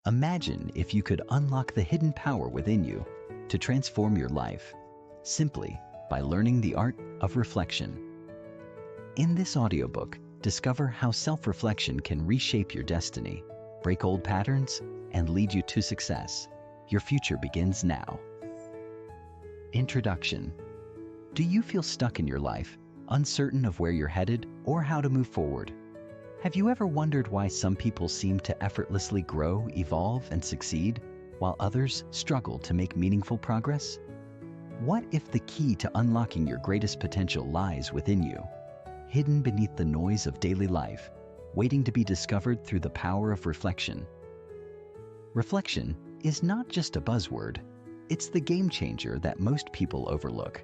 Imagine if you could unlock the hidden power within you to transform your life simply by learning the art of reflection. In this audiobook, discover how self-reflection can reshape your destiny, break old patterns, and lead you to success. Your future begins now. Introduction. Do you feel stuck in your life, uncertain of where you're headed or how to move forward? Have you ever wondered why some people seem to effortlessly grow, evolve, and succeed, while others struggle to make meaningful progress? What if the key to unlocking your greatest potential lies within you, hidden beneath the noise of daily life, waiting to be discovered through the power of reflection? Reflection is not just a buzzword. It's the game changer that most people overlook.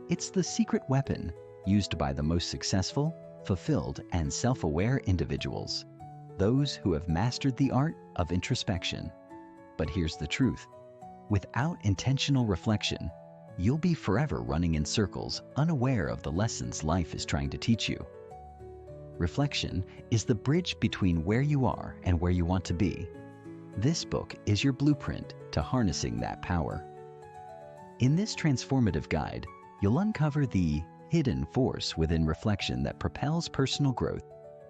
It's the secret weapon used by the most successful, fulfilled, and self-aware individuals, those who have mastered the art of introspection. But here's the truth. Without intentional reflection, you'll be forever running in circles, unaware of the lessons life is trying to teach you. Reflection is the bridge between where you are and where you want to be. This book is your blueprint to harnessing that power. In this transformative guide, you'll uncover the hidden force within reflection that propels personal growth,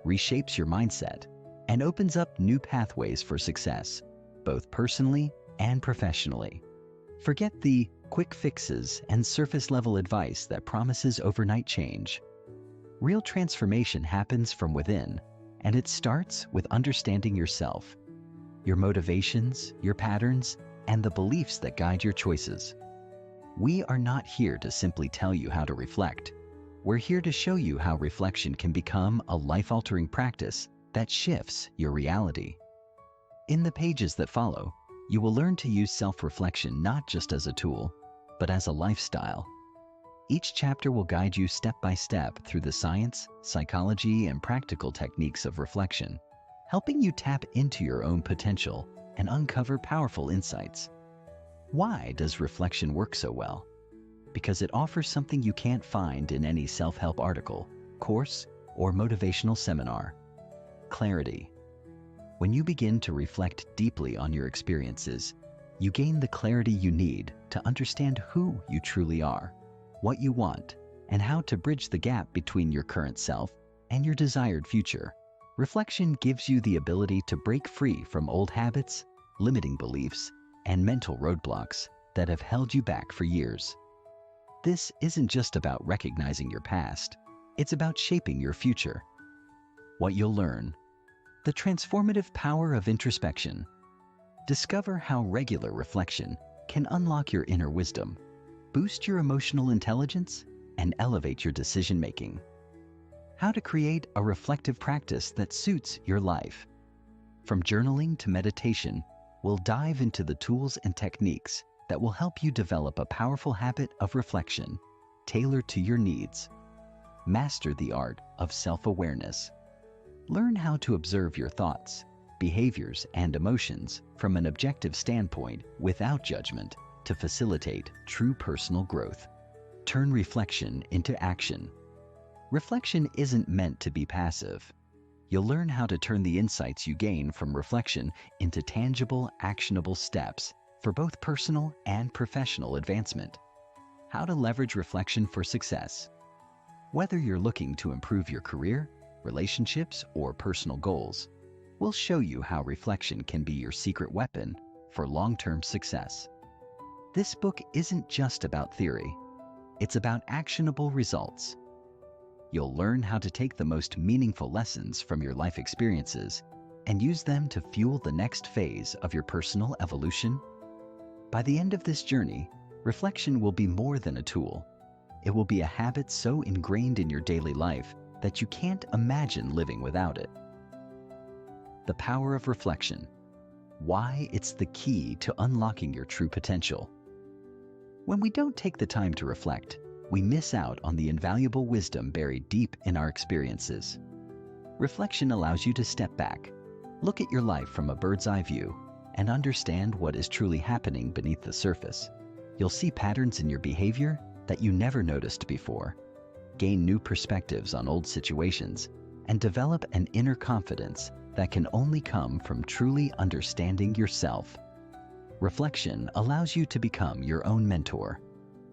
reshapes your mindset, and opens up new pathways for success, both personally and professionally. Forget the quick fixes and surface-level advice that promises overnight change. Real transformation happens from within, and it starts with understanding yourself, your motivations, your patterns, and the beliefs that guide your choices. We are not here to simply tell you how to reflect. We're here to show you how reflection can become a life-altering practice that shifts your reality. In the pages that follow, you will learn to use self-reflection not just as a tool, but as a lifestyle. Each chapter will guide you step by step through the science, psychology, and practical techniques of reflection, helping you tap into your own potential and uncover powerful insights. Why does reflection work so well? Because it offers something you can't find in any self-help article, course, or motivational seminar: clarity. When you begin to reflect deeply on your experiences, you gain the clarity you need to understand who you truly are, what you want, and how to bridge the gap between your current self and your desired future. Reflection gives you the ability to break free from old habits, limiting beliefs, and mental roadblocks that have held you back for years. This isn't just about recognizing your past, it's about shaping your future. What you'll learn: the transformative power of introspection. Discover how regular reflection can unlock your inner wisdom, boost your emotional intelligence, and elevate your decision-making. How to create a reflective practice that suits your life. From journaling to meditation, we'll dive into the tools and techniques that will help you develop a powerful habit of reflection, tailored to your needs. Master the art of self-awareness. Learn how to observe your thoughts, behaviors, and emotions from an objective standpoint without judgment to facilitate true personal growth. Turn reflection into action. Reflection isn't meant to be passive. You'll learn how to turn the insights you gain from reflection into tangible, actionable steps for both personal and professional advancement. How to leverage reflection for success. Whether you're looking to improve your career, relationships, or personal goals, we'll show you how reflection can be your secret weapon for long-term success. This book isn't just about theory. It's about actionable results. You'll learn how to take the most meaningful lessons from your life experiences and use them to fuel the next phase of your personal evolution. By the end of this journey, reflection will be more than a tool. It will be a habit so ingrained in your daily life that you can't imagine living without it. The power of reflection. Why it's the key to unlocking your true potential. When we don't take the time to reflect, we miss out on the invaluable wisdom buried deep in our experiences. Reflection allows you to step back, look at your life from a bird's-eye view, and understand what is truly happening beneath the surface. You'll see patterns in your behavior that you never noticed before, gain new perspectives on old situations, and develop an inner confidence that can only come from truly understanding yourself. Reflection allows you to become your own mentor.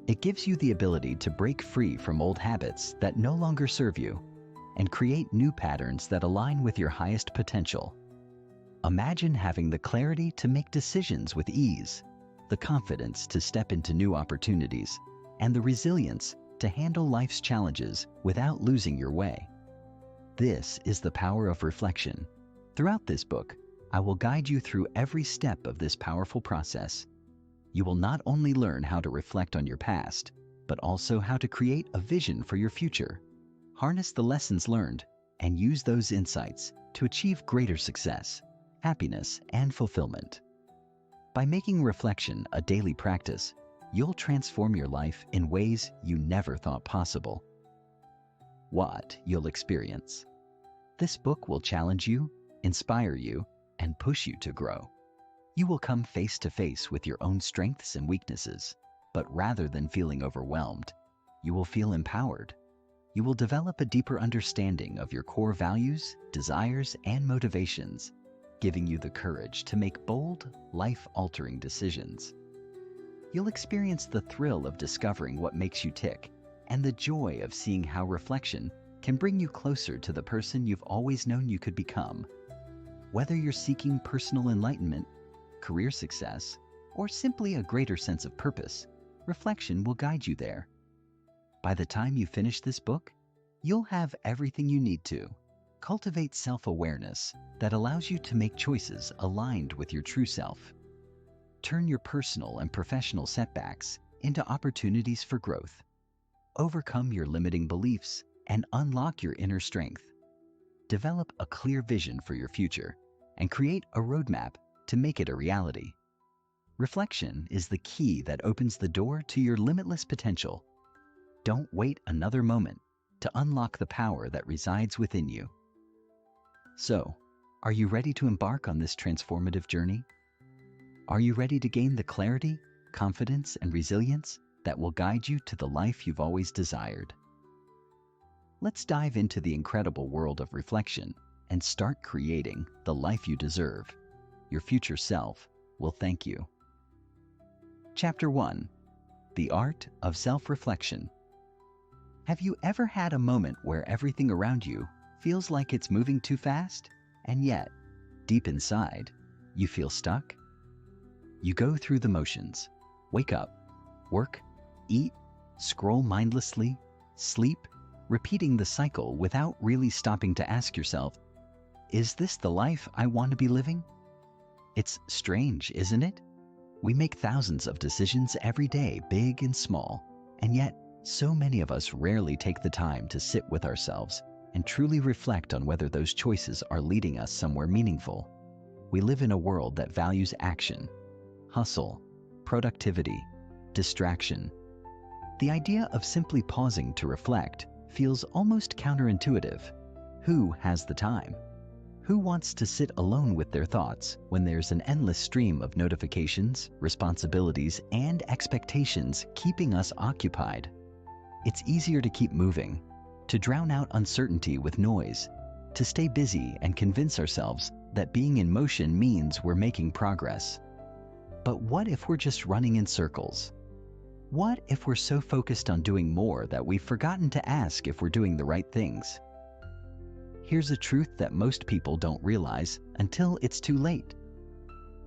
It gives you the ability to break free from old habits that no longer serve you and create new patterns that align with your highest potential. Imagine having the clarity to make decisions with ease, the confidence to step into new opportunities, and the resilience to handle life's challenges without losing your way. This is the power of reflection. Throughout this book, I will guide you through every step of this powerful process. You will not only learn how to reflect on your past, but also how to create a vision for your future. Harness the lessons learned and use those insights to achieve greater success, happiness, and fulfillment. By making reflection a daily practice, you'll transform your life in ways you never thought possible. What you'll experience. This book will challenge you, inspire you, and push you to grow. You will come face to face with your own strengths and weaknesses, but rather than feeling overwhelmed, you will feel empowered. You will develop a deeper understanding of your core values, desires, and motivations, giving you the courage to make bold, life-altering decisions. You'll experience the thrill of discovering what makes you tick and the joy of seeing how reflection can bring you closer to the person you've always known you could become. Whether you're seeking personal enlightenment, career success, or simply a greater sense of purpose, reflection will guide you there. By the time you finish this book, you'll have everything you need to cultivate self-awareness that allows you to make choices aligned with your true self. Turn your personal and professional setbacks into opportunities for growth. Overcome your limiting beliefs and unlock your inner strength. Develop a clear vision for your future and create a roadmap to make it a reality. Reflection is the key that opens the door to your limitless potential. Don't wait another moment to unlock the power that resides within you. So, are you ready to embark on this transformative journey? Are you ready to gain the clarity, confidence, and resilience that will guide you to the life you've always desired? Let's dive into the incredible world of reflection and start creating the life you deserve. Your future self will thank you. Chapter 1. The Art of Self-Reflection. Have you ever had a moment where everything around you feels like it's moving too fast, and yet, deep inside, you feel stuck? You go through the motions, wake up, work, eat, scroll mindlessly, sleep, repeating the cycle without really stopping to ask yourself, is this the life I want to be living? It's strange, isn't it? We make thousands of decisions every day, big and small, and yet so many of us rarely take the time to sit with ourselves and truly reflect on whether those choices are leading us somewhere meaningful. We live in a world that values action, hustle, productivity, distraction. The idea of simply pausing to reflect feels almost counterintuitive. Who has the time? Who wants to sit alone with their thoughts when there's an endless stream of notifications, responsibilities, and expectations keeping us occupied? It's easier to keep moving, to drown out uncertainty with noise, to stay busy and convince ourselves that being in motion means we're making progress. But what if we're just running in circles? What if we're so focused on doing more that we've forgotten to ask if we're doing the right things? Here's a truth that most people don't realize until it's too late.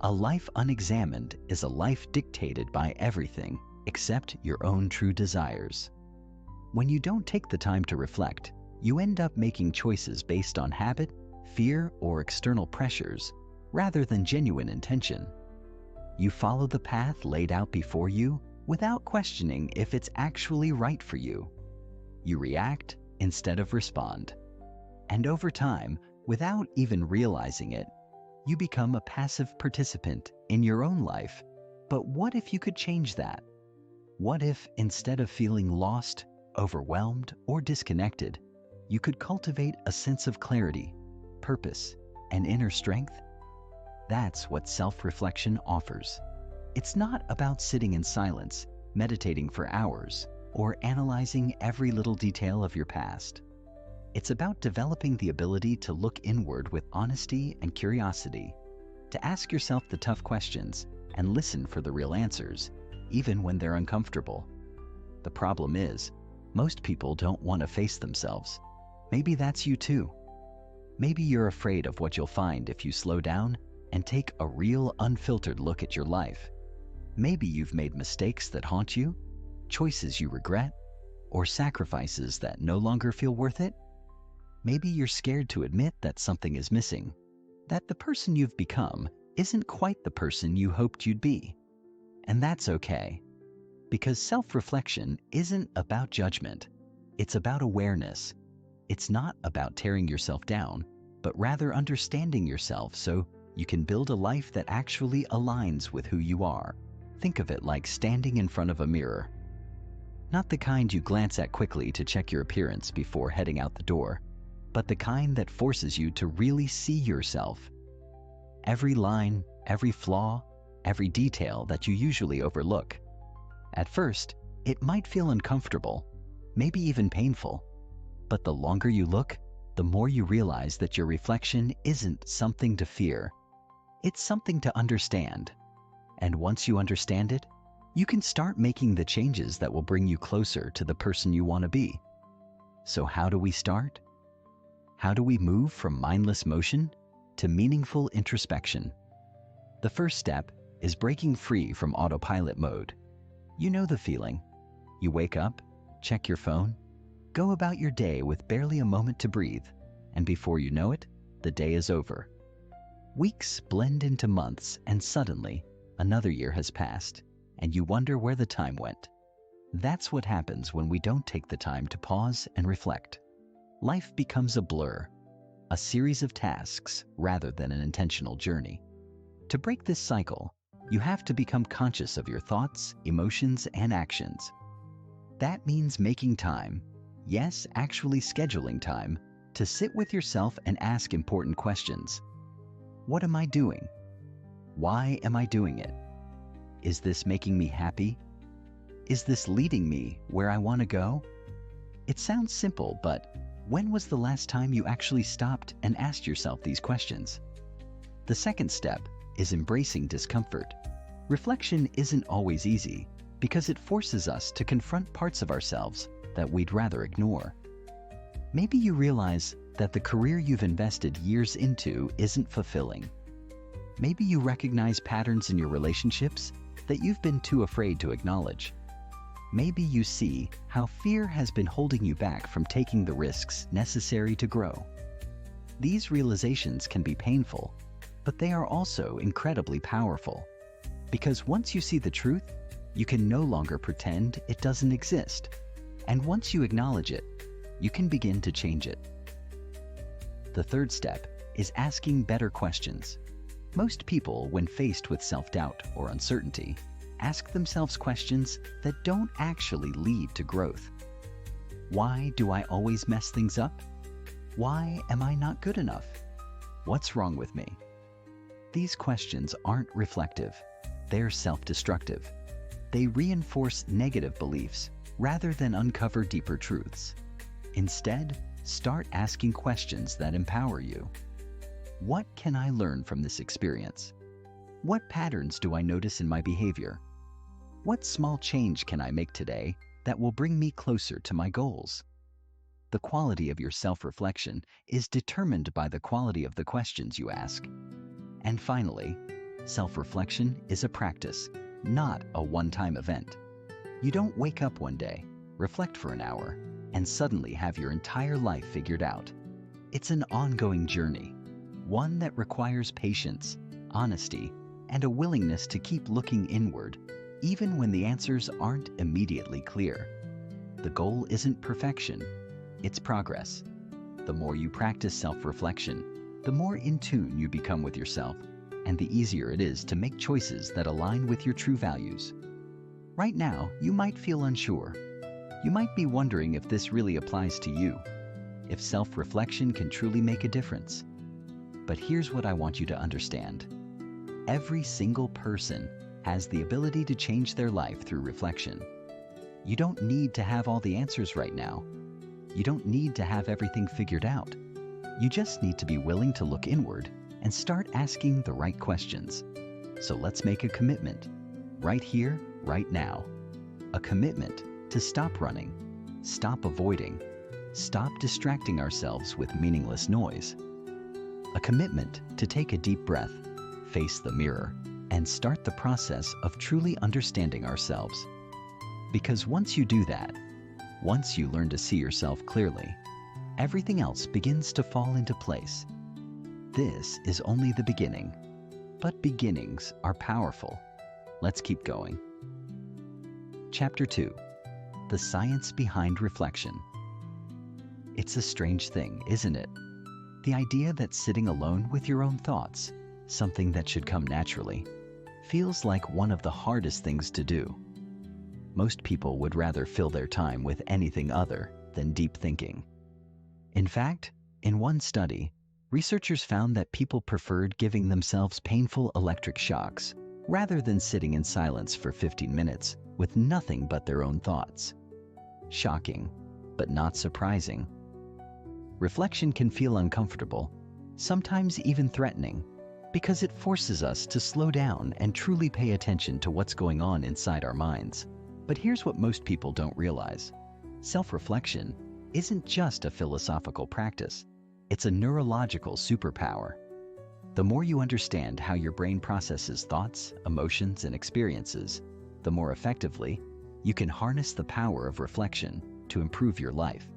A life unexamined is a life dictated by everything except your own true desires. When you don't take the time to reflect, you end up making choices based on habit, fear, or external pressures, rather than genuine intention. You follow the path laid out before you without questioning if it's actually right for you. You react instead of respond. And over time, without even realizing it, you become a passive participant in your own life. But what if you could change that? What if, instead of feeling lost, overwhelmed, or disconnected, you could cultivate a sense of clarity, purpose, and inner strength? That's what self-reflection offers. It's not about sitting in silence, meditating for hours, or analyzing every little detail of your past. It's about developing the ability to look inward with honesty and curiosity, to ask yourself the tough questions and listen for the real answers, even when they're uncomfortable. The problem is, most people don't want to face themselves. Maybe that's you too. Maybe you're afraid of what you'll find if you slow down and take a real unfiltered look at your life. Maybe you've made mistakes that haunt you, choices you regret, or sacrifices that no longer feel worth it. Maybe you're scared to admit that something is missing, that the person you've become isn't quite the person you hoped you'd be. And that's okay, because self-reflection isn't about judgment. It's about awareness. It's not about tearing yourself down, but rather understanding yourself so you can build a life that actually aligns with who you are. Think of it like standing in front of a mirror. Not the kind you glance at quickly to check your appearance before heading out the door, but the kind that forces you to really see yourself. Every line, every flaw, every detail that you usually overlook. At first, it might feel uncomfortable, maybe even painful, but the longer you look, the more you realize that your reflection isn't something to fear. It's something to understand. And once you understand it, you can start making the changes that will bring you closer to the person you want to be. So how do we start? How do we move from mindless motion to meaningful introspection? The first step is breaking free from autopilot mode. You know the feeling. You wake up, check your phone, go about your day with barely a moment to breathe, and before you know it, the day is over. Weeks blend into months, and suddenly, another year has passed, and you wonder where the time went. That's what happens when we don't take the time to pause and reflect. Life becomes a blur, a series of tasks rather than an intentional journey. To break this cycle, you have to become conscious of your thoughts, emotions, and actions. That means making time, yes, actually scheduling time, to sit with yourself and ask important questions. What am I doing? Why am I doing it? Is this making me happy? Is this leading me where I want to go? It sounds simple, but when was the last time you actually stopped and asked yourself these questions? The second step is embracing discomfort. Reflection isn't always easy because it forces us to confront parts of ourselves that we'd rather ignore. Maybe you realize that the career you've invested years into isn't fulfilling. Maybe you recognize patterns in your relationships that you've been too afraid to acknowledge. Maybe you see how fear has been holding you back from taking the risks necessary to grow. These realizations can be painful, but they are also incredibly powerful. Because once you see the truth, you can no longer pretend it doesn't exist. And once you acknowledge it, you can begin to change it. The third step is asking better questions. Most people, when faced with self-doubt or uncertainty, ask themselves questions that don't actually lead to growth. Why do I always mess things up? Why am I not good enough? What's wrong with me? These questions aren't reflective. They're self-destructive. They reinforce negative beliefs rather than uncover deeper truths. Instead, start asking questions that empower you. What can I learn from this experience? What patterns do I notice in my behavior? What small change can I make today that will bring me closer to my goals? The quality of your self-reflection is determined by the quality of the questions you ask. And finally, self-reflection is a practice, not a one-time event. You don't wake up one day, reflect for an hour, and suddenly have your entire life figured out. It's an ongoing journey, one that requires patience, honesty, and a willingness to keep looking inward, even when the answers aren't immediately clear. The goal isn't perfection, it's progress. The more you practice self-reflection, the more in tune you become with yourself, and the easier it is to make choices that align with your true values. Right now, you might feel unsure. You might be wondering if this really applies to you, if self-reflection can truly make a difference. But here's what I want you to understand. Every single person has the ability to change their life through reflection. You don't need to have all the answers right now. You don't need to have everything figured out. You just need to be willing to look inward and start asking the right questions. So let's make a commitment, right here, right now. A commitment to stop running, stop avoiding, stop distracting ourselves with meaningless noise. A commitment to take a deep breath, face the mirror, and start the process of truly understanding ourselves. Because once you do that, once you learn to see yourself clearly, everything else begins to fall into place. This is only the beginning, but beginnings are powerful. Let's keep going. Chapter 2. The Science Behind Reflection. It's a strange thing, isn't it? The idea that sitting alone with your own thoughts, something that should come naturally, feels like one of the hardest things to do. Most people would rather fill their time with anything other than deep thinking. In fact, in one study, researchers found that people preferred giving themselves painful electric shocks rather than sitting in silence for 15 minutes with nothing but their own thoughts. Shocking, but not surprising. Reflection can feel uncomfortable, sometimes even threatening, because it forces us to slow down and truly pay attention to what's going on inside our minds. But here's what most people don't realize. Self-reflection isn't just a philosophical practice. It's a neurological superpower. The more you understand how your brain processes thoughts, emotions, and experiences, the more effectively you can harness the power of reflection to improve your life.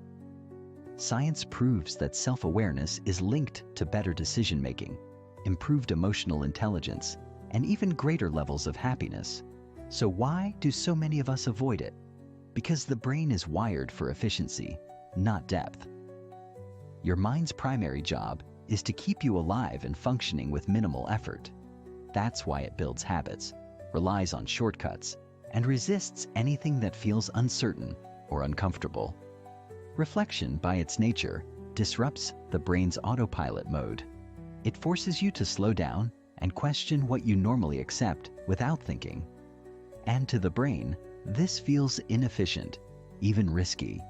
Science proves that self-awareness is linked to better decision-making, improved emotional intelligence, and even greater levels of happiness. So why do so many of us avoid it? Because the brain is wired for efficiency, not depth. Your mind's primary job is to keep you alive and functioning with minimal effort. That's why it builds habits, relies on shortcuts, and resists anything that feels uncertain or uncomfortable. Reflection, by its nature, disrupts the brain's autopilot mode. It forces you to slow down and question what you normally accept without thinking. And to the brain, this feels inefficient, even risky.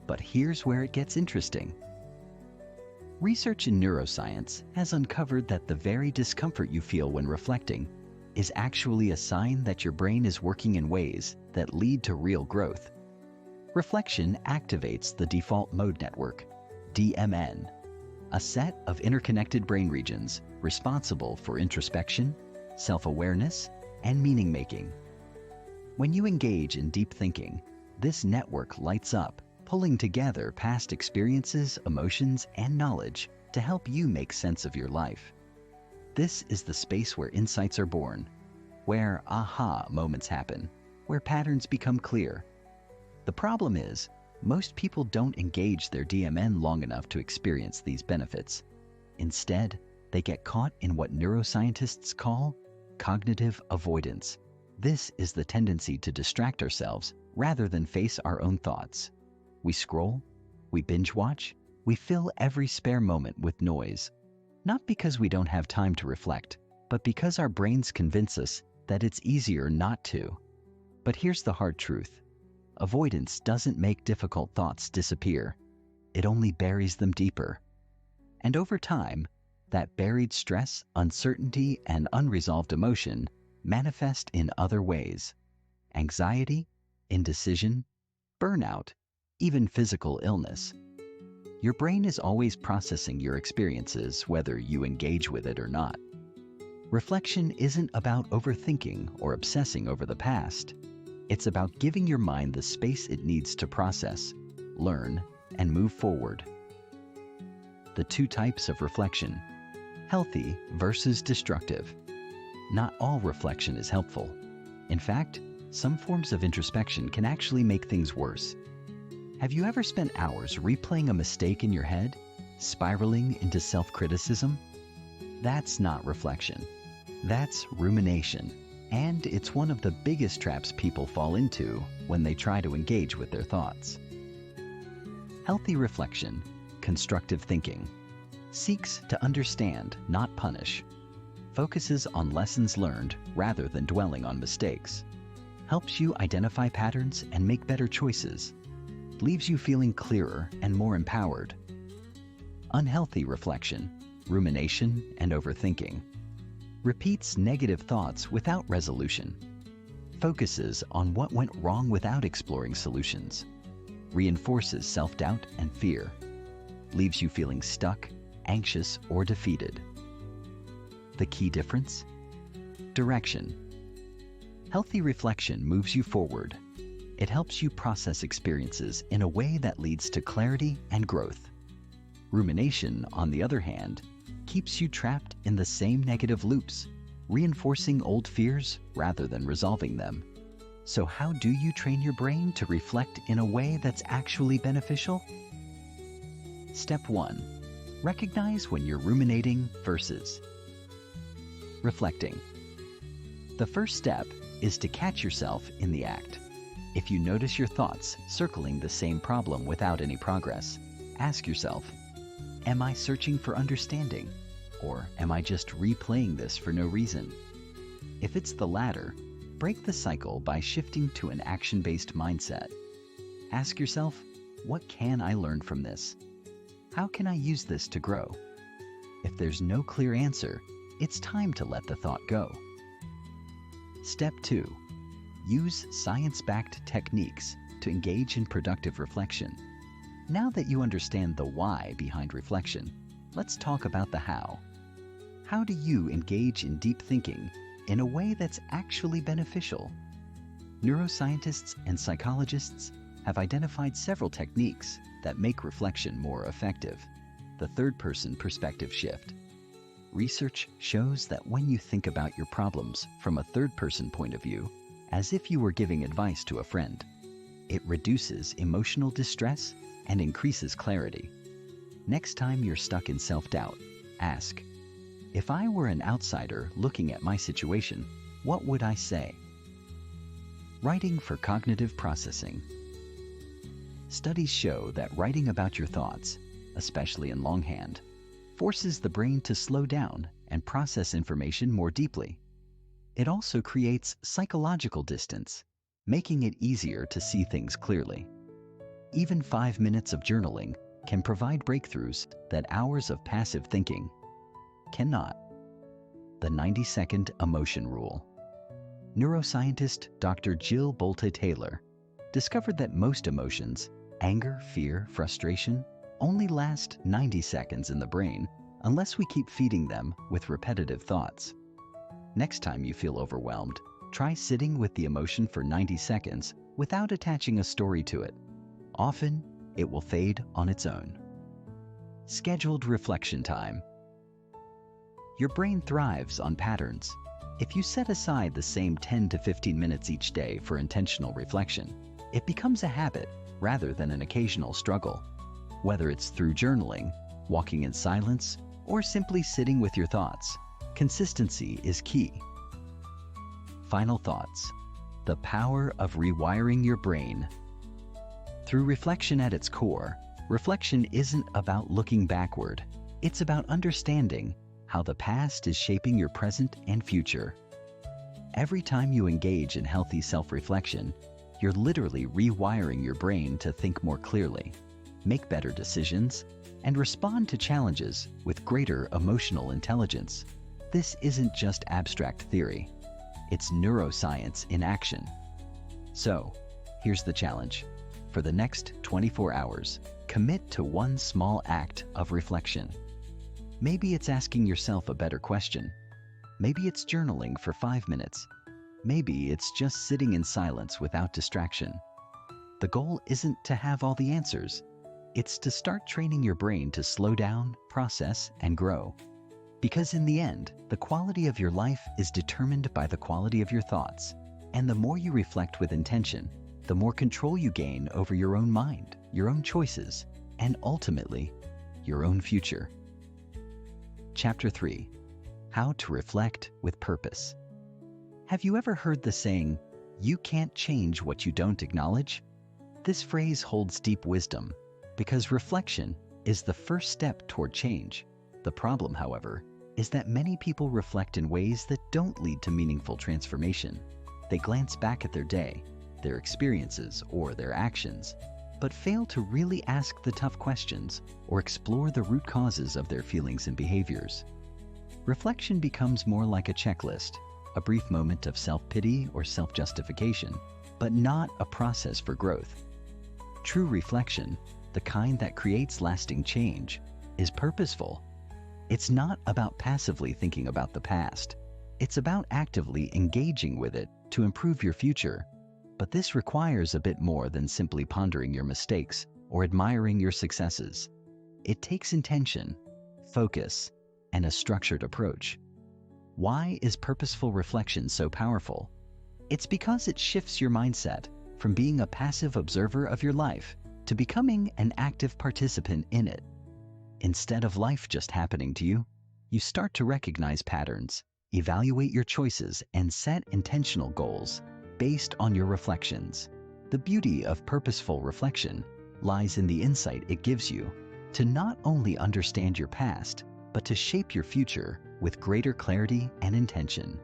But here's where it gets interesting. Research in neuroscience has uncovered that the very discomfort you feel when reflecting is actually a sign that your brain is working in ways that lead to real growth. Reflection activates the default mode network, DMN, a set of interconnected brain regions responsible for introspection, self-awareness, and meaning-making. When you engage in deep thinking, this network lights up, pulling together past experiences, emotions, and knowledge to help you make sense of your life. This is the space where insights are born, where aha moments happen, where patterns become clear. The problem is, most people don't engage their DMN long enough to experience these benefits. Instead, they get caught in what neuroscientists call cognitive avoidance. This is the tendency to distract ourselves rather than face our own thoughts. We scroll, we binge watch, we fill every spare moment with noise. Not because we don't have time to reflect, but because our brains convince us that it's easier not to. But here's the hard truth. Avoidance doesn't make difficult thoughts disappear. It only buries them deeper. And over time, that buried stress, uncertainty, and unresolved emotion manifest in other ways. Anxiety, indecision, burnout, even physical illness. Your brain is always processing your experiences, whether you engage with it or not. Reflection isn't about overthinking or obsessing over the past. It's about giving your mind the space it needs to process, learn, and move forward. The two types of reflection: healthy versus destructive. Not all reflection is helpful. In fact, some forms of introspection can actually make things worse. Have you ever spent hours replaying a mistake in your head, spiraling into self-criticism? That's not reflection. That's rumination. And it's one of the biggest traps people fall into when they try to engage with their thoughts. Healthy reflection, constructive thinking, seeks to understand, not punish, focuses on lessons learned rather than dwelling on mistakes, helps you identify patterns and make better choices, leaves you feeling clearer and more empowered. Unhealthy reflection, rumination, and overthinking, repeats negative thoughts without resolution, focuses on what went wrong without exploring solutions, reinforces self-doubt and fear, leaves you feeling stuck, anxious, or defeated. The key difference? Direction. Healthy reflection moves you forward. It helps you process experiences in a way that leads to clarity and growth. Rumination, on the other hand, keeps you trapped in the same negative loops, reinforcing old fears rather than resolving them. So how do you train your brain to reflect in a way that's actually beneficial? Step 1. Recognize when you're ruminating versus reflecting. The first step is to catch yourself in the act. If you notice your thoughts circling the same problem without any progress, ask yourself, am I searching for understanding? Or am I just replaying this for no reason? If it's the latter, break the cycle by shifting to an action-based mindset. Ask yourself, what can I learn from this? How can I use this to grow? If there's no clear answer, it's time to let the thought go. Step 2. Use science-backed techniques to engage in productive reflection. Now that you understand the why behind reflection, let's talk about the how. How do you engage in deep thinking in a way that's actually beneficial? Neuroscientists and psychologists have identified several techniques that make reflection more effective. The third-person perspective shift. Research shows that when you think about your problems from a third-person point of view, as if you were giving advice to a friend, it reduces emotional distress and increases clarity. Next time you're stuck in self-doubt, ask, if I were an outsider looking at my situation, what would I say? Writing for cognitive processing. Studies show that writing about your thoughts, especially in longhand, forces the brain to slow down and process information more deeply. It also creates psychological distance, making it easier to see things clearly. Even 5 minutes of journaling can provide breakthroughs that hours of passive thinking cannot. The 90-second emotion rule. Neuroscientist Dr. Jill Bolte-Taylor discovered that most emotions, anger, fear, frustration, only last 90 seconds in the brain unless we keep feeding them with repetitive thoughts. Next time you feel overwhelmed, try sitting with the emotion for 90 seconds without attaching a story to it. Often, it will fade on its own. Scheduled reflection time. Your brain thrives on patterns. If you set aside the same 10 to 15 minutes each day for intentional reflection, it becomes a habit rather than an occasional struggle. Whether it's through journaling, walking in silence, or simply sitting with your thoughts, consistency is key. Final thoughts. The power of rewiring your brain. Through reflection at its core, reflection isn't about looking backward. It's about understanding how the past is shaping your present and future. Every time you engage in healthy self-reflection, you're literally rewiring your brain to think more clearly, make better decisions, and respond to challenges with greater emotional intelligence. This isn't just abstract theory. It's neuroscience in action. So, here's the challenge. For the next 24 hours, commit to one small act of reflection. Maybe it's asking yourself a better question. Maybe it's journaling for 5 minutes. Maybe it's just sitting in silence without distraction. The goal isn't to have all the answers. It's to start training your brain to slow down, process, and grow. Because in the end, the quality of your life is determined by the quality of your thoughts. And the more you reflect with intention, the more control you gain over your own mind, your own choices, and ultimately, your own future. Chapter 3. How to Reflect with Purpose. Have you ever heard the saying, "You can't change what you don't acknowledge"? This phrase holds deep wisdom because reflection is the first step toward change. The problem, however, is that many people reflect in ways that don't lead to meaningful transformation. They glance back at their day, their experiences, or their actions, but fail to really ask the tough questions or explore the root causes of their feelings and behaviors. Reflection becomes more like a checklist, a brief moment of self-pity or self-justification, but not a process for growth. True reflection, the kind that creates lasting change, is purposeful. It's not about passively thinking about the past. It's about actively engaging with it to improve your future. But this requires a bit more than simply pondering your mistakes or admiring your successes. It takes intention, focus, and a structured approach. Why is purposeful reflection so powerful? It's because it shifts your mindset from being a passive observer of your life to becoming an active participant in it. Instead of life just happening to you, you start to recognize patterns, evaluate your choices, and set intentional goals based on your reflections. The beauty of purposeful reflection lies in the insight it gives you to not only understand your past, but to shape your future with greater clarity and intention.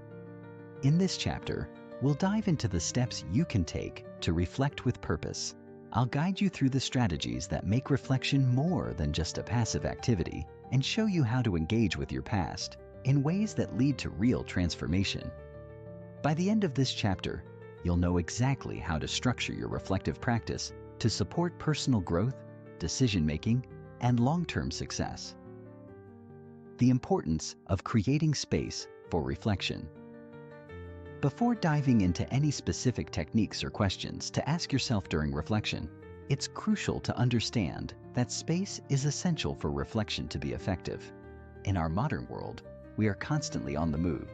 In this chapter, we'll dive into the steps you can take to reflect with purpose. I'll guide you through the strategies that make reflection more than just a passive activity and show you how to engage with your past in ways that lead to real transformation. By the end of this chapter, you'll know exactly how to structure your reflective practice to support personal growth, decision-making, and long-term success. The importance of creating space for reflection. Before diving into any specific techniques or questions to ask yourself during reflection, it's crucial to understand that space is essential for reflection to be effective. In our modern world, we are constantly on the move.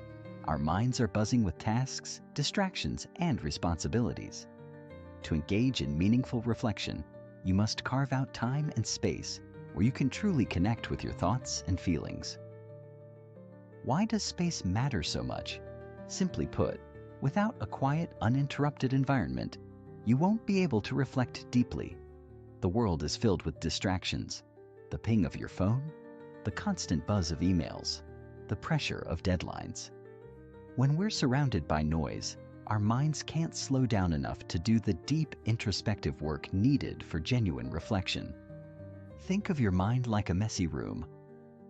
Our minds are buzzing with tasks, distractions, and responsibilities. To engage in meaningful reflection, you must carve out time and space where you can truly connect with your thoughts and feelings. Why does space matter so much? Simply put, without a quiet, uninterrupted environment, you won't be able to reflect deeply. The world is filled with distractions: the ping of your phone, the constant buzz of emails, the pressure of deadlines. When we're surrounded by noise, our minds can't slow down enough to do the deep introspective work needed for genuine reflection. Think of your mind like a messy room.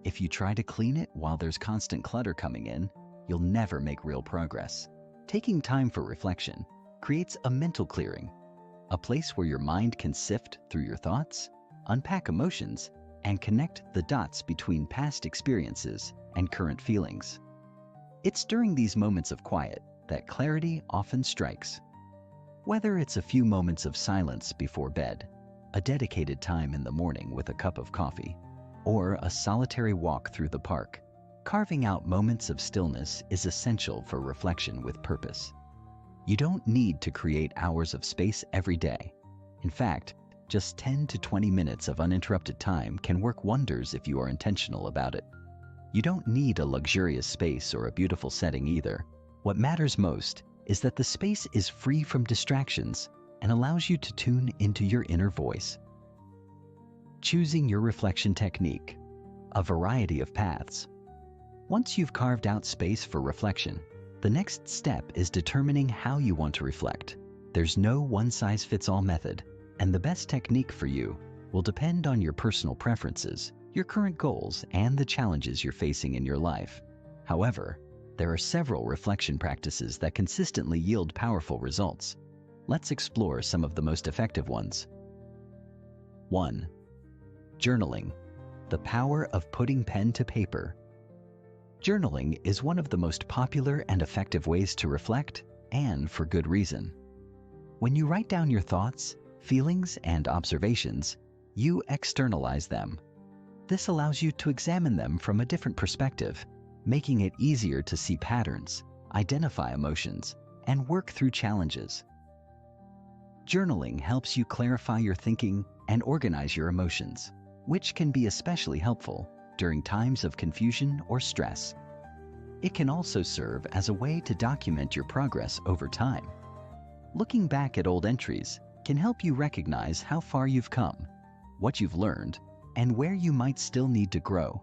If you try to clean it while there's constant clutter coming in, you'll never make real progress. Taking time for reflection creates a mental clearing, a place where your mind can sift through your thoughts, unpack emotions, and connect the dots between past experiences and current feelings. It's during these moments of quiet that clarity often strikes. Whether it's a few moments of silence before bed, a dedicated time in the morning with a cup of coffee, or a solitary walk through the park, carving out moments of stillness is essential for reflection with purpose. You don't need to create hours of space every day. In fact, just 10 to 20 minutes of uninterrupted time can work wonders if you are intentional about it. You don't need a luxurious space or a beautiful setting either. What matters most is that the space is free from distractions and allows you to tune into your inner voice. Choosing your reflection technique. A variety of paths. Once you've carved out space for reflection, the next step is determining how you want to reflect. There's no one-size-fits-all method, and the best technique for you will depend on your personal preferences, your current goals, and the challenges you're facing in your life. However, there are several reflection practices that consistently yield powerful results. Let's explore some of the most effective ones. 1. Journaling. The power of putting pen to paper. Journaling is one of the most popular and effective ways to reflect, and for good reason. When you write down your thoughts, feelings, and observations, you externalize them. This allows you to examine them from a different perspective, making it easier to see patterns, identify emotions, and work through challenges. Journaling helps you clarify your thinking and organize your emotions, which can be especially helpful during times of confusion or stress. It can also serve as a way to document your progress over time. Looking back at old entries can help you recognize how far you've come, what you've learned, and where you might still need to grow.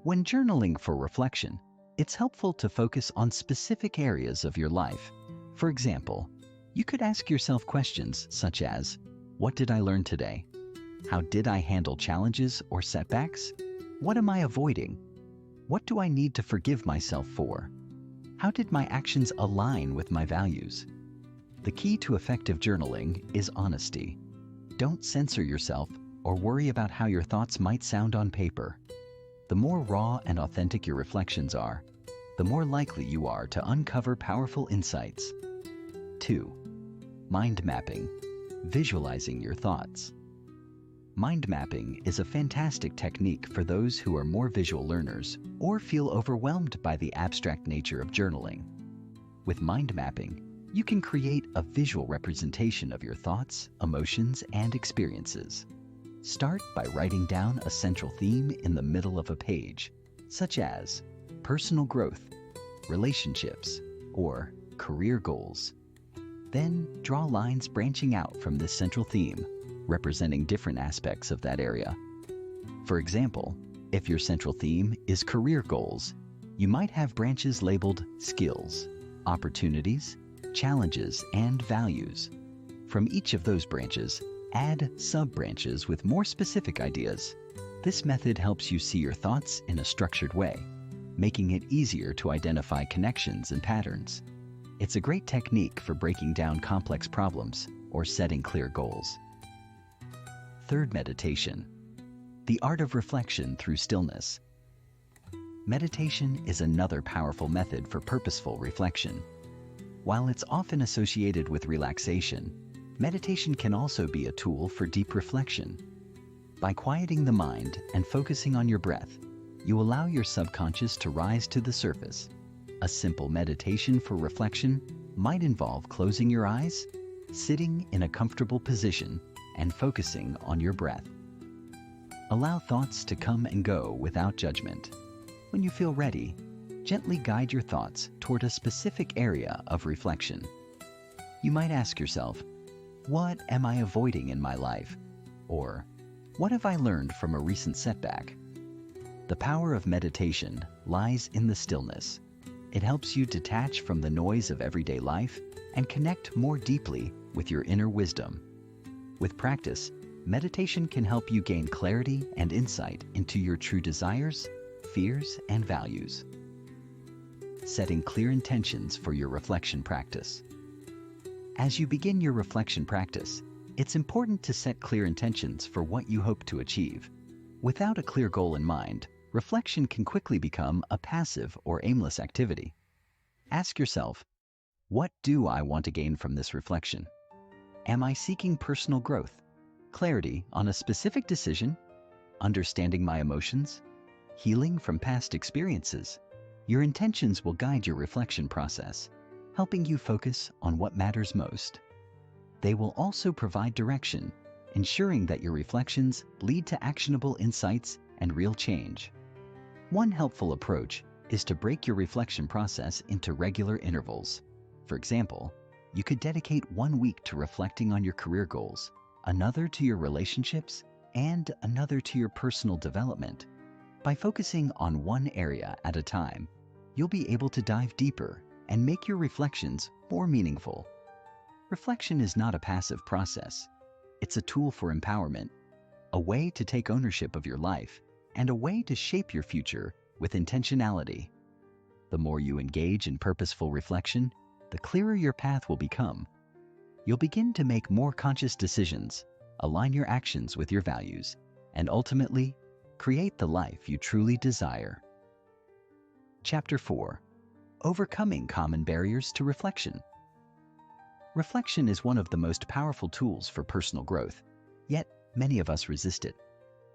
When journaling for reflection, it's helpful to focus on specific areas of your life. For example, you could ask yourself questions such as, What did I learn today? How did I handle challenges or setbacks? What am I avoiding? What do I need to forgive myself for? How did my actions align with my values? The key to effective journaling is honesty. Don't censor yourself or worry about how your thoughts might sound on paper. The more raw and authentic your reflections are, the more likely you are to uncover powerful insights. 2. Mind mapping, visualizing your thoughts. Mind mapping is a fantastic technique for those who are more visual learners or feel overwhelmed by the abstract nature of journaling. With mind mapping, you can create a visual representation of your thoughts, emotions, and experiences. Start by writing down a central theme in the middle of a page, such as personal growth, relationships, or career goals. Then draw lines branching out from this central theme, representing different aspects of that area. For example, if your central theme is career goals, you might have branches labeled skills, opportunities, challenges, and values. From each of those branches, add sub-branches with more specific ideas. This method helps you see your thoughts in a structured way, making it easier to identify connections and patterns. It's a great technique for breaking down complex problems or setting clear goals. 3rd, meditation. The art of reflection through stillness. Meditation is another powerful method for purposeful reflection. While it's often associated with relaxation, meditation can also be a tool for deep reflection. By quieting the mind and focusing on your breath, you allow your subconscious to rise to the surface. A simple meditation for reflection might involve closing your eyes, sitting in a comfortable position, and focusing on your breath. Allow thoughts to come and go without judgment. When you feel ready, gently guide your thoughts toward a specific area of reflection. You might ask yourself, what am I avoiding in my life? Or, what have I learned from a recent setback? The power of meditation lies in the stillness. It helps you detach from the noise of everyday life and connect more deeply with your inner wisdom. With practice, meditation can help you gain clarity and insight into your true desires, fears, and values. Setting clear intentions for your reflection practice. As you begin your reflection practice, it's important to set clear intentions for what you hope to achieve. Without a clear goal in mind, reflection can quickly become a passive or aimless activity. Ask yourself, what do I want to gain from this reflection? Am I seeking personal growth, clarity on a specific decision, understanding my emotions, healing from past experiences? Your intentions will guide your reflection process, helping you focus on what matters most. They will also provide direction, ensuring that your reflections lead to actionable insights and real change. One helpful approach is to break your reflection process into regular intervals. For example, you could dedicate 1 week to reflecting on your career goals, another to your relationships, and another to your personal development. By focusing on one area at a time, you'll be able to dive deeper and make your reflections more meaningful. Reflection is not a passive process. It's a tool for empowerment, a way to take ownership of your life, and a way to shape your future with intentionality. The more you engage in purposeful reflection, the clearer your path will become. You'll begin to make more conscious decisions, align your actions with your values, and ultimately, create the life you truly desire. Chapter 4. Overcoming common barriers to reflection. Reflection is one of the most powerful tools for personal growth, yet many of us resist it.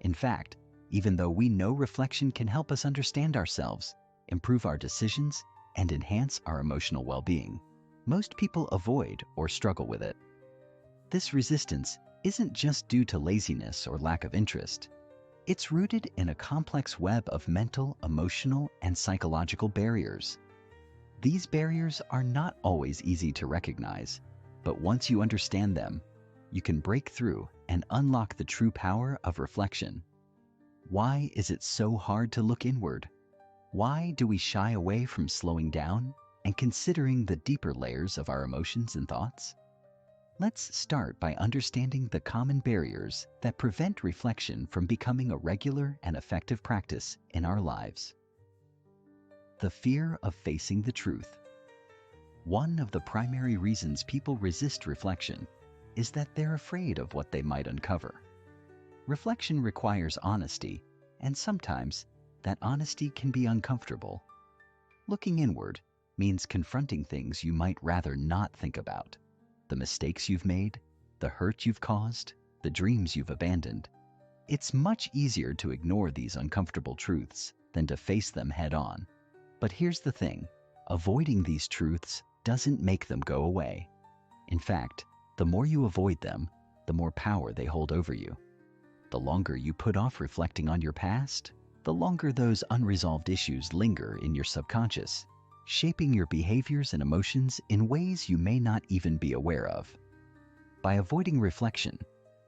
In fact, even though we know reflection can help us understand ourselves, improve our decisions, and enhance our emotional well-being, most people avoid or struggle with it. This resistance isn't just due to laziness or lack of interest. It's rooted in a complex web of mental, emotional, and psychological barriers. These barriers are not always easy to recognize, but once you understand them, you can break through and unlock the true power of reflection. Why is it so hard to look inward? Why do we shy away from slowing down and considering the deeper layers of our emotions and thoughts? Let's start by understanding the common barriers that prevent reflection from becoming a regular and effective practice in our lives. The fear of facing the truth. One of the primary reasons people resist reflection is that they're afraid of what they might uncover. Reflection requires honesty, and sometimes that honesty can be uncomfortable. Looking inward means confronting things you might rather not think about. The mistakes you've made, the hurt you've caused, the dreams you've abandoned. It's much easier to ignore these uncomfortable truths than to face them head on. But here's the thing, avoiding these truths doesn't make them go away. In fact, the more you avoid them, the more power they hold over you. The longer you put off reflecting on your past, the longer those unresolved issues linger in your subconscious, shaping your behaviors and emotions in ways you may not even be aware of. By avoiding reflection,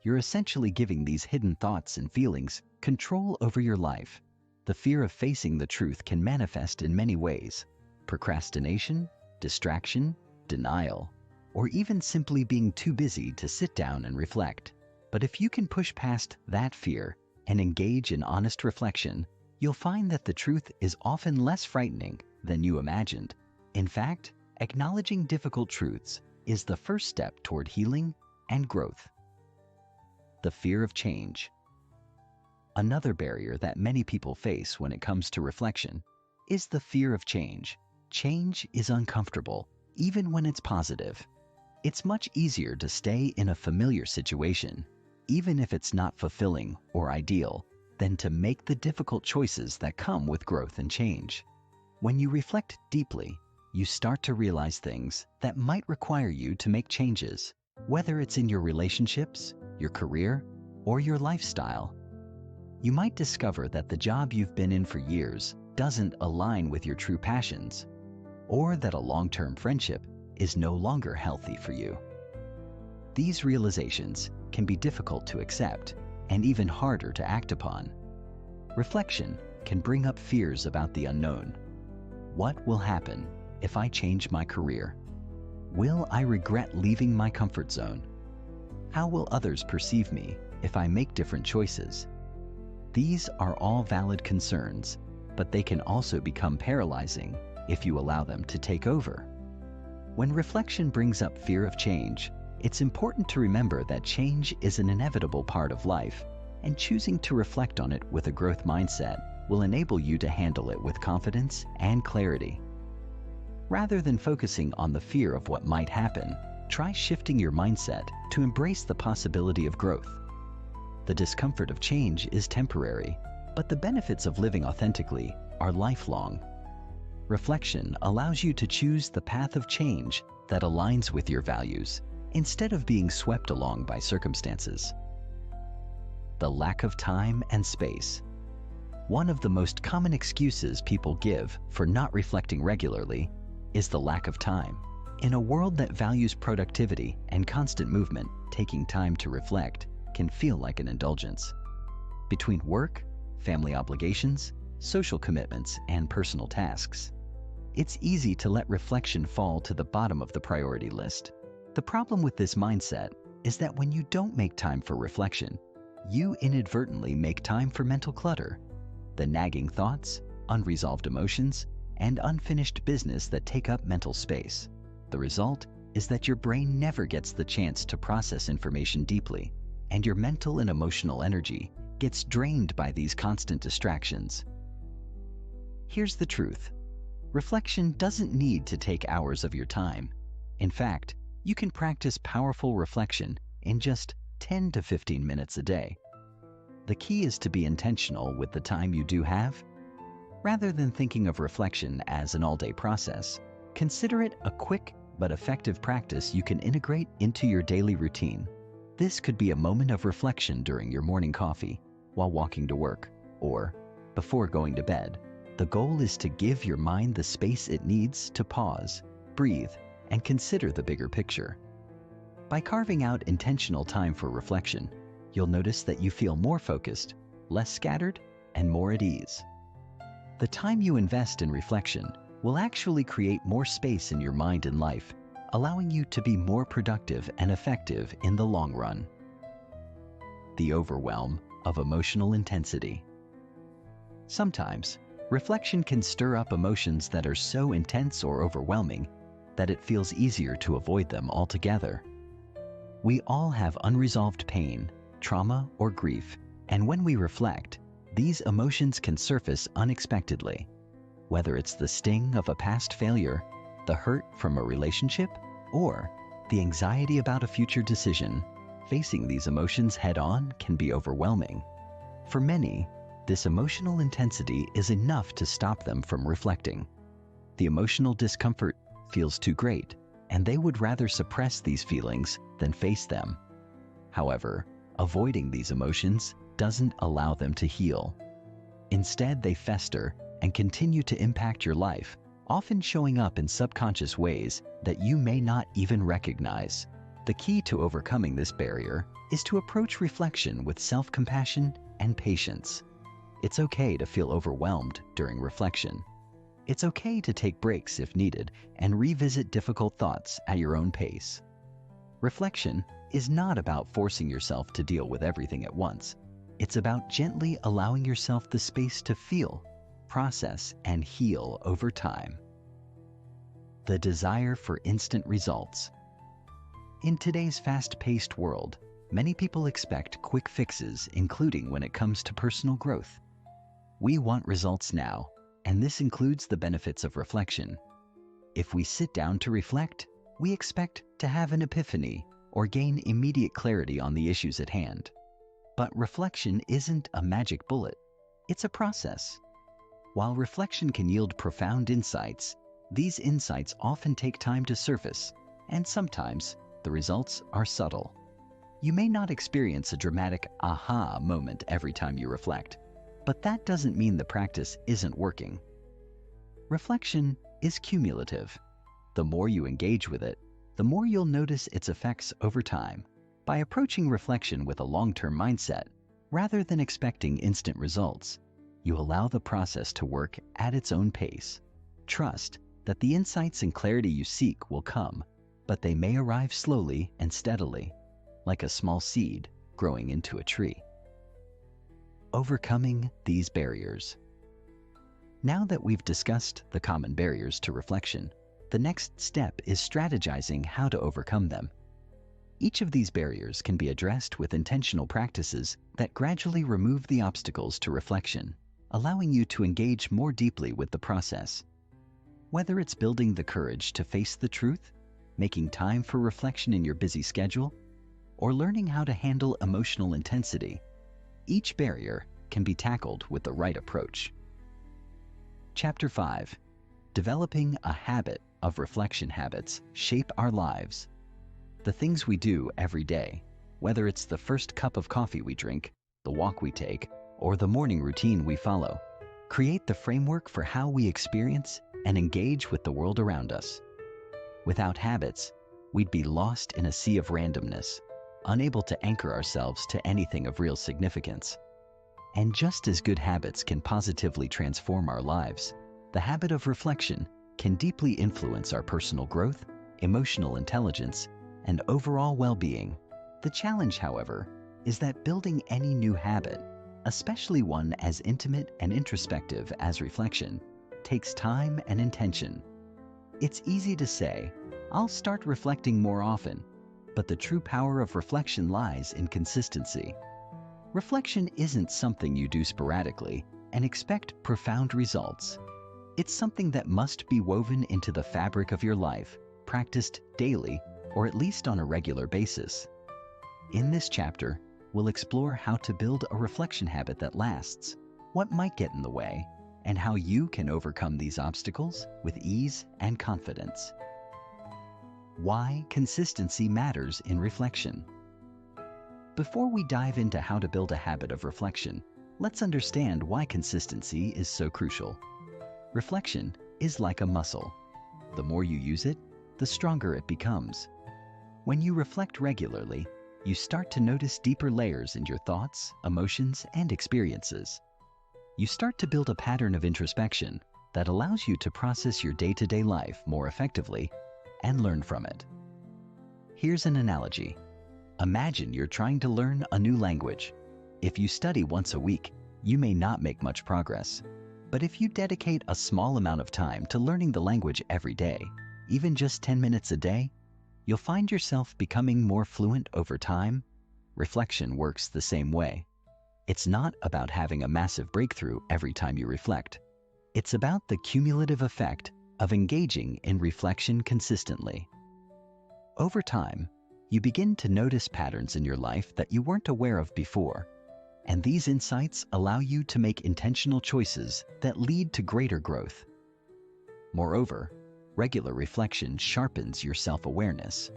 you're essentially giving these hidden thoughts and feelings control over your life. The fear of facing the truth can manifest in many ways: procrastination, distraction, denial, or even simply being too busy to sit down and reflect. But if you can push past that fear and engage in honest reflection, you'll find that the truth is often less frightening than you imagined. In fact, acknowledging difficult truths is the first step toward healing and growth. The fear of change. Another barrier that many people face when it comes to reflection is the fear of change. Change is uncomfortable, even when it's positive. It's much easier to stay in a familiar situation, even if it's not fulfilling or ideal, than to make the difficult choices that come with growth and change. When you reflect deeply, you start to realize things that might require you to make changes, whether it's in your relationships, your career, or your lifestyle. You might discover that the job you've been in for years doesn't align with your true passions, or that a long-term friendship is no longer healthy for you. These realizations can be difficult to accept and even harder to act upon. Reflection can bring up fears about the unknown. What will happen if I change my career? Will I regret leaving my comfort zone? How will others perceive me if I make different choices? These are all valid concerns, but they can also become paralyzing if you allow them to take over. When reflection brings up fear of change, it's important to remember that change is an inevitable part of life, and choosing to reflect on it with a growth mindset will enable you to handle it with confidence and clarity. Rather than focusing on the fear of what might happen, try shifting your mindset to embrace the possibility of growth. The discomfort of change is temporary, but the benefits of living authentically are lifelong. Reflection allows you to choose the path of change that aligns with your values, instead of being swept along by circumstances. The lack of time and space. One of the most common excuses people give for not reflecting regularly is the lack of time. In a world that values productivity and constant movement, taking time to reflect can feel like an indulgence. Between work, family obligations, social commitments, and personal tasks, it's easy to let reflection fall to the bottom of the priority list. The problem with this mindset is that when you don't make time for reflection, you inadvertently make time for mental clutter, the nagging thoughts, unresolved emotions, and unfinished business that take up mental space. The result is that your brain never gets the chance to process information deeply, and your mental and emotional energy gets drained by these constant distractions. Here's the truth. Reflection doesn't need to take hours of your time. In fact, you can practice powerful reflection in just 10 to 15 minutes a day. The key is to be intentional with the time you do have. Rather than thinking of reflection as an all-day process, consider it a quick but effective practice you can integrate into your daily routine. This could be a moment of reflection during your morning coffee, while walking to work, or before going to bed. The goal is to give your mind the space it needs to pause, breathe, and consider the bigger picture. By carving out intentional time for reflection, you'll notice that you feel more focused, less scattered, and more at ease. The time you invest in reflection will actually create more space in your mind and life, allowing you to be more productive and effective in the long run. The overwhelm of emotional intensity. Sometimes, reflection can stir up emotions that are so intense or overwhelming that it feels easier to avoid them altogether. We all have unresolved pain, trauma, or grief, and when we reflect, these emotions can surface unexpectedly. Whether it's the sting of a past failure, the hurt from a relationship, or the anxiety about a future decision, facing these emotions head-on can be overwhelming. For many, this emotional intensity is enough to stop them from reflecting. The emotional discomfort feels too great, and they would rather suppress these feelings than face them. However, avoiding these emotions doesn't allow them to heal. Instead, they fester and continue to impact your life, often showing up in subconscious ways that you may not even recognize. The key to overcoming this barrier is to approach reflection with self-compassion and patience. It's okay to feel overwhelmed during reflection. It's okay to take breaks if needed and revisit difficult thoughts at your own pace. Reflection is not about forcing yourself to deal with everything at once. It's about gently allowing yourself the space to feel, process, and heal over time. The desire for instant results. In today's fast-paced world, many people expect quick fixes, including when it comes to personal growth. We want results now, and this includes the benefits of reflection. If we sit down to reflect, we expect to have an epiphany or gain immediate clarity on the issues at hand. But reflection isn't a magic bullet. It's a process. While reflection can yield profound insights, these insights often take time to surface, and sometimes the results are subtle. You may not experience a dramatic aha moment every time you reflect, but that doesn't mean the practice isn't working. Reflection is cumulative. The more you engage with it, the more you'll notice its effects over time. By approaching reflection with a long-term mindset, rather than expecting instant results, you allow the process to work at its own pace. Trust that the insights and clarity you seek will come, but they may arrive slowly and steadily, like a small seed growing into a tree. Overcoming these barriers. Now that we've discussed the common barriers to reflection, the next step is strategizing how to overcome them. Each of these barriers can be addressed with intentional practices that gradually remove the obstacles to reflection, allowing you to engage more deeply with the process. Whether it's building the courage to face the truth, making time for reflection in your busy schedule, or learning how to handle emotional intensity, each barrier can be tackled with the right approach. Chapter 5. Developing a habit of reflection. Habits shape our lives. The things we do every day, whether it's the first cup of coffee we drink, the walk we take, or the morning routine we follow, create the framework for how we experience and engage with the world around us. Without habits, we'd be lost in a sea of randomness, unable to anchor ourselves to anything of real significance. And just as good habits can positively transform our lives, the habit of reflection can deeply influence our personal growth, emotional intelligence, and overall well-being. The challenge, however, is that building any new habit, especially one as intimate and introspective as reflection, takes time and intention. It's easy to say, "I'll start reflecting more often," but the true power of reflection lies in consistency. Reflection isn't something you do sporadically and expect profound results. It's something that must be woven into the fabric of your life, practiced daily, or at least on a regular basis. In this chapter, we'll explore how to build a reflection habit that lasts, what might get in the way, and how you can overcome these obstacles with ease and confidence. Why consistency matters in reflection. Before we dive into how to build a habit of reflection, let's understand why consistency is so crucial. Reflection is like a muscle. The more you use it, the stronger it becomes. When you reflect regularly, you start to notice deeper layers in your thoughts, emotions, and experiences. You start to build a pattern of introspection that allows you to process your day-to-day life more effectively and learn from it. Here's an analogy. Imagine you're trying to learn a new language. If you study once a week, you may not make much progress. But if you dedicate a small amount of time to learning the language every day, even just 10 minutes a day, you'll find yourself becoming more fluent over time. Reflection works the same way. It's not about having a massive breakthrough every time you reflect. It's about the cumulative effect of engaging in reflection consistently. Over time, you begin to notice patterns in your life that you weren't aware of before, and these insights allow you to make intentional choices that lead to greater growth. Moreover, regular reflection sharpens your self-awareness.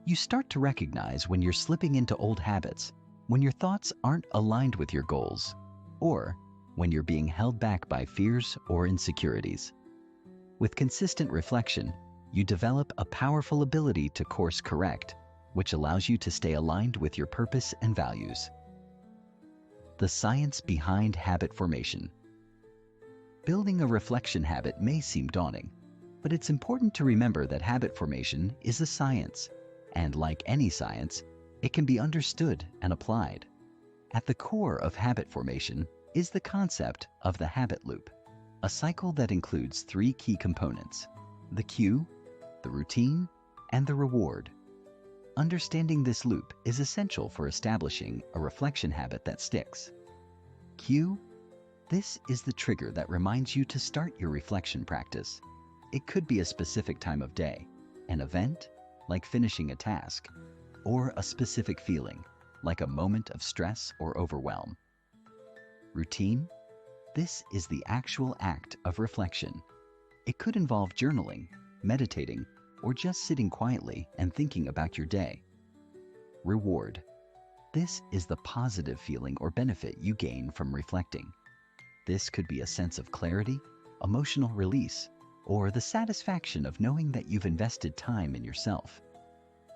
You start to recognize when you're slipping into old habits, when your thoughts aren't aligned with your goals, or when you're being held back by fears or insecurities. With consistent reflection, you develop a powerful ability to course correct, which allows you to stay aligned with your purpose and values. The science behind habit formation. Building a reflection habit may seem daunting, but it's important to remember that habit formation is a science, and like any science, it can be understood and applied. At the core of habit formation is the concept of the habit loop, a cycle that includes 3 key components: the cue, the routine, and the reward. Understanding this loop is essential for establishing a reflection habit that sticks. Cue. This is the trigger that reminds you to start your reflection practice. It could be a specific time of day, an event, like finishing a task, or a specific feeling, like a moment of stress or overwhelm. Routine. This is the actual act of reflection. It could involve journaling, meditating, or just sitting quietly and thinking about your day. Reward. This is the positive feeling or benefit you gain from reflecting. This could be a sense of clarity, emotional release, or the satisfaction of knowing that you've invested time in yourself.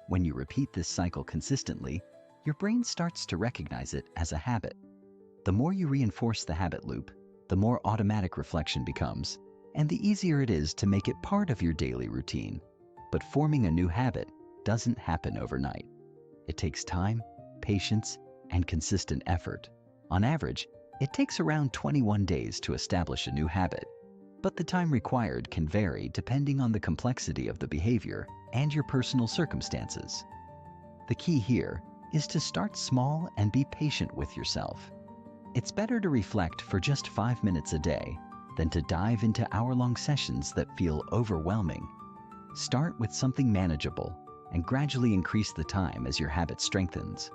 When you repeat this cycle consistently, your brain starts to recognize it as a habit. The more you reinforce the habit loop, the more automatic reflection becomes, and the easier it is to make it part of your daily routine. But forming a new habit doesn't happen overnight. It takes time, patience, and consistent effort. On average, it takes around 21 days to establish a new habit, but the time required can vary depending on the complexity of the behavior and your personal circumstances. The key here is to start small and be patient with yourself. It's better to reflect for just 5 minutes a day than to dive into hour-long sessions that feel overwhelming. Start with something manageable and gradually increase the time as your habit strengthens.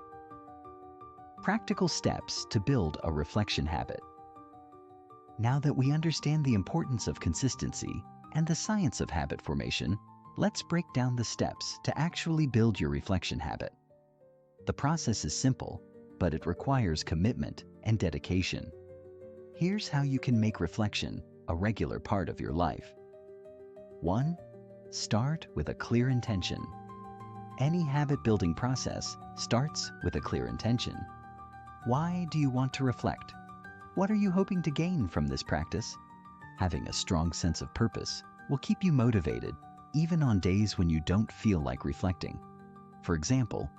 Practical steps to build a reflection habit. Now that we understand the importance of consistency and the science of habit formation, let's break down the steps to actually build your reflection habit. The process is simple, but it requires commitment and dedication. Here's how you can make reflection a regular part of your life. 1. Start with a clear intention. Any habit-building process starts with a clear intention. Why do you want to reflect? What are you hoping to gain from this practice? Having a strong sense of purpose will keep you motivated even on days when you don't feel like reflecting. For example,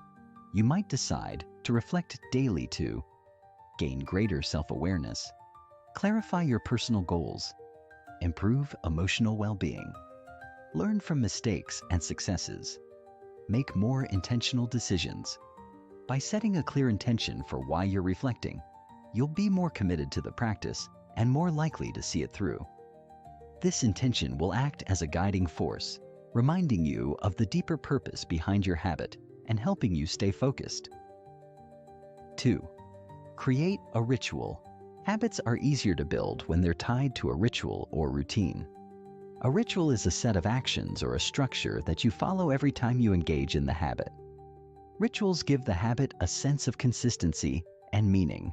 you might decide to reflect daily to gain greater self-awareness, clarify your personal goals, improve emotional well-being, learn from mistakes and successes, make more intentional decisions. By setting a clear intention for why you're reflecting, you'll be more committed to the practice and more likely to see it through. This intention will act as a guiding force, reminding you of the deeper purpose behind your habit and helping you stay focused. 2. Create a ritual. Habits are easier to build when they're tied to a ritual or routine. A ritual is a set of actions or a structure that you follow every time you engage in the habit. Rituals give the habit a sense of consistency and meaning.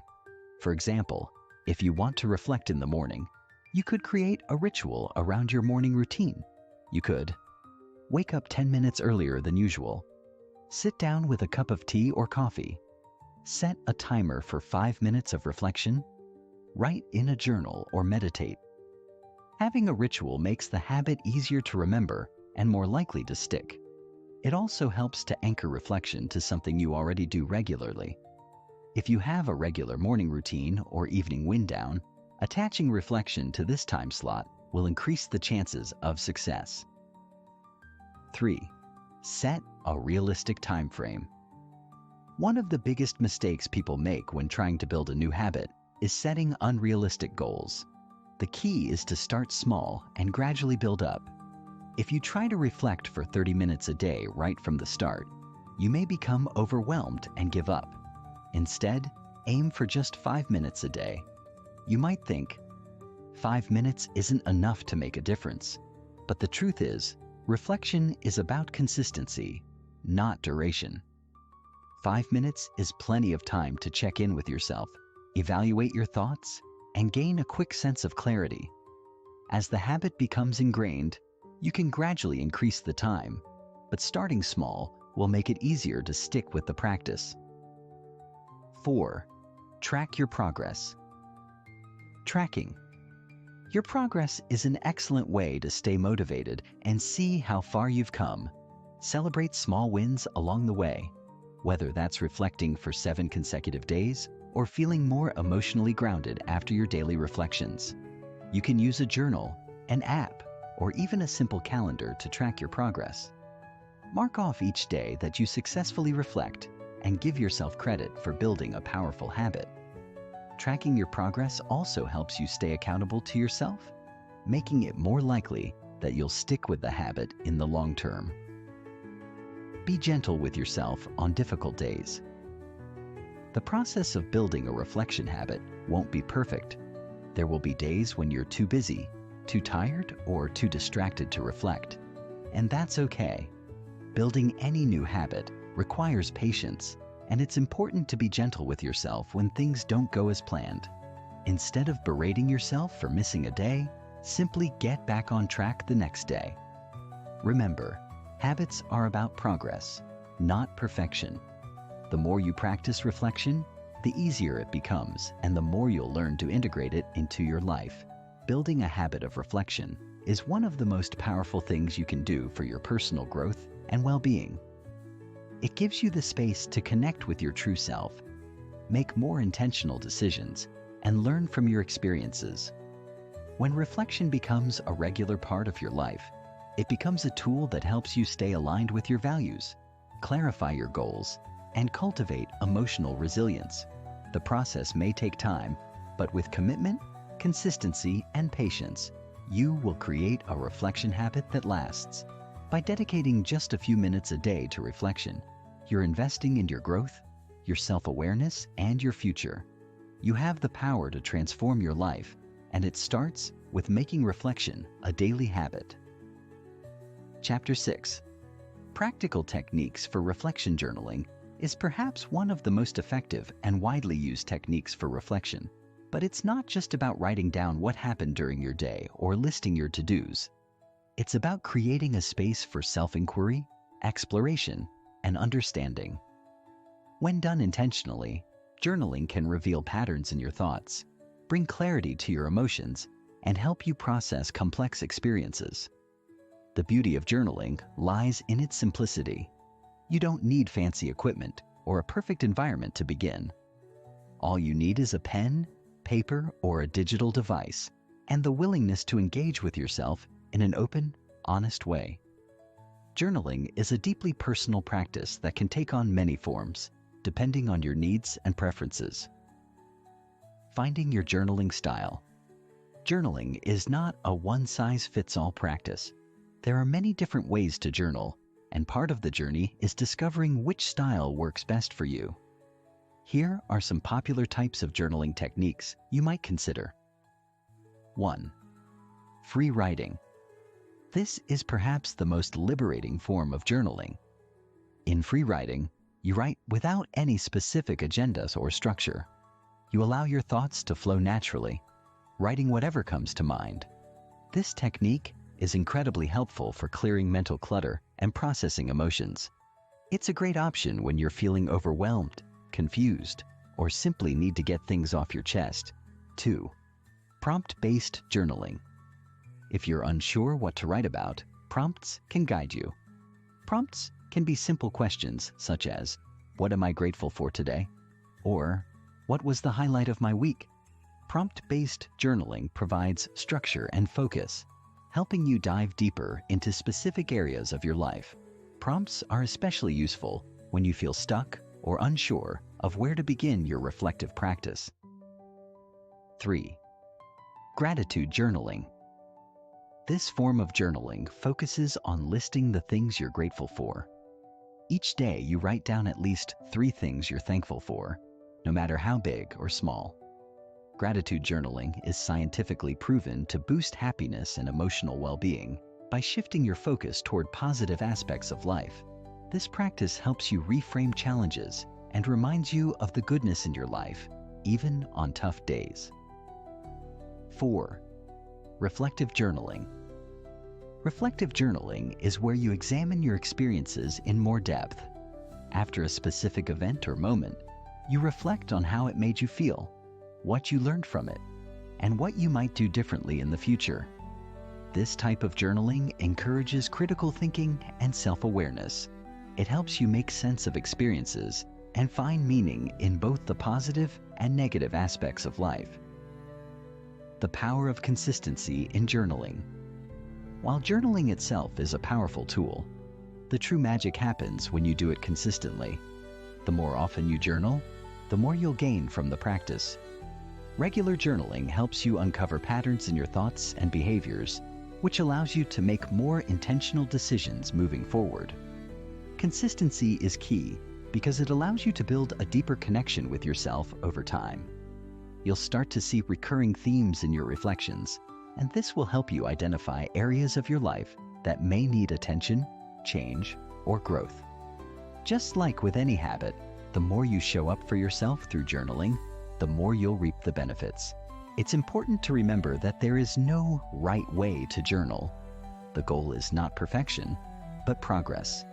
For example, if you want to reflect in the morning, you could create a ritual around your morning routine. You could wake up 10 minutes earlier than usual, sit down with a cup of tea or coffee, set a timer for 5 minutes of reflection, write in a journal or meditate. Having a ritual makes the habit easier to remember and more likely to stick. It also helps to anchor reflection to something you already do regularly. If you have a regular morning routine or evening wind down, attaching reflection to this time slot will increase the chances of success. 3. Set a realistic time frame. One of the biggest mistakes people make when trying to build a new habit is setting unrealistic goals. The key is to start small and gradually build up. If you try to reflect for 30 minutes a day right from the start, you may become overwhelmed and give up. Instead, aim for just 5 minutes a day. You might think, 5 minutes isn't enough to make a difference. But the truth is, reflection is about consistency, not duration. 5 minutes is plenty of time to check in with yourself, evaluate your thoughts, and gain a quick sense of clarity. As the habit becomes ingrained, you can gradually increase the time, but starting small will make it easier to stick with the practice. 4. Track your progress. Tracking. Your progress is an excellent way to stay motivated and see how far you've come. Celebrate small wins along the way, whether that's reflecting for 7 consecutive days or feeling more emotionally grounded after your daily reflections. You can use a journal, an app, or even a simple calendar to track your progress. Mark off each day that you successfully reflect and give yourself credit for building a powerful habit. Tracking your progress also helps you stay accountable to yourself, making it more likely that you'll stick with the habit in the long term. Be gentle with yourself on difficult days. The process of building a reflection habit won't be perfect. There will be days when you're too busy, too tired, or too distracted to reflect. And that's okay. Building any new habit requires patience, and it's important to be gentle with yourself when things don't go as planned. Instead of berating yourself for missing a day, simply get back on track the next day. Remember, habits are about progress, not perfection. The more you practice reflection, the easier it becomes, and the more you'll learn to integrate it into your life. Building a habit of reflection is one of the most powerful things you can do for your personal growth and well-being. It gives you the space to connect with your true self, make more intentional decisions, and learn from your experiences. When reflection becomes a regular part of your life, it becomes a tool that helps you stay aligned with your values, clarify your goals, and cultivate emotional resilience. The process may take time, but with commitment, consistency, and patience, you will create a reflection habit that lasts. By dedicating just a few minutes a day to reflection, you're investing in your growth, your self-awareness, and your future. You have the power to transform your life, and it starts with making reflection a daily habit. Chapter 6. Practical techniques for reflection journaling is perhaps one of the most effective and widely used techniques for reflection. But it's not just about writing down what happened during your day or listing your to-dos. It's about creating a space for self-inquiry, exploration, and understanding. When done intentionally, journaling can reveal patterns in your thoughts, bring clarity to your emotions, and help you process complex experiences. The beauty of journaling lies in its simplicity. You don't need fancy equipment or a perfect environment to begin. All you need is a pen, paper, or a digital device, and the willingness to engage with yourself in an open, honest way. Journaling is a deeply personal practice that can take on many forms, depending on your needs and preferences. Finding your journaling style. Journaling is not a one-size-fits-all practice. There are many different ways to journal, and part of the journey is discovering which style works best for you. Here are some popular types of journaling techniques you might consider. 1. Free writing. This is perhaps the most liberating form of journaling. In free writing, you write without any specific agendas or structure. You allow your thoughts to flow naturally, writing whatever comes to mind. This technique is incredibly helpful for clearing mental clutter and processing emotions. It's a great option when you're feeling overwhelmed, confused, or simply need to get things off your chest. 2. Prompt-based journaling. If you're unsure what to write about, prompts can guide you. Prompts can be simple questions such as, "What am I grateful for today?" or "What was the highlight of my week?" Prompt-based journaling provides structure and focus, helping you dive deeper into specific areas of your life. Prompts are especially useful when you feel stuck or unsure of where to begin your reflective practice. 3. Gratitude journaling. This form of journaling focuses on listing the things you're grateful for. Each day you write down at least 3 things you're thankful for, no matter how big or small. Gratitude journaling is scientifically proven to boost happiness and emotional well-being by shifting your focus toward positive aspects of life. This practice helps you reframe challenges and reminds you of the goodness in your life, even on tough days. 4. Reflective journaling. Reflective journaling is where you examine your experiences in more depth. After a specific event or moment, you reflect on how it made you feel, what you learned from it, and what you might do differently in the future. This type of journaling encourages critical thinking and self-awareness. It helps you make sense of experiences and find meaning in both the positive and negative aspects of life. The power of consistency in journaling. While journaling itself is a powerful tool, the true magic happens when you do it consistently. The more often you journal, the more you'll gain from the practice. Regular journaling helps you uncover patterns in your thoughts and behaviors, which allows you to make more intentional decisions moving forward. Consistency is key because it allows you to build a deeper connection with yourself over time. You'll start to see recurring themes in your reflections, and this will help you identify areas of your life that may need attention, change, or growth. Just like with any habit, the more you show up for yourself through journaling, the more you'll reap the benefits. It's important to remember that there is no right way to journal. The goal is not perfection, but progress.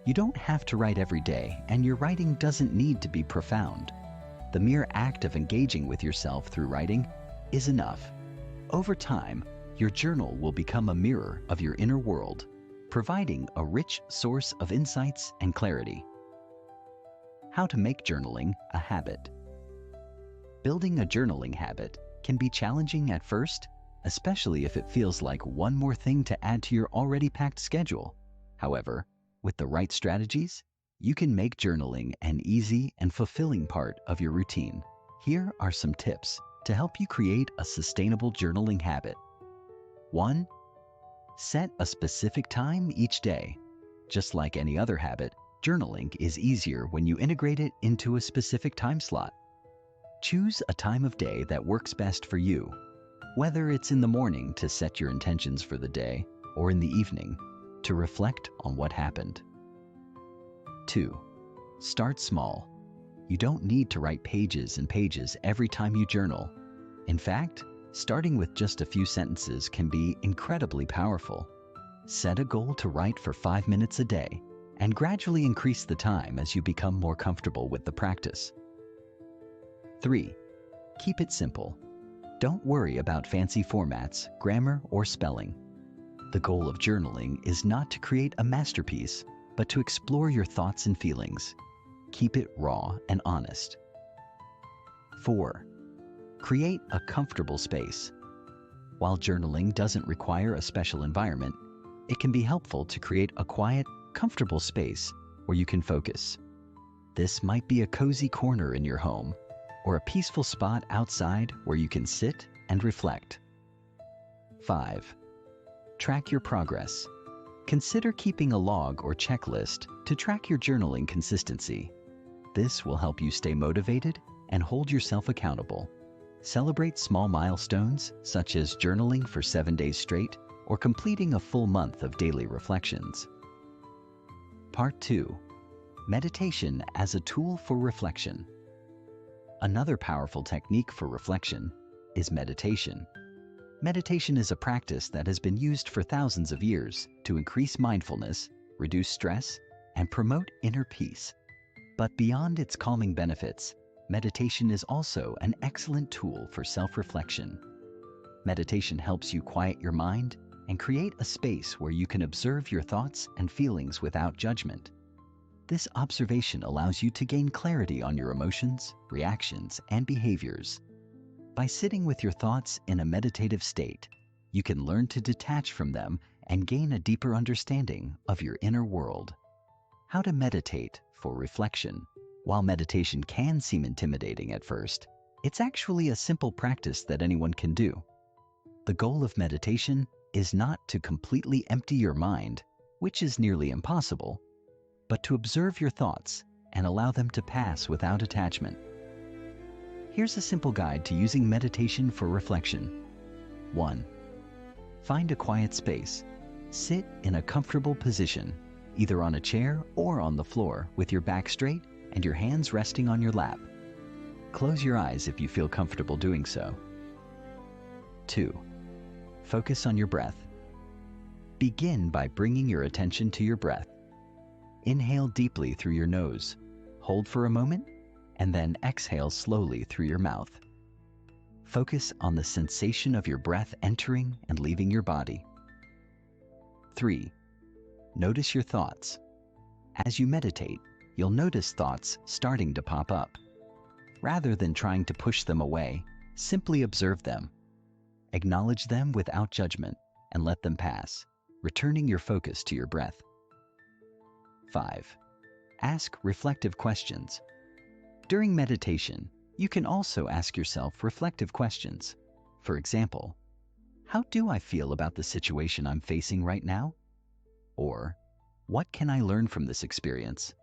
You don't have to write every day, and your writing doesn't need to be profound. The mere act of engaging with yourself through writing is enough. Over time, your journal will become a mirror of your inner world, providing a rich source of insights and clarity. How to make journaling a habit. Building a journaling habit can be challenging at first, especially if it feels like one more thing to add to your already packed schedule. However, with the right strategies, you can make journaling an easy and fulfilling part of your routine. Here are some tips to help you create a sustainable journaling habit. 1. Set a specific time each day. Just like any other habit, journaling is easier when you integrate it into a specific time slot. Choose a time of day that works best for you, whether it's in the morning to set your intentions for the day or in the evening to reflect on what happened. 2. Start small. You don't need to write pages and pages every time you journal. In fact, starting with just a few sentences can be incredibly powerful. Set a goal to write for 5 minutes a day and gradually increase the time as you become more comfortable with the practice. 3. Keep it simple. Don't worry about fancy formats, grammar, or spelling. The goal of journaling is not to create a masterpiece, but to explore your thoughts and feelings. Keep it raw and honest. 4. Create a comfortable space. While journaling doesn't require a special environment, it can be helpful to create a quiet, comfortable space where you can focus. This might be a cozy corner in your home, or a peaceful spot outside where you can sit and reflect. 5. Track your progress. Consider keeping a log or checklist to track your journaling consistency. This will help you stay motivated and hold yourself accountable. Celebrate small milestones, such as journaling for 7 days straight or completing a full month of daily reflections. Part 2. Meditation as a tool for reflection. Another powerful technique for reflection is meditation. Meditation is a practice that has been used for thousands of years to increase mindfulness, reduce stress, and promote inner peace. But beyond its calming benefits, meditation is also an excellent tool for self-reflection. Meditation helps you quiet your mind and create a space where you can observe your thoughts and feelings without judgment. This observation allows you to gain clarity on your emotions, reactions, and behaviors. By sitting with your thoughts in a meditative state, you can learn to detach from them and gain a deeper understanding of your inner world. How to meditate for reflection. While meditation can seem intimidating at first, it's actually a simple practice that anyone can do. The goal of meditation is not to completely empty your mind, which is nearly impossible, but to observe your thoughts and allow them to pass without attachment. Here's a simple guide to using meditation for reflection. 1. Find a quiet space. Sit in a comfortable position, either on a chair or on the floor with your back straight and your hands resting on your lap. Close your eyes if you feel comfortable doing so. 2. Focus on your breath. Begin by bringing your attention to your breath. Inhale deeply through your nose, hold for a moment, and then exhale slowly through your mouth. Focus on the sensation of your breath entering and leaving your body. 3. Notice your thoughts. As you meditate, you'll notice thoughts starting to pop up. Rather than trying to push them away, simply observe them. Acknowledge them without judgment and let them pass, returning your focus to your breath. 5. Ask reflective questions. During meditation, you can also ask yourself reflective questions. For example, how do I feel about the situation I'm facing right now? Or, what can I learn from this experience?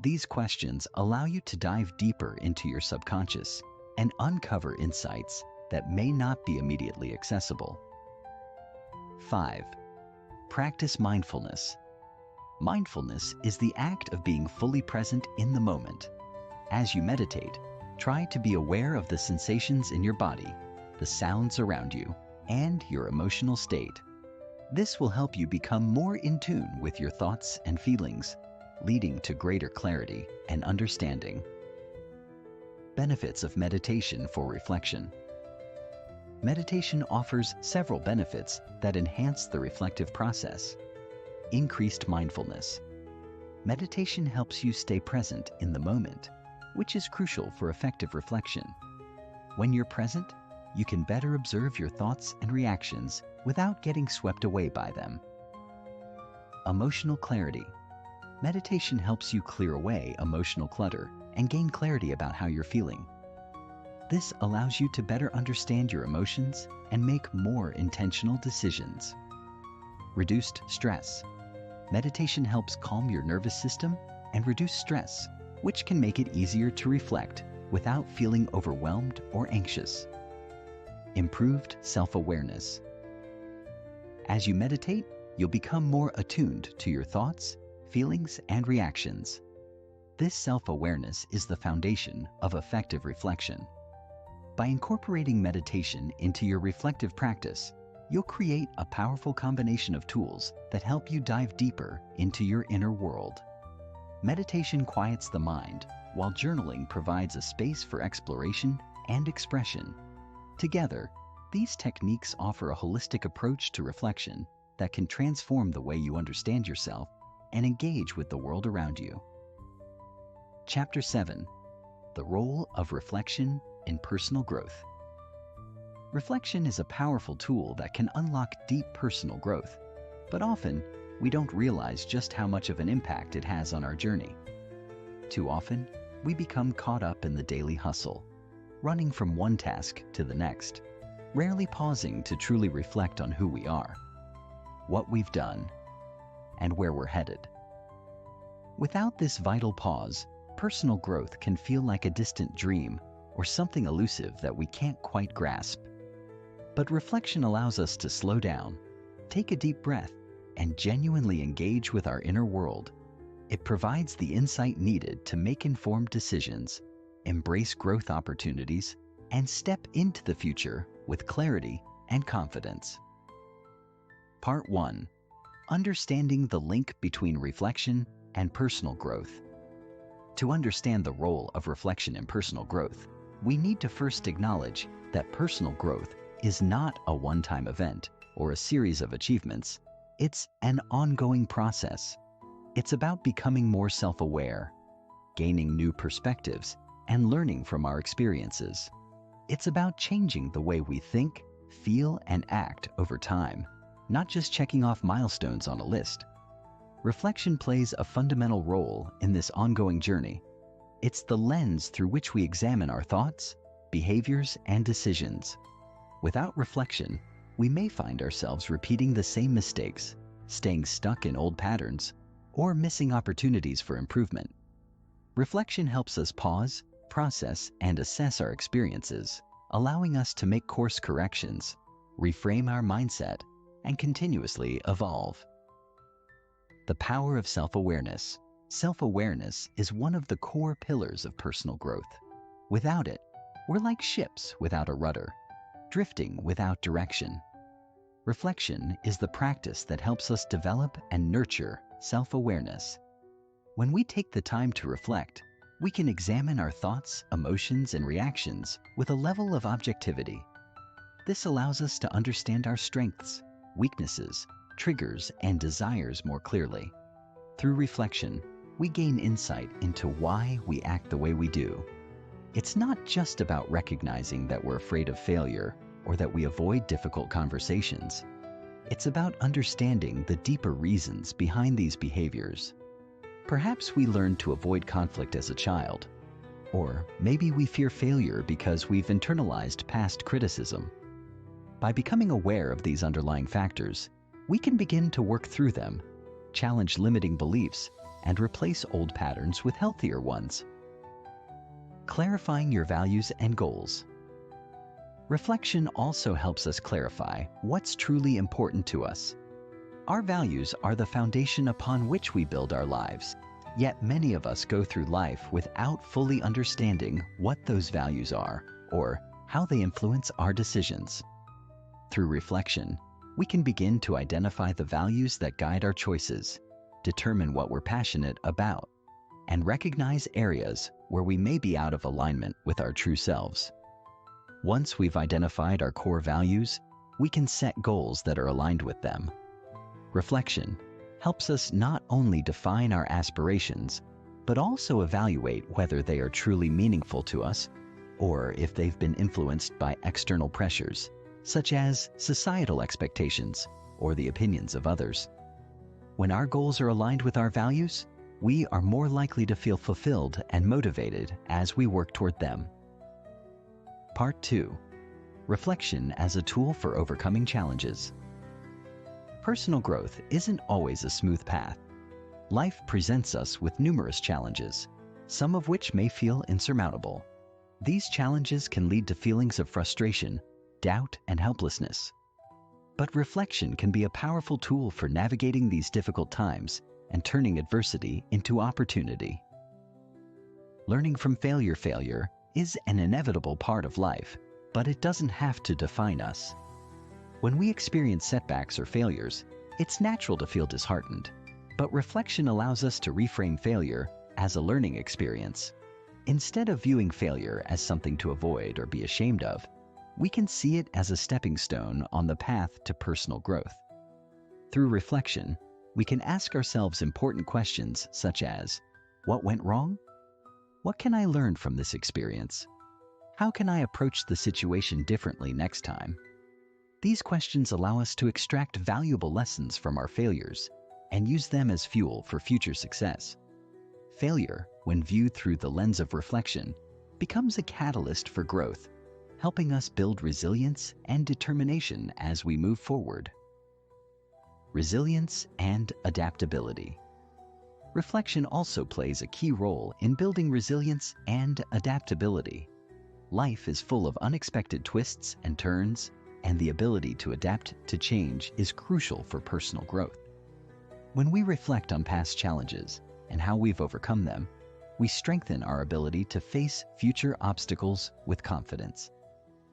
These questions allow you to dive deeper into your subconscious and uncover insights that may not be immediately accessible. 5. Practice mindfulness. Mindfulness is the act of being fully present in the moment. As you meditate, try to be aware of the sensations in your body, the sounds around you, and your emotional state. This will help you become more in tune with your thoughts and feelings, leading to greater clarity and understanding. Benefits of meditation for reflection. Meditation offers several benefits that enhance the reflective process. Increased mindfulness. Meditation helps you stay present in the moment, which is crucial for effective reflection. When you're present, you can better observe your thoughts and reactions without getting swept away by them. Emotional clarity. Meditation helps you clear away emotional clutter and gain clarity about how you're feeling. This allows you to better understand your emotions and make more intentional decisions. Reduced stress. Meditation helps calm your nervous system and reduce stress, which can make it easier to reflect without feeling overwhelmed or anxious. Improved self-awareness. As you meditate, you'll become more attuned to your thoughts, feelings, and reactions. This self-awareness is the foundation of effective reflection. By incorporating meditation into your reflective practice, you'll create a powerful combination of tools that help you dive deeper into your inner world. Meditation quiets the mind, while journaling provides a space for exploration and expression. Together, these techniques offer a holistic approach to reflection that can transform the way you understand yourself and engage with the world around you. Chapter 7. The Role of Reflection in Personal Growth. Reflection is a powerful tool that can unlock deep personal growth, but often we don't realize just how much of an impact it has on our journey. Too often, we become caught up in the daily hustle, running from one task to the next, rarely pausing to truly reflect on who we are, what we've done, and where we're headed. Without this vital pause, personal growth can feel like a distant dream or something elusive that we can't quite grasp. But reflection allows us to slow down, take a deep breath, and genuinely engage with our inner world. It provides the insight needed to make informed decisions, embrace growth opportunities, and step into the future with clarity and confidence. Part 1. Understanding the link between reflection and personal growth. To understand the role of reflection in personal growth, we need to first acknowledge that personal growth is not a one-time event, or a series of achievements. It's an ongoing process. It's about becoming more self-aware, gaining new perspectives, and learning from our experiences. It's about changing the way we think, feel, and act over time, not just checking off milestones on a list. Reflection plays a fundamental role in this ongoing journey. It's the lens through which we examine our thoughts, behaviors, and decisions. Without reflection, we may find ourselves repeating the same mistakes, staying stuck in old patterns, or missing opportunities for improvement. Reflection helps us pause, process, and assess our experiences, allowing us to make course corrections, reframe our mindset, and continuously evolve. The power of self-awareness. Self-awareness is one of the core pillars of personal growth. Without it, we're like ships without a rudder, drifting without direction. Reflection is the practice that helps us develop and nurture self-awareness. When we take the time to reflect, we can examine our thoughts, emotions, and reactions with a level of objectivity. This allows us to understand our strengths, weaknesses, triggers, and desires more clearly. Through reflection, we gain insight into why we act the way we do. It's not just about recognizing that we're afraid of failure or that we avoid difficult conversations. It's about understanding the deeper reasons behind these behaviors. Perhaps we learned to avoid conflict as a child, or maybe we fear failure because we've internalized past criticism. By becoming aware of these underlying factors, we can begin to work through them, challenge limiting beliefs, and replace old patterns with healthier ones. Clarifying your values and goals. Reflection also helps us clarify what's truly important to us. Our values are the foundation upon which we build our lives, yet many of us go through life without fully understanding what those values are or how they influence our decisions. Through reflection, we can begin to identify the values that guide our choices, determine what we're passionate about, and recognize areas where we may be out of alignment with our true selves. Once we've identified our core values, we can set goals that are aligned with them. Reflection helps us not only define our aspirations, but also evaluate whether they are truly meaningful to us or if they've been influenced by external pressures, such as societal expectations or the opinions of others. When our goals are aligned with our values, we are more likely to feel fulfilled and motivated as we work toward them. Part 2. Reflection as a tool for overcoming challenges. Personal growth isn't always a smooth path. Life presents us with numerous challenges, some of which may feel insurmountable. These challenges can lead to feelings of frustration, doubt, and helplessness. But reflection can be a powerful tool for navigating these difficult times and turning adversity into opportunity. Learning from failure is an inevitable part of life, but it doesn't have to define us. When we experience setbacks or failures, it's natural to feel disheartened, but reflection allows us to reframe failure as a learning experience. Instead of viewing failure as something to avoid or be ashamed of, we can see it as a stepping stone on the path to personal growth. Through reflection, we can ask ourselves important questions such as, what went wrong? What can I learn from this experience? How can I approach the situation differently next time? These questions allow us to extract valuable lessons from our failures and use them as fuel for future success. Failure, when viewed through the lens of reflection, becomes a catalyst for growth, helping us build resilience and determination as we move forward. Resilience and adaptability. Reflection also plays a key role in building resilience and adaptability. Life is full of unexpected twists and turns, and the ability to adapt to change is crucial for personal growth. When we reflect on past challenges and how we've overcome them, we strengthen our ability to face future obstacles with confidence.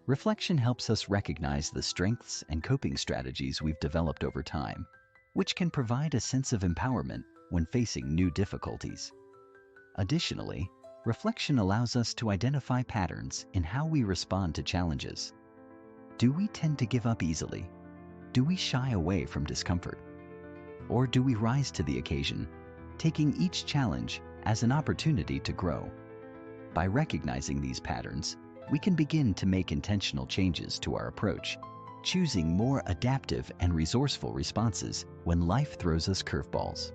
Reflection helps us recognize the strengths and coping strategies we've developed over time, which can provide a sense of empowerment when facing new difficulties. Additionally, reflection allows us to identify patterns in how we respond to challenges. Do we tend to give up easily? do we shy away from discomfort? Or do we rise to the occasion, taking each challenge as an opportunity to grow? By recognizing these patterns, we can begin to make intentional changes to our approach, choosing more adaptive and resourceful responses when life throws us curveballs.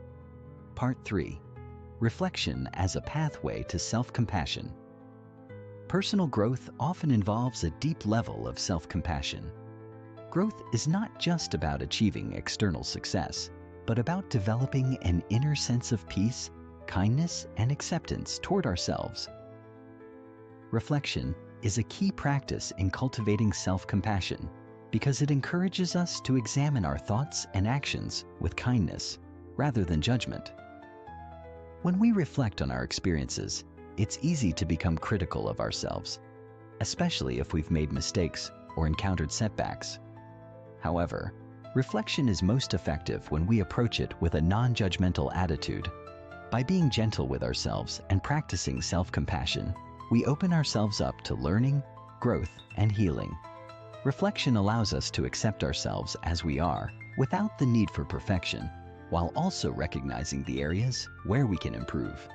Part 3. Reflection as a pathway to self-compassion. Personal growth often involves a deep level of self-compassion. Growth is not just about achieving external success, but about developing an inner sense of peace, kindness, and acceptance toward ourselves. Reflection is a key practice in cultivating self-compassion because it encourages us to examine our thoughts and actions with kindness rather than judgment. When we reflect on our experiences, it's easy to become critical of ourselves, especially if we've made mistakes or encountered setbacks. However, reflection is most effective when we approach it with a non-judgmental attitude. By being gentle with ourselves and practicing self-compassion, we open ourselves up to learning, growth, and healing. Reflection allows us to accept ourselves as we are without the need for perfection, while also recognizing the areas where we can improve.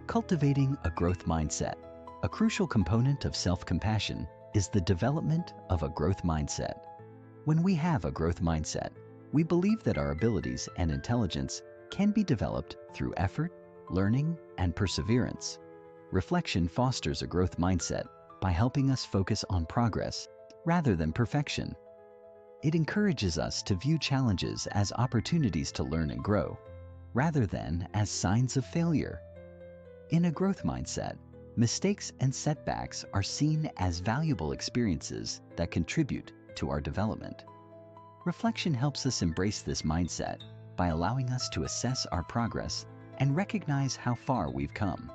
Cultivating a growth mindset. A crucial component of self-compassion is the development of a growth mindset. When we have a growth mindset, we believe that our abilities and intelligence can be developed through effort, learning, and perseverance. Reflection fosters a growth mindset by helping us focus on progress rather than perfection. It encourages us to view challenges as opportunities to learn and grow, rather than as signs of failure. In a growth mindset, mistakes and setbacks are seen as valuable experiences that contribute to our development. Reflection helps us embrace this mindset by allowing us to assess our progress and recognize how far we've come.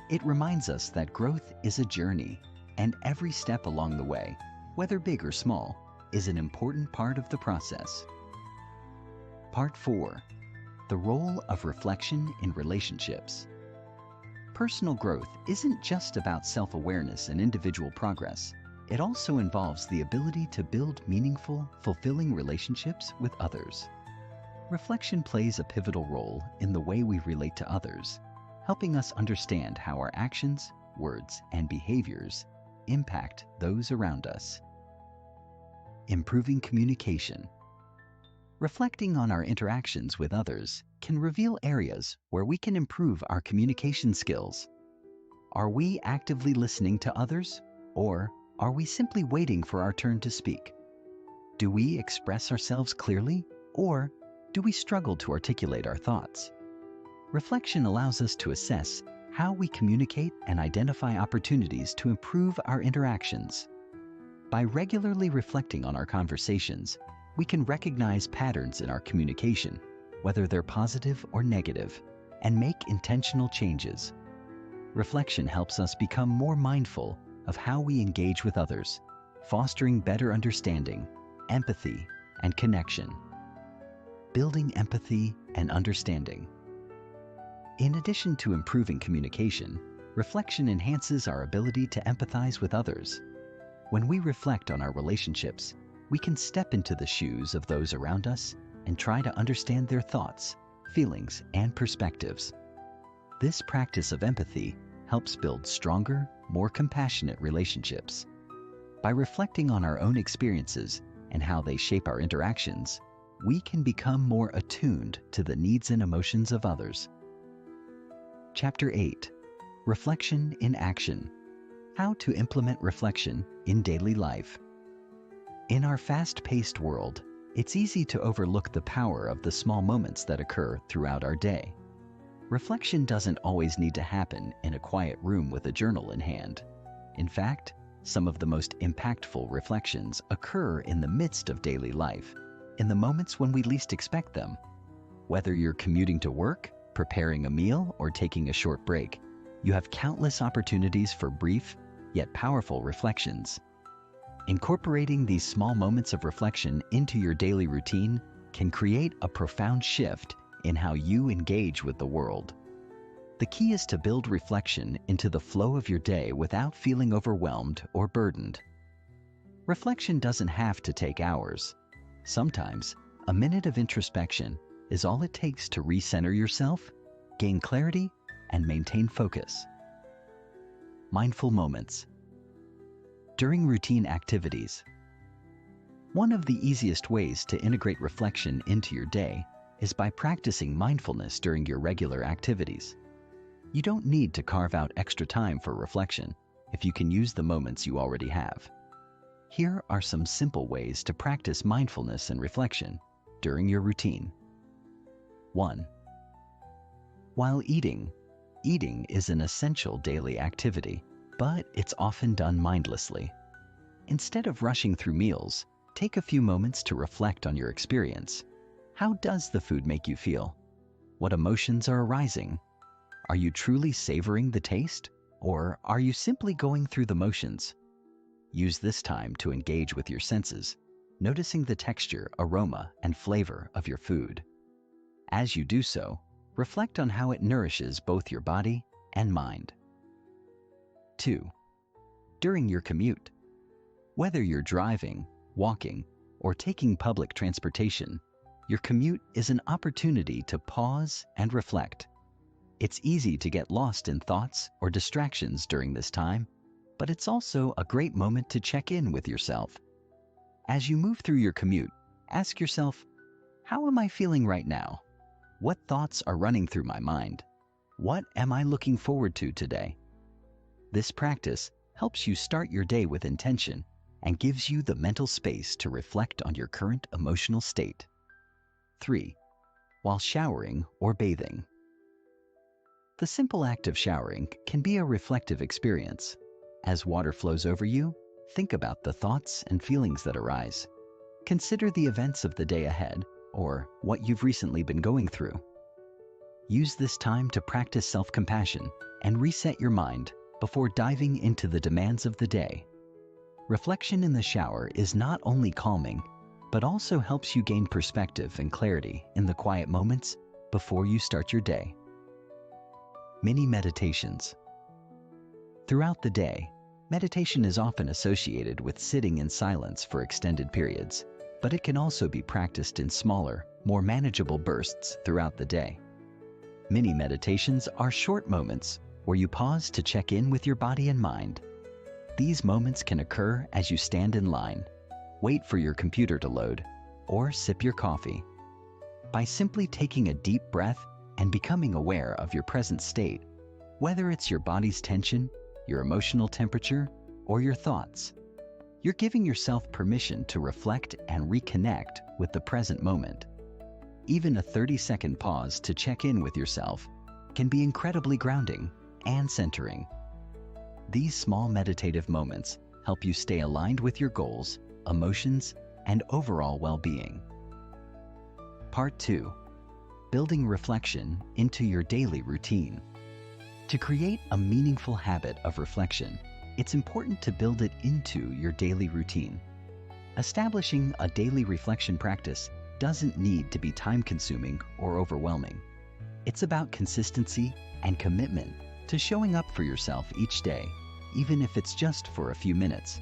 It reminds us that growth is a journey, and every step along the way, whether big or small, is an important part of the process. Part 4. The role of reflection in relationships. Personal growth isn't just about self-awareness and individual progress. It also involves the ability to build meaningful, fulfilling relationships with others. Reflection plays a pivotal role in the way we relate to others, helping us understand how our actions, words, and behaviors impact those around us. Improving communication. Reflecting on our interactions with others can reveal areas where we can improve our communication skills. Are we actively listening to others, or are we simply waiting for our turn to speak? Do we express ourselves clearly, or do we struggle to articulate our thoughts? Reflection allows us to assess how we communicate and identify opportunities to improve our interactions. By regularly reflecting on our conversations, we can recognize patterns in our communication, whether they're positive or negative, and make intentional changes. Reflection helps us become more mindful of how we engage with others, fostering better understanding, empathy, and connection. Building empathy and understanding. In addition to improving communication, reflection enhances our ability to empathize with others. When we reflect on our relationships, we can step into the shoes of those around us and try to understand their thoughts, feelings, and perspectives. This practice of empathy helps build stronger, more compassionate relationships. By reflecting on our own experiences and how they shape our interactions, we can become more attuned to the needs and emotions of others. Chapter 8. Reflection in Action. How to implement reflection in daily life. In our fast-paced world, it's easy to overlook the power of the small moments that occur throughout our day. Reflection doesn't always need to happen in a quiet room with a journal in hand. In fact, some of the most impactful reflections occur in the midst of daily life, in the moments when we least expect them. Whether you're commuting to work, preparing a meal, or taking a short break, you have countless opportunities for brief, yet powerful reflections. Incorporating these small moments of reflection into your daily routine can create a profound shift in how you engage with the world. The key is to build reflection into the flow of your day without feeling overwhelmed or burdened. Reflection doesn't have to take hours. Sometimes, a minute of introspection is all it takes to recenter yourself, gain clarity, and maintain focus. Mindful moments. During routine activities. One of the easiest ways to integrate reflection into your day is by practicing mindfulness during your regular activities. You don't need to carve out extra time for reflection if you can use the moments you already have. Here are some simple ways to practice mindfulness and reflection during your routine. 1. While eating. Eating is an essential daily activity, but it's often done mindlessly. Instead of rushing through meals, take a few moments to reflect on your experience. How does the food make you feel? What emotions are arising? Are you truly savoring the taste, or are you simply going through the motions? Use this time to engage with your senses, noticing the texture, aroma, and flavor of your food. As you do so, reflect on how it nourishes both your body and mind. 2. During your commute. Whether you're driving, walking, or taking public transportation, your commute is an opportunity to pause and reflect. It's easy to get lost in thoughts or distractions during this time, but it's also a great moment to check in with yourself. As you move through your commute, ask yourself, how am I feeling right now? What thoughts are running through my mind? What am I looking forward to today? This practice helps you start your day with intention and gives you the mental space to reflect on your current emotional state. 3. While showering or bathing. The simple act of showering can be a reflective experience. As water flows over you, think about the thoughts and feelings that arise. Consider the events of the day ahead or what you've recently been going through. Use this time to practice self-compassion and reset your mind before diving into the demands of the day. Reflection in the shower is not only calming, but also helps you gain perspective and clarity in the quiet moments before you start your day. Mini meditations. Throughout the day, meditation is often associated with sitting in silence for extended periods, but it can also be practiced in smaller, more manageable bursts throughout the day. Mini meditations are short moments where you pause to check in with your body and mind. These moments can occur as you stand in line, wait for your computer to load, or sip your coffee. By simply taking a deep breath and becoming aware of your present state, whether it's your body's tension, your emotional temperature, or your thoughts, you're giving yourself permission to reflect and reconnect with the present moment. Even a 30-second pause to check in with yourself can be incredibly grounding and centering. These small meditative moments help you stay aligned with your goals, emotions, and overall well-being. Part 2. Building reflection into your daily routine. To create a meaningful habit of reflection, it's important to build it into your daily routine. Establishing a daily reflection practice doesn't need to be time-consuming or overwhelming. It's about consistency and commitment to showing up for yourself each day, even if it's just for a few minutes.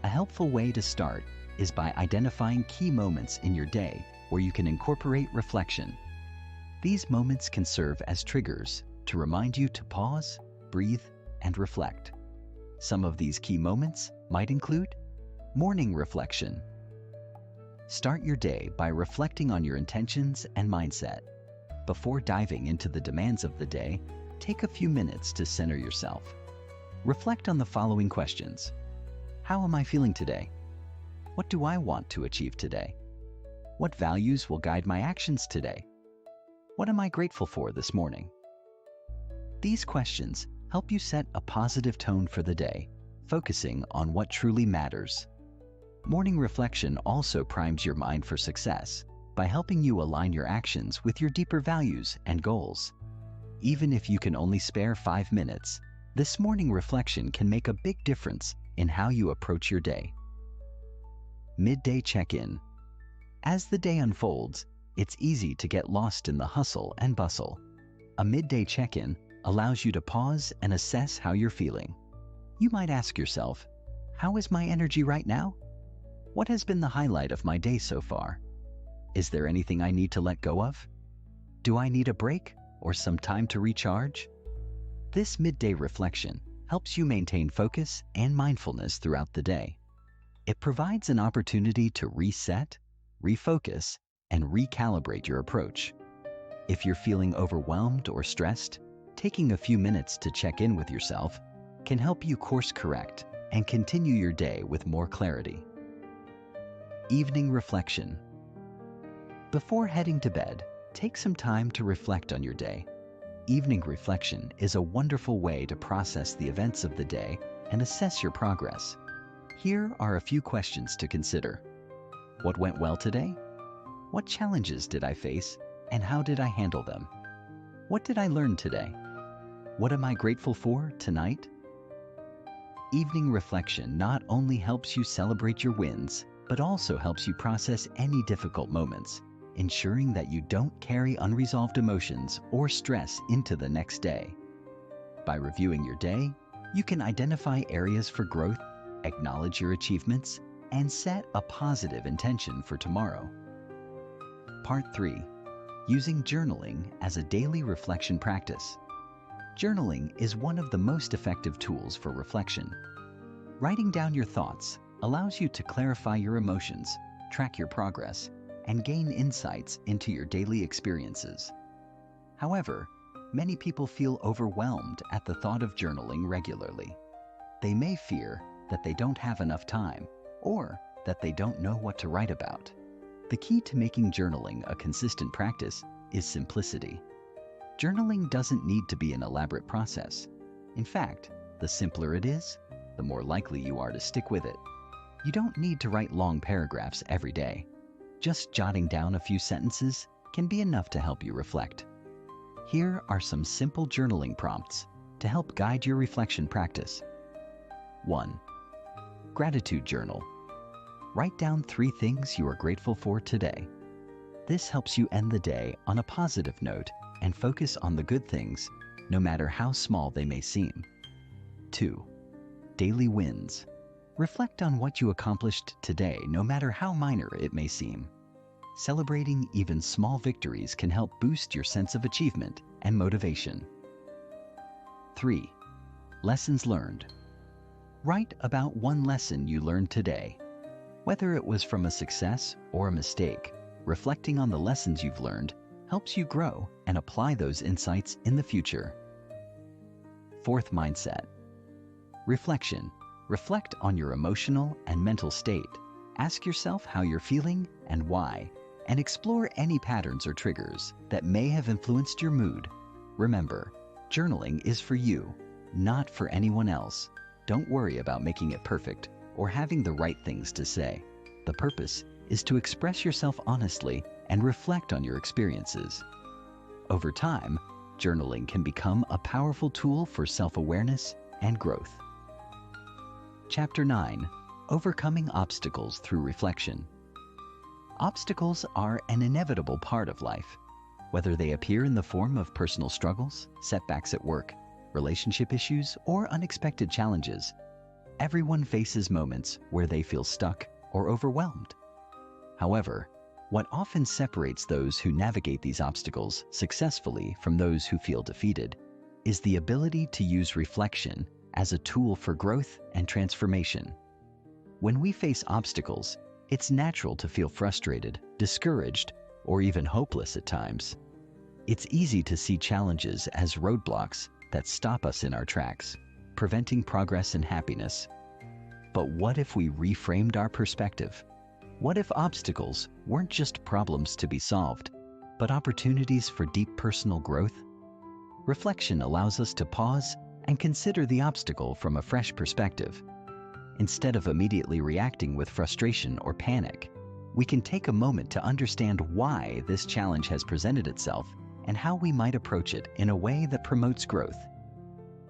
A helpful way to start is by identifying key moments in your day where you can incorporate reflection. These moments can serve as triggers to remind you to pause, breathe, and reflect. Some of these key moments might include morning reflection. Start your day by reflecting on your intentions and mindset. Before diving into the demands of the day, take a few minutes to center yourself. Reflect on the following questions. How am I feeling today? What do I want to achieve today? What values will guide my actions today? What am I grateful for this morning? These questions help you set a positive tone for the day, focusing on what truly matters. Morning reflection also primes your mind for success by helping you align your actions with your deeper values and goals. Even if you can only spare 5 minutes, this morning reflection can make a big difference in how you approach your day. Midday check-in. As the day unfolds, it's easy to get lost in the hustle and bustle. A midday check-in allows you to pause and assess how you're feeling. You might ask yourself, how is my energy right now? What has been the highlight of my day so far? Is there anything I need to let go of? Do I need a break or some time to recharge? This midday reflection helps you maintain focus and mindfulness throughout the day. It provides an opportunity to reset, refocus, and recalibrate your approach. If you're feeling overwhelmed or stressed, taking a few minutes to check in with yourself can help you course correct and continue your day with more clarity. Evening reflection. Before heading to bed, take some time to reflect on your day. Evening reflection is a wonderful way to process the events of the day and assess your progress. Here are a few questions to consider. What went well today? What challenges did I face, and how did I handle them? What did I learn today? What am I grateful for tonight? Evening reflection not only helps you celebrate your wins, but also helps you process any difficult moments, ensuring that you don't carry unresolved emotions or stress into the next day. By reviewing your day, you can identify areas for growth, acknowledge your achievements, and set a positive intention for tomorrow. Part 3. Using journaling as a daily reflection practice. Journaling is one of the most effective tools for reflection. Writing down your thoughts allows you to clarify your emotions, track your progress, and gain insights into your daily experiences. However, many people feel overwhelmed at the thought of journaling regularly. They may fear that they don't have enough time or that they don't know what to write about. The key to making journaling a consistent practice is simplicity. Journaling doesn't need to be an elaborate process. In fact, the simpler it is, the more likely you are to stick with it. You don't need to write long paragraphs every day. Just jotting down a few sentences can be enough to help you reflect. Here are some simple journaling prompts to help guide your reflection practice. 1. Gratitude journal. Write down 3 things you are grateful for today. This helps you end the day on a positive note and focus on the good things, no matter how small they may seem. 2. Daily wins. Reflect on what you accomplished today, no matter how minor it may seem. Celebrating even small victories can help boost your sense of achievement and motivation. 3. Lessons learned. Write about one lesson you learned today. Whether it was from a success or a mistake, reflecting on the lessons you've learned helps you grow and apply those insights in the future. 4th mindset. Reflection. Reflect on your emotional and mental state. Ask yourself how you're feeling and why, and explore any patterns or triggers that may have influenced your mood. Remember, journaling is for you, not for anyone else. Don't worry about making it perfect or having the right things to say. The purpose is to express yourself honestly and reflect on your experiences. Over time, journaling can become a powerful tool for self-awareness and growth. Chapter 9. Overcoming obstacles through reflection. Obstacles are an inevitable part of life. Whether they appear in the form of personal struggles, setbacks at work, relationship issues, or unexpected challenges, everyone faces moments where they feel stuck or overwhelmed. However, what often separates those who navigate these obstacles successfully from those who feel defeated is the ability to use reflection as a tool for growth and transformation. When we face obstacles, it's natural to feel frustrated, discouraged, or even hopeless at times. It's easy to see challenges as roadblocks that stop us in our tracks, preventing progress and happiness. But what if we reframed our perspective? What if obstacles weren't just problems to be solved, but opportunities for deep personal growth? Reflection allows us to pause and consider the obstacle from a fresh perspective. Instead of immediately reacting with frustration or panic, we can take a moment to understand why this challenge has presented itself and how we might approach it in a way that promotes growth.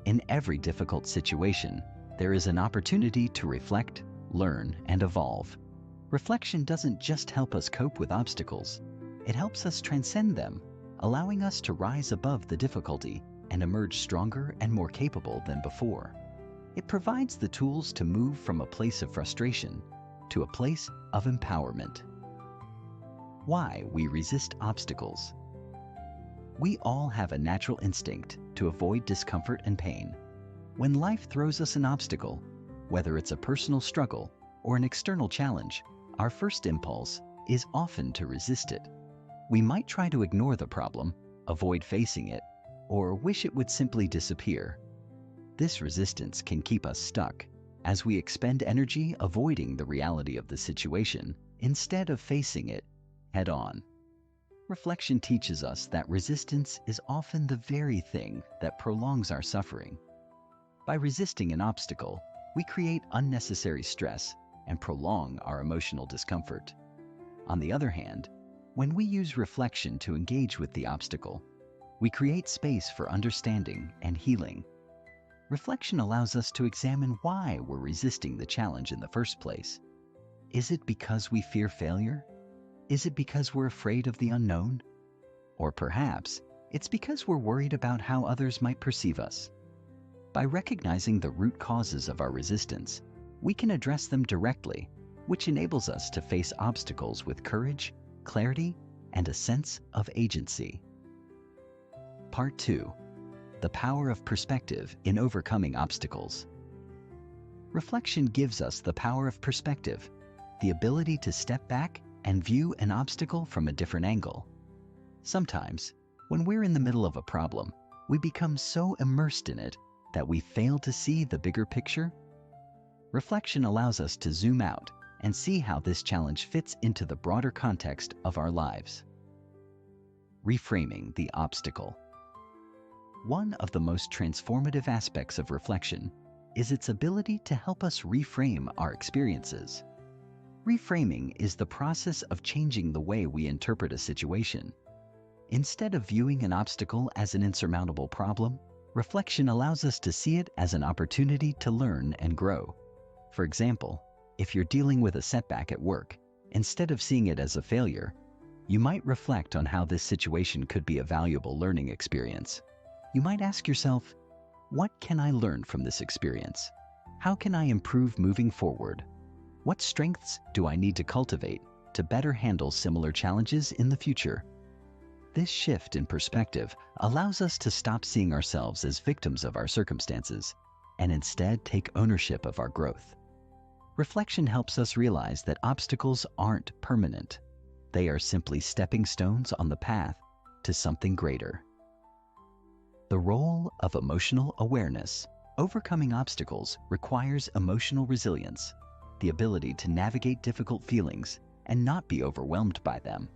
In every difficult situation, there is an opportunity to reflect, learn, and evolve. Reflection doesn't just help us cope with obstacles, it helps us transcend them, allowing us to rise above the difficulty and emerge stronger and more capable than before. It provides the tools to move from a place of frustration to a place of empowerment. Why we resist obstacles. We all have a natural instinct to avoid discomfort and pain. When life throws us an obstacle, whether it's a personal struggle or an external challenge, our first impulse is often to resist it. We might try to ignore the problem, avoid facing it, or wish it would simply disappear. This resistance can keep us stuck, as we expend energy avoiding the reality of the situation instead of facing it head-on. Reflection teaches us that resistance is often the very thing that prolongs our suffering. By resisting an obstacle, we create unnecessary stress and prolong our emotional discomfort. On the other hand, when we use reflection to engage with the obstacle, we create space for understanding and healing. Reflection allows us to examine why we're resisting the challenge in the first place. Is it because we fear failure? Is it because we're afraid of the unknown? Or perhaps it's because we're worried about how others might perceive us. By recognizing the root causes of our resistance, we can address them directly, which enables us to face obstacles with courage, clarity, and a sense of agency. Part 2. The power of perspective in overcoming obstacles. Reflection gives us the power of perspective, the ability to step back and view an obstacle from a different angle. Sometimes, when we're in the middle of a problem, we become so immersed in it that we fail to see the bigger picture. Reflection allows us to zoom out and see how this challenge fits into the broader context of our lives. Reframing the obstacle. One of the most transformative aspects of reflection is its ability to help us reframe our experiences. Reframing is the process of changing the way we interpret a situation. Instead of viewing an obstacle as an insurmountable problem, reflection allows us to see it as an opportunity to learn and grow. For example, if you're dealing with a setback at work, instead of seeing it as a failure, you might reflect on how this situation could be a valuable learning experience. You might ask yourself, what can I learn from this experience? How can I improve moving forward? What strengths do I need to cultivate to better handle similar challenges in the future? This shift in perspective allows us to stop seeing ourselves as victims of our circumstances and instead take ownership of our growth. Reflection helps us realize that obstacles aren't permanent. They are simply stepping stones on the path to something greater. The role of emotional awareness. Overcoming obstacles requires emotional resilience, the ability to navigate difficult feelings and not be overwhelmed by them.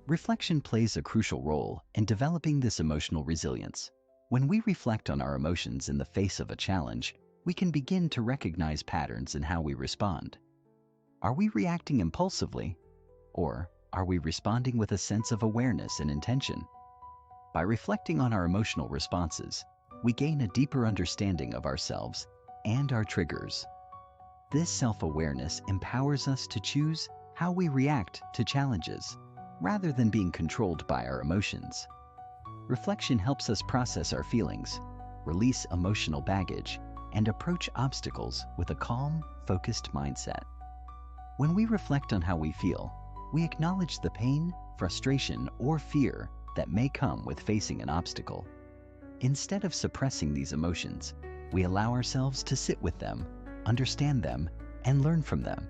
Reflection plays a crucial role in developing this emotional resilience. When we reflect on our emotions in the face of a challenge, we can begin to recognize patterns in how we respond. Are we reacting impulsively, or are we responding with a sense of awareness and intention? By reflecting on our emotional responses, we gain a deeper understanding of ourselves and our triggers. This self-awareness empowers us to choose how we react to challenges, rather than being controlled by our emotions. Reflection helps us process our feelings, release emotional baggage, and approach obstacles with a calm, focused mindset. When we reflect on how we feel, we acknowledge the pain, frustration, or fear that may come with facing an obstacle. Instead of suppressing these emotions, we allow ourselves to sit with them, understand them, and learn from them.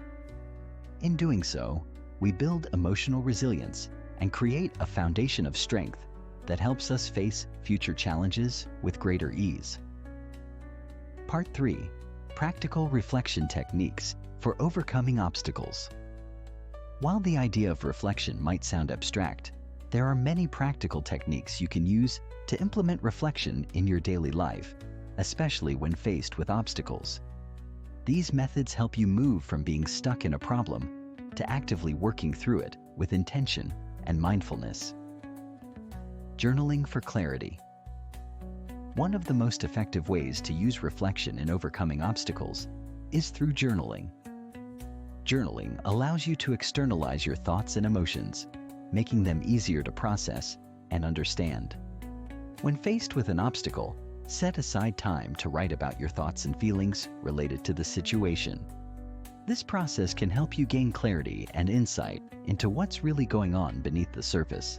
In doing so, we build emotional resilience and create a foundation of strength that helps us face future challenges with greater ease. Part 3. Practical reflection techniques for overcoming obstacles. While the idea of reflection might sound abstract, there are many practical techniques you can use to implement reflection in your daily life, especially when faced with obstacles. These methods help you move from being stuck in a problem to actively working through it with intention and mindfulness. Journaling for clarity. One of the most effective ways to use reflection in overcoming obstacles is through journaling. Journaling allows you to externalize your thoughts and emotions, making them easier to process and understand. When faced with an obstacle, set aside time to write about your thoughts and feelings related to the situation. This process can help you gain clarity and insight into what's really going on beneath the surface.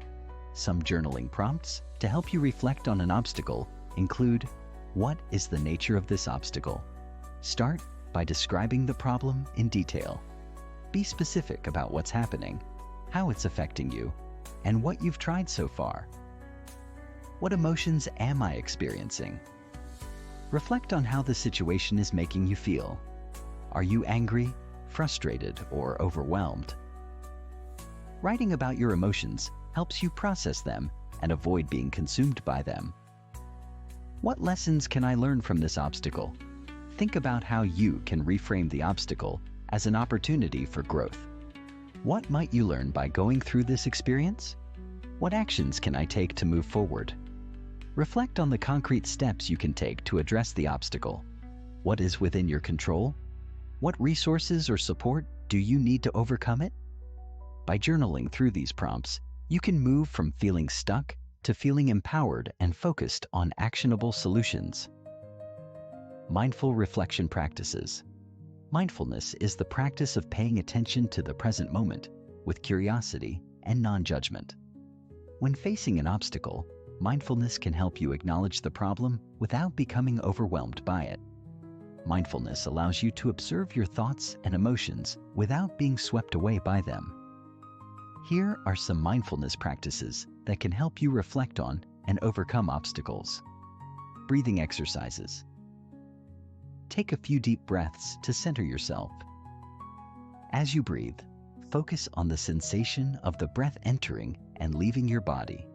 Some journaling prompts to help you reflect on an obstacle include: what is the nature of this obstacle? Start by describing the problem in detail. Be specific about what's happening, how it's affecting you, and what you've tried so far. What emotions am I experiencing? Reflect on how the situation is making you feel. Are you angry, frustrated, or overwhelmed? Writing about your emotions helps you process them and avoid being consumed by them. What lessons can I learn from this obstacle? Think about how you can reframe the obstacle as an opportunity for growth. What might you learn by going through this experience? What actions can I take to move forward? Reflect on the concrete steps you can take to address the obstacle. What is within your control? What resources or support do you need to overcome it? By journaling through these prompts, you can move from feeling stuck to feeling empowered and focused on actionable solutions. Mindful reflection practices. Mindfulness is the practice of paying attention to the present moment with curiosity and non-judgment. When facing an obstacle, mindfulness can help you acknowledge the problem without becoming overwhelmed by it. Mindfulness allows you to observe your thoughts and emotions without being swept away by them. Here are some mindfulness practices that can help you reflect on and overcome obstacles. Breathing exercises. Take a few deep breaths to center yourself. As you breathe, focus on the sensation of the breath entering and leaving your body.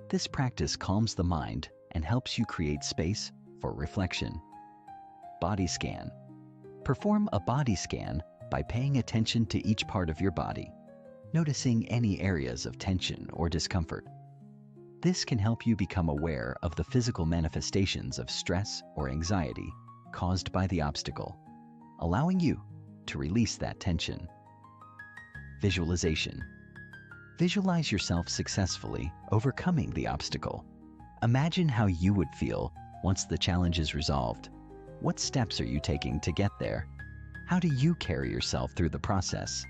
This practice calms the mind and helps you create space for reflection. Body scan. Perform a body scan by paying attention to each part of your body, noticing any areas of tension or discomfort. This can help you become aware of the physical manifestations of stress or anxiety caused by the obstacle, allowing you to release that tension. Visualization. Visualize yourself successfully overcoming the obstacle. Imagine how you would feel once the challenge is resolved. What steps are you taking to get there? How do you carry yourself through the process?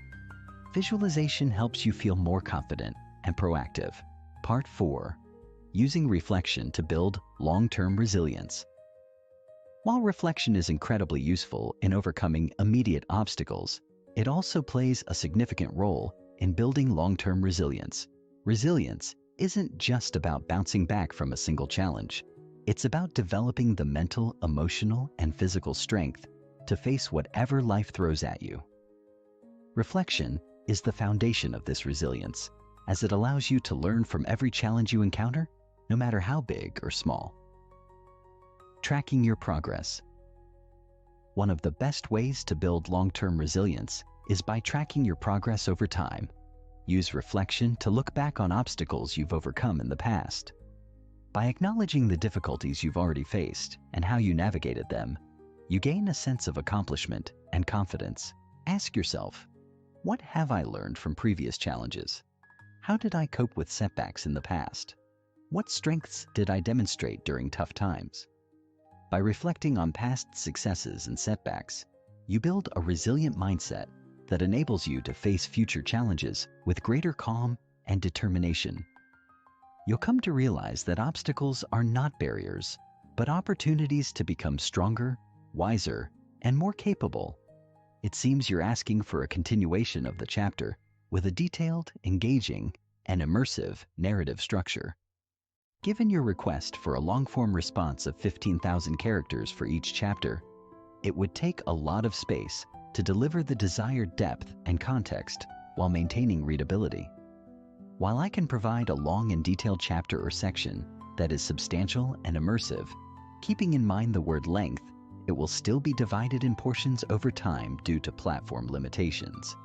Visualization helps you feel more confident and proactive. Part 4. Using reflection to build long-term resilience. While reflection is incredibly useful in overcoming immediate obstacles, it also plays a significant role in building long-term resilience. Resilience isn't just about bouncing back from a single challenge. It's about developing the mental, emotional, and physical strength to face whatever life throws at you. Reflection is the foundation of this resilience, as it allows you to learn from every challenge you encounter, no matter how big or small. Tracking your progress. One of the best ways to build long-term resilience is by tracking your progress over time. Use reflection to look back on obstacles you've overcome in the past. By acknowledging the difficulties you've already faced and how you navigated them, you gain a sense of accomplishment and confidence. Ask yourself, what have I learned from previous challenges? How did I cope with setbacks in the past? What strengths did I demonstrate during tough times? By reflecting on past successes and setbacks, you build a resilient mindset that enables you to face future challenges with greater calm and determination. You'll come to realize that obstacles are not barriers, but opportunities to become stronger, wiser, and more capable. It seems you're asking for a continuation of the chapter with a detailed, engaging, and immersive narrative structure. Given your request for a long-form response of 15,000 characters for each chapter, it would take a lot of space to deliver the desired depth and context while maintaining readability. While I can provide a long and detailed chapter or section that is substantial and immersive, keeping in mind the word length, it will still be divided in portions over time due to platform limitations.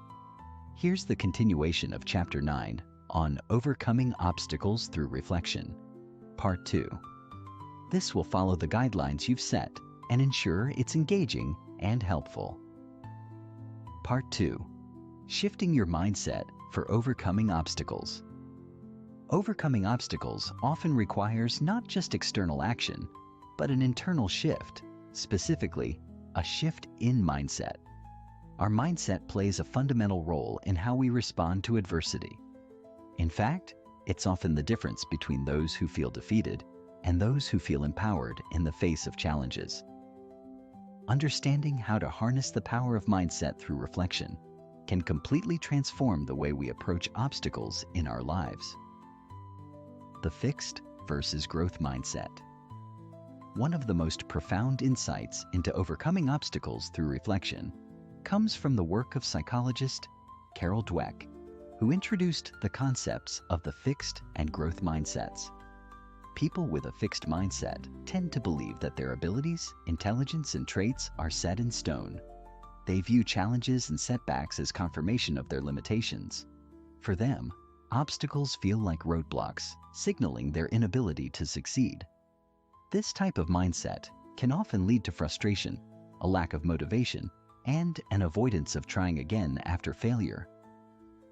Here's the continuation of Chapter 9 on Overcoming Obstacles Through Reflection. Part 2. This will follow the guidelines you've set and ensure it's engaging and helpful. Part 2. Shifting your mindset for overcoming obstacles. Overcoming obstacles often requires not just external action, but an internal shift, specifically, a shift in mindset. our mindset plays a fundamental role in how we respond to adversity. In fact, it's often the difference between those who feel defeated and those who feel empowered in the face of challenges. Understanding how to harness the power of mindset through reflection can completely transform the way we approach obstacles in our lives. The fixed versus growth mindset. One of the most profound insights into overcoming obstacles through reflection comes from the work of psychologist Carol Dweck, who introduced the concepts of the fixed and growth mindsets. People with a fixed mindset tend to believe that their abilities, intelligence, and traits are set in stone. They view challenges and setbacks as confirmation of their limitations. For them, obstacles feel like roadblocks, signaling their inability to succeed. This type of mindset can often lead to frustration, a lack of motivation, and an avoidance of trying again after failure.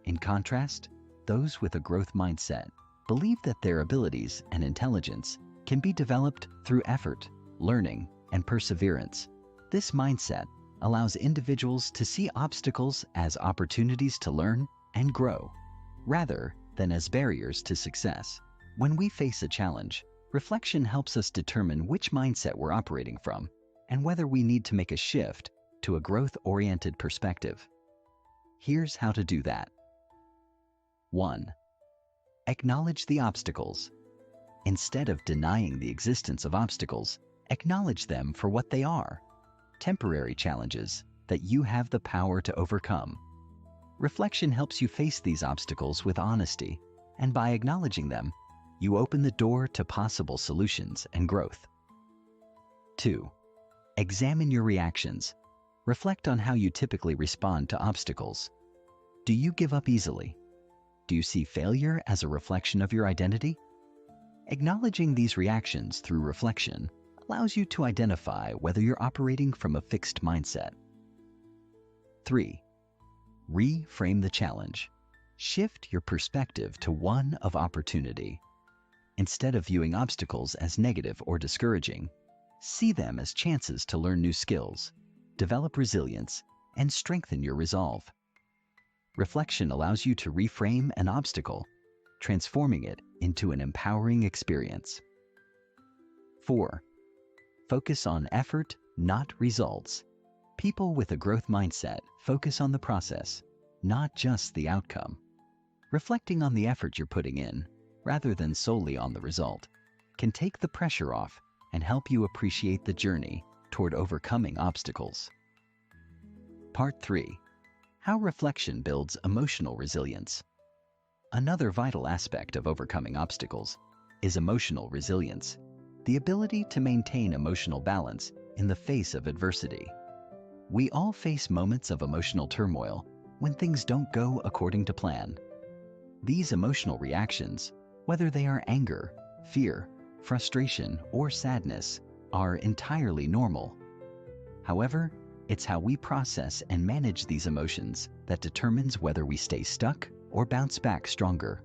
In contrast, those with a growth mindset believe that their abilities and intelligence can be developed through effort, learning, and perseverance. This mindset allows individuals to see obstacles as opportunities to learn and grow, rather than as barriers to success. When we face a challenge, reflection helps us determine which mindset we're operating from and whether we need to make a shift to a growth-oriented perspective. Here's how to do that. 1. Acknowledge the obstacles. Instead of denying the existence of obstacles, acknowledge them for what they are: temporary challenges that you have the power to overcome. Reflection helps you face these obstacles with honesty, and by acknowledging them, you open the door to possible solutions and growth. 2. Examine your reactions. Reflect on how you typically respond to obstacles. Do you give up easily? Do you see failure as a reflection of your identity? Acknowledging these reactions through reflection allows you to identify whether you're operating from a fixed mindset. 3. Reframe the challenge. Shift your perspective to one of opportunity. Instead of viewing obstacles as negative or discouraging, see them as chances to learn new skills, develop resilience, and strengthen your resolve. Reflection allows you to reframe an obstacle, transforming it into an empowering experience. 4. Focus on effort, not results. People with a growth mindset focus on the process, not just the outcome. Reflecting on the effort you're putting in, rather than solely on the result, can take the pressure off and help you appreciate the journey toward overcoming obstacles. Part 3. How reflection builds emotional resilience. Another vital aspect of overcoming obstacles is emotional resilience, the ability to maintain emotional balance in the face of adversity. We all face moments of emotional turmoil when things don't go according to plan. These emotional reactions, whether they are anger, fear, frustration, or sadness, are entirely normal. However, it's how we process and manage these emotions that determines whether we stay stuck or bounce back stronger.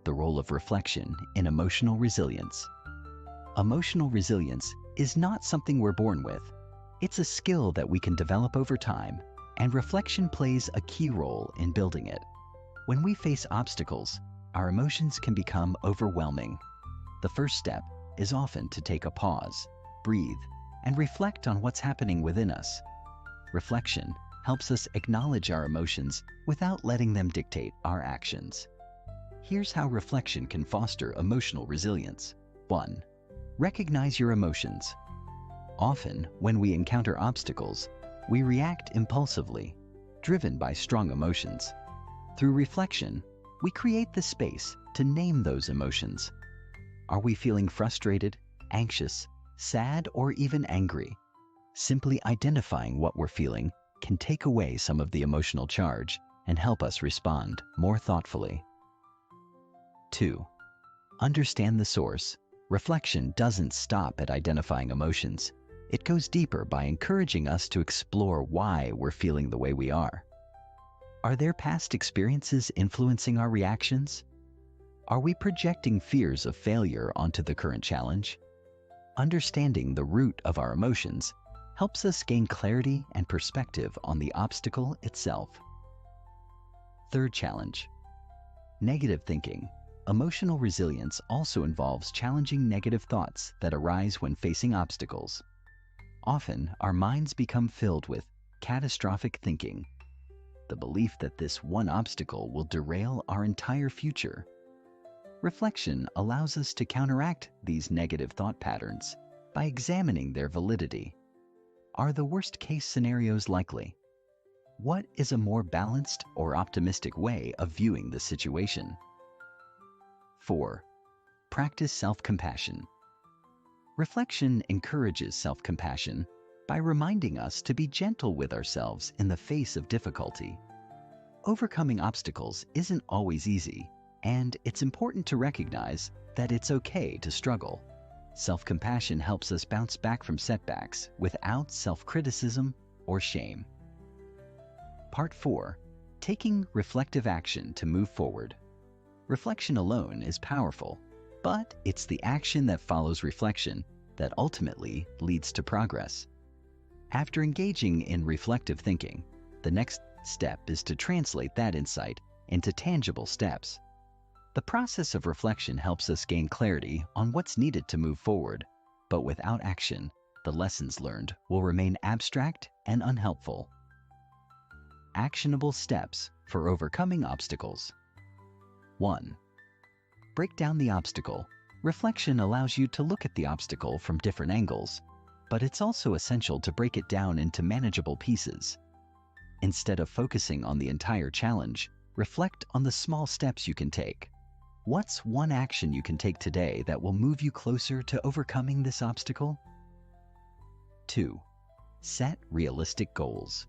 The role of reflection in emotional resilience. Emotional resilience is not something we're born with. It's a skill that we can develop over time, and reflection plays a key role in building it. When we face obstacles, our emotions can become overwhelming. The first step is often to take a pause, breathe, and reflect on what's happening within us. Reflection helps us acknowledge our emotions without letting them dictate our actions. Here's how reflection can foster emotional resilience. 1. Recognize your emotions. Often, when we encounter obstacles, we react impulsively, driven by strong emotions. Through reflection, we create the space to name those emotions. Are we feeling frustrated, anxious, sad, or even angry? Simply identifying what we're feeling can take away some of the emotional charge and help us respond more thoughtfully. 2. Understand the source. Reflection doesn't stop at identifying emotions. It goes deeper by encouraging us to explore why we're feeling the way we are. Are there past experiences influencing our reactions? Are we projecting fears of failure onto the current challenge? Understanding the root of our emotions helps us gain clarity and perspective on the obstacle itself. Third challenge, negative thinking. Emotional resilience also involves challenging negative thoughts that arise when facing obstacles. Often, our minds become filled with catastrophic thinking, the belief that this one obstacle will derail our entire future. Reflection allows us to counteract these negative thought patterns by examining their validity. Are the worst-case scenarios likely? What is a more balanced or optimistic way of viewing the situation? 4. Practice self-compassion. Reflection encourages self-compassion by reminding us to be gentle with ourselves in the face of difficulty. Overcoming obstacles isn't always easy, and it's important to recognize that it's okay to struggle. Self-compassion helps us bounce back from setbacks without self-criticism or shame. Part 4. Taking reflective action to move forward. Reflection alone is powerful, but it's the action that follows reflection that ultimately leads to progress. After engaging in reflective thinking, the next step is to translate that insight into tangible steps. The process of reflection helps us gain clarity on what's needed to move forward, but without action, the lessons learned will remain abstract and unhelpful. Actionable steps for overcoming obstacles. 1. Break down the obstacle. Reflection allows you to look at the obstacle from different angles, but it's also essential to break it down into manageable pieces. Instead of focusing on the entire challenge, reflect on the small steps you can take. What's one action you can take today that will move you closer to overcoming this obstacle? 2. Set realistic goals.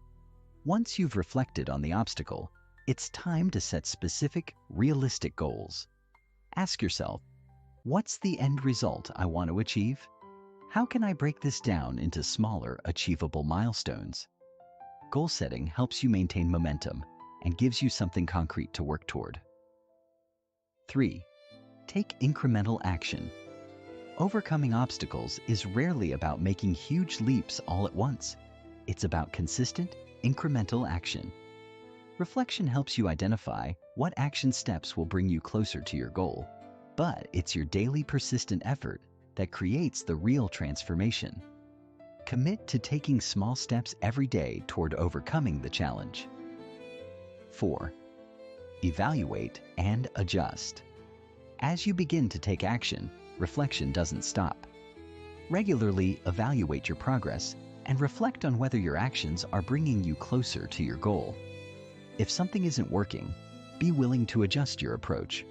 Once you've reflected on the obstacle, it's time to set specific, realistic goals. Ask yourself, what's the end result I want to achieve? How can I break this down into smaller, achievable milestones? Goal setting helps you maintain momentum and gives you something concrete to work toward. 3. Take incremental action. Overcoming obstacles is rarely about making huge leaps all at once. It's about consistent, incremental action. Reflection helps you identify what action steps will bring you closer to your goal, but it's your daily persistent effort that creates the real transformation. Commit to taking small steps every day toward overcoming the challenge. 4. Evaluate and adjust. As you begin to take action, reflection doesn't stop. Regularly evaluate your progress and reflect on whether your actions are bringing you closer to your goal. If something isn't working, be willing to adjust your approach.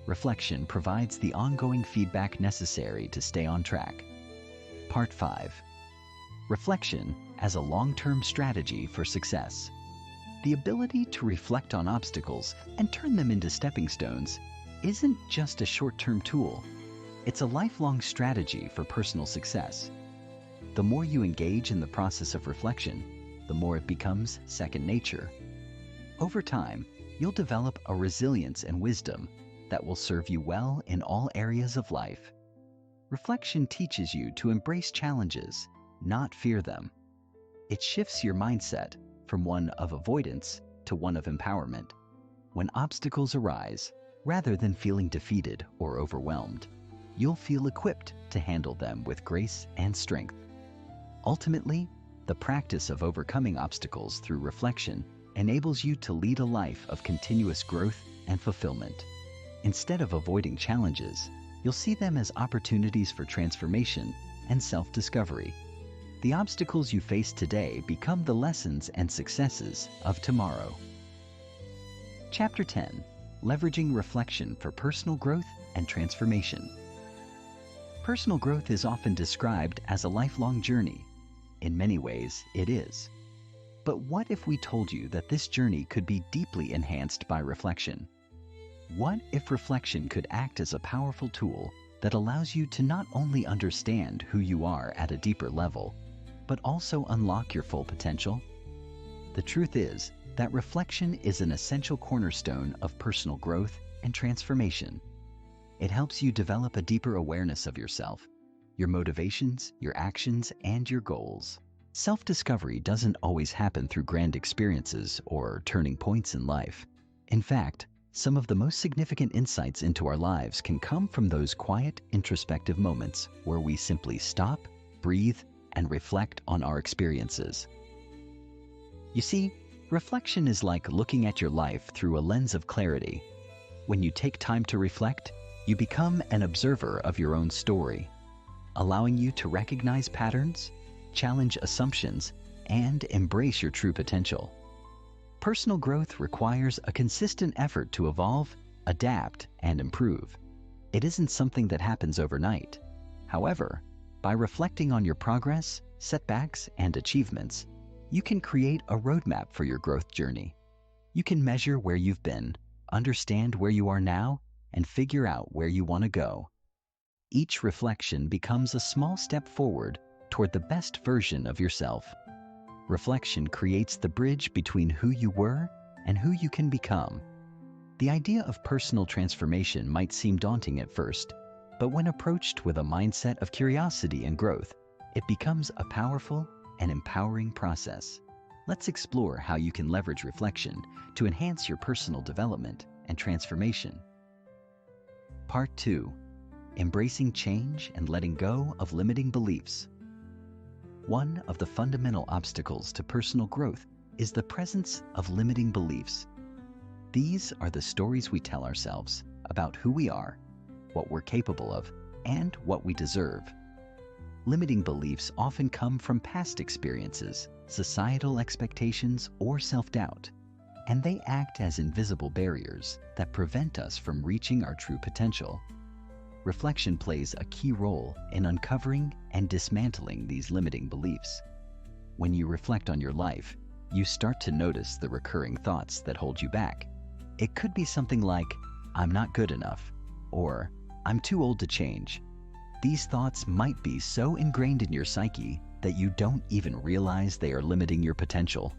Reflection provides the ongoing feedback necessary to stay on track. Part 5. Reflection as a long-term strategy for success. The ability to reflect on obstacles and turn them into stepping stones isn't just a short-term tool. It's a lifelong strategy for personal success. The more you engage in the process of reflection, the more it becomes second nature. Over time, you'll develop a resilience and wisdom that will serve you well in all areas of life. Reflection teaches you to embrace challenges, not fear them. It shifts your mindset from one of avoidance to one of empowerment. When obstacles arise, rather than feeling defeated or overwhelmed, you'll feel equipped to handle them with grace and strength. Ultimately, the practice of overcoming obstacles through reflection enables you to lead a life of continuous growth and fulfillment. Instead of avoiding challenges, you'll see them as opportunities for transformation and self-discovery. The obstacles you face today become the lessons and successes of tomorrow. Chapter 10. Leveraging reflection for personal growth and transformation. Personal growth is often described as a lifelong journey. In many ways, it is. But what if we told you that this journey could be deeply enhanced by reflection? What if reflection could act as a powerful tool that allows you to not only understand who you are at a deeper level, but also unlock your full potential? The truth is that reflection is an essential cornerstone of personal growth and transformation. It helps you develop a deeper awareness of yourself, your motivations, your actions, and your goals. Self-discovery doesn't always happen through grand experiences or turning points in life. In fact, some of the most significant insights into our lives can come from those quiet, introspective moments where we simply stop, breathe, and reflect on our experiences. You see, reflection is like looking at your life through a lens of clarity. When you take time to reflect, you become an observer of your own story, allowing you to recognize patterns, challenge assumptions, and embrace your true potential. Personal growth requires a consistent effort to evolve, adapt, and improve. It isn't something that happens overnight. However, by reflecting on your progress, setbacks, and achievements, you can create a roadmap for your growth journey. You can measure where you've been, understand where you are now, and figure out where you want to go. Each reflection becomes a small step forward toward the best version of yourself. Reflection creates the bridge between who you were and who you can become. The idea of personal transformation might seem daunting at first, but when approached with a mindset of curiosity and growth, it becomes a powerful and empowering process. Let's explore how you can leverage reflection to enhance your personal development and transformation. Part 2. Embracing change and letting go of limiting beliefs. One of the fundamental obstacles to personal growth is the presence of limiting beliefs. These are the stories we tell ourselves about who we are, what we're capable of, and what we deserve. Limiting beliefs often come from past experiences, societal expectations, or self-doubt, and they act as invisible barriers that prevent us from reaching our true potential. Reflection plays a key role in uncovering and dismantling these limiting beliefs. When you reflect on your life, you start to notice the recurring thoughts that hold you back. It could be something like, "I'm not good enough," or "I'm too old to change." These thoughts might be so ingrained in your psyche that you don't even realize they are limiting your potential.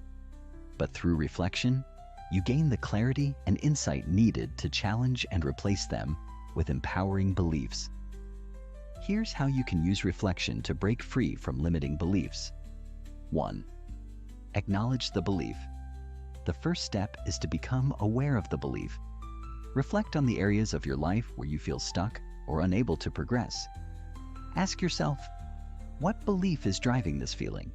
But through reflection, you gain the clarity and insight needed to challenge and replace them with empowering beliefs. Here's how you can use reflection to break free from limiting beliefs. 1. Acknowledge the belief. The first step is to become aware of the belief. Reflect on the areas of your life where you feel stuck or unable to progress. Ask yourself, what belief is driving this feeling?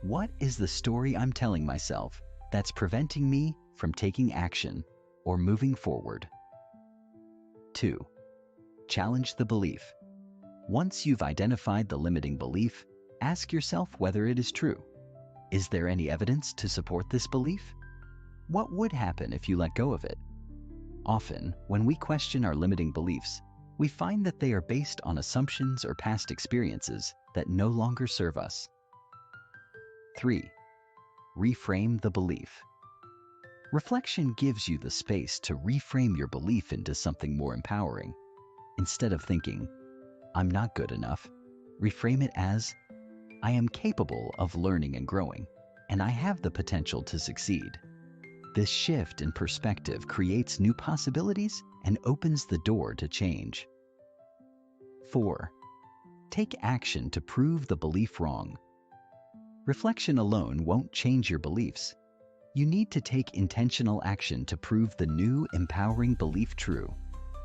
What is the story I'm telling myself that's preventing me from taking action or moving forward? 2. Challenge the belief. Once you've identified the limiting belief, ask yourself whether it is true. Is there any evidence to support this belief? What would happen if you let go of it? Often, when we question our limiting beliefs, we find that they are based on assumptions or past experiences that no longer serve us. 3. Reframe the belief. Reflection gives you the space to reframe your belief into something more empowering. Instead of thinking, "I'm not good enough," reframe it as, "I am capable of learning and growing, and I have the potential to succeed." This shift in perspective creates new possibilities and opens the door to change. 4. Take action to prove the belief wrong. Reflection alone won't change your beliefs. You need to take intentional action to prove the new, empowering belief true.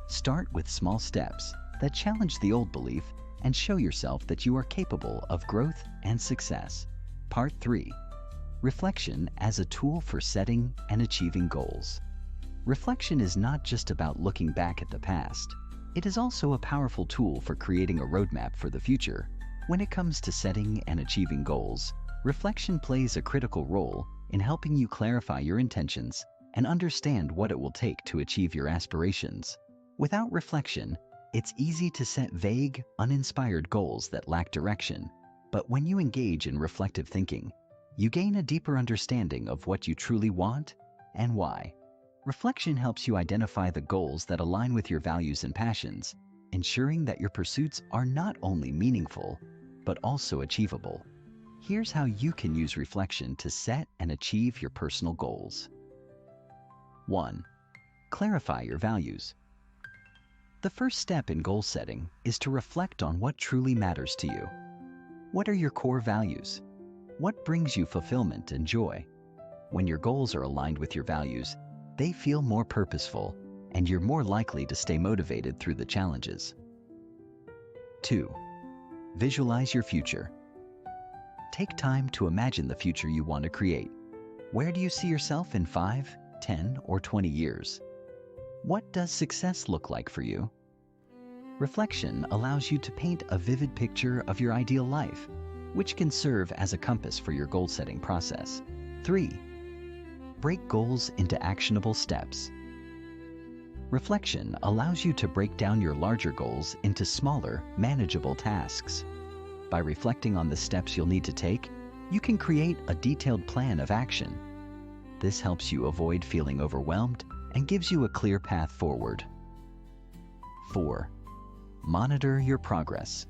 Start with small steps that challenge the old belief and show yourself that you are capable of growth and success. Part 3. Reflection as a tool for setting and achieving goals. Reflection is not just about looking back at the past. It is also a powerful tool for creating a roadmap for the future. When it comes to setting and achieving goals, reflection plays a critical role in helping you clarify your intentions and understand what it will take to achieve your aspirations. Without reflection, it's easy to set vague, uninspired goals that lack direction. But when you engage in reflective thinking, you gain a deeper understanding of what you truly want and why. Reflection helps you identify the goals that align with your values and passions, ensuring that your pursuits are not only meaningful, but also achievable. Here's how you can use reflection to set and achieve your personal goals. 1. Clarify your values. The first step in goal setting is to reflect on what truly matters to you. What are your core values? What brings you fulfillment and joy? When your goals are aligned with your values, they feel more purposeful, and you're more likely to stay motivated through the challenges. 2. Visualize your future. Take time to imagine the future you want to create. Where do you see yourself in 5, 10, or 20 years? What does success look like for you? Reflection allows you to paint a vivid picture of your ideal life, which can serve as a compass for your goal-setting process. 3. Break goals into actionable steps. Reflection allows you to break down your larger goals into smaller, manageable tasks. By reflecting on the steps you'll need to take, you can create a detailed plan of action. This helps you avoid feeling overwhelmed and gives you a clear path forward. 4. Monitor your progress.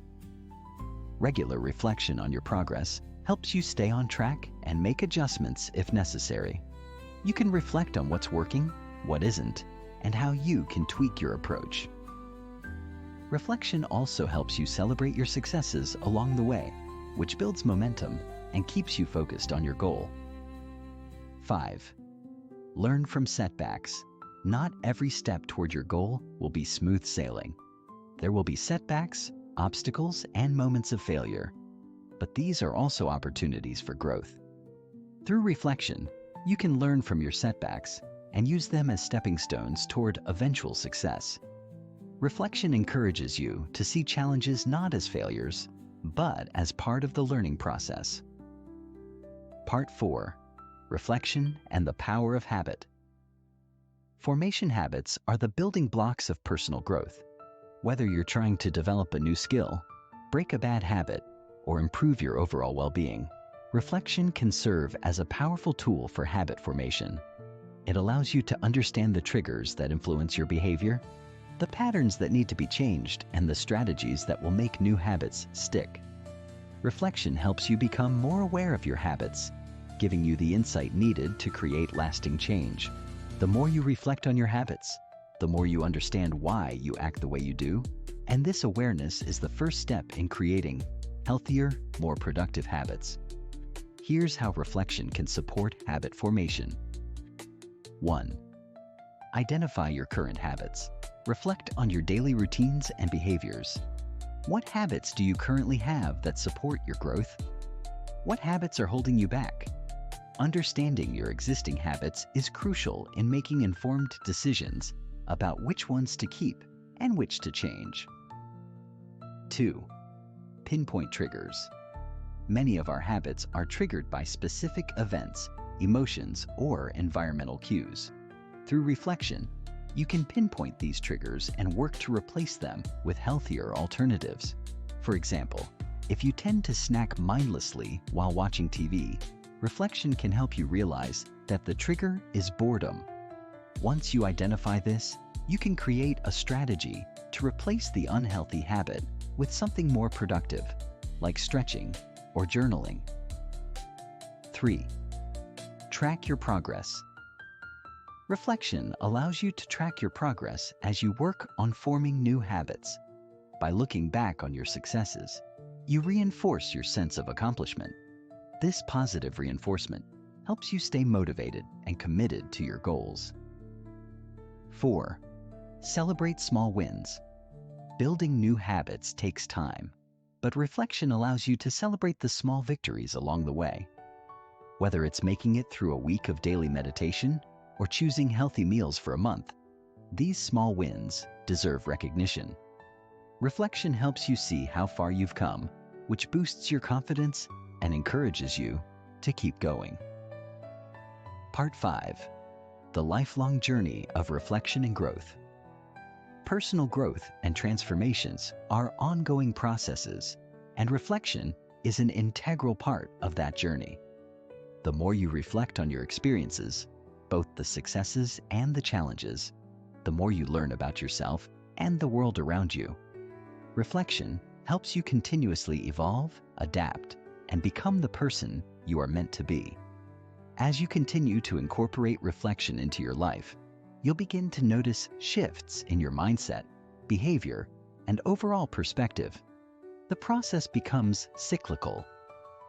Regular reflection on your progress helps you stay on track and make adjustments if necessary. You can reflect on what's working, what isn't, and how you can tweak your approach. Reflection also helps you celebrate your successes along the way, which builds momentum and keeps you focused on your goal. 5. Learn from setbacks. Not every step toward your goal will be smooth sailing. There will be setbacks, obstacles, and moments of failure, but these are also opportunities for growth. Through reflection, you can learn from your setbacks and use them as stepping stones toward eventual success. Reflection encourages you to see challenges not as failures, but as part of the learning process. Part 4. Reflection and the power of habit. Formation habits are the building blocks of personal growth. Whether you're trying to develop a new skill, break a bad habit, or improve your overall well-being, reflection can serve as a powerful tool for habit formation. It allows you to understand the triggers that influence your behavior, the patterns that need to be changed, and the strategies that will make new habits stick. Reflection helps you become more aware of your habits, giving you the insight needed to create lasting change. The more you reflect on your habits, the more you understand why you act the way you do, and this awareness is the first step in creating healthier, more productive habits. Here's how reflection can support habit formation. 1. Identify your current habits. Reflect on your daily routines and behaviors. What habits do you currently have that support your growth? What habits are holding you back? Understanding your existing habits is crucial in making informed decisions about which ones to keep and which to change. 2. Pinpoint triggers. Many of our habits are triggered by specific events, emotions, or environmental cues. Through reflection, you can pinpoint these triggers and work to replace them with healthier alternatives. For example, if you tend to snack mindlessly while watching TV, reflection can help you realize that the trigger is boredom. Once you identify this, you can create a strategy to replace the unhealthy habit with something more productive, like stretching or journaling. 3. Track your progress. Reflection allows you to track your progress as you work on forming new habits. By looking back on your successes, you reinforce your sense of accomplishment. This positive reinforcement helps you stay motivated and committed to your goals. 4. Celebrate small wins. Building new habits takes time, but reflection allows you to celebrate the small victories along the way. Whether it's making it through a week of daily meditation or choosing healthy meals for a month, these small wins deserve recognition. Reflection helps you see how far you've come, which boosts your confidence and encourages you to keep going. Part 5. The lifelong journey of reflection and growth. Personal growth and transformations are ongoing processes, and reflection is an integral part of that journey. The more you reflect on your experiences, both the successes and the challenges, the more you learn about yourself and the world around you. Reflection helps you continuously evolve, adapt, and become the person you are meant to be. As you continue to incorporate reflection into your life, you'll begin to notice shifts in your mindset, behavior, and overall perspective. The process becomes cyclical.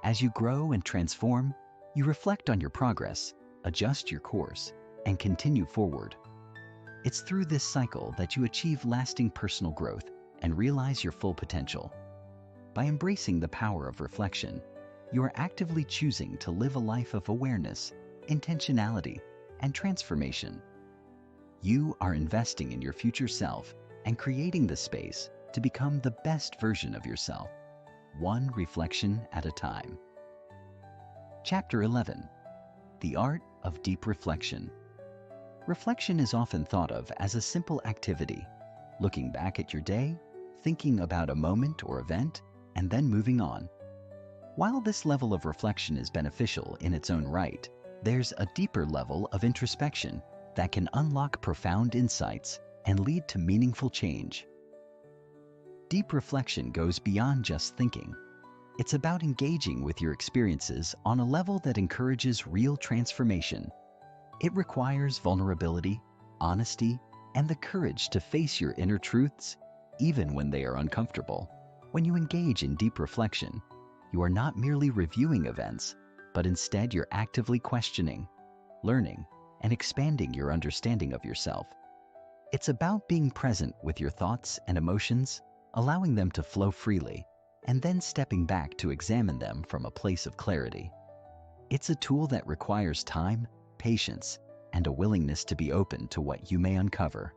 As you grow and transform, you reflect on your progress, adjust your course, and continue forward. It's through this cycle that you achieve lasting personal growth and realize your full potential. By embracing the power of reflection, you are actively choosing to live a life of awareness, intentionality, and transformation. You are investing in your future self and creating the space to become the best version of yourself, one reflection at a time. Chapter 11. The Art of Deep Reflection. Reflection is often thought of as a simple activity, looking back at your day, thinking about a moment or event, and then moving on. While this level of reflection is beneficial in its own right, there's a deeper level of introspection that can unlock profound insights and lead to meaningful change. Deep reflection goes beyond just thinking. It's about engaging with your experiences on a level that encourages real transformation. It requires vulnerability, honesty, and the courage to face your inner truths, even when they are uncomfortable. When you engage in deep reflection, you are not merely reviewing events, but instead you're actively questioning, learning, and expanding your understanding of yourself. It's about being present with your thoughts and emotions, allowing them to flow freely, and then stepping back to examine them from a place of clarity. It's a tool that requires time, patience, and a willingness to be open to what you may uncover.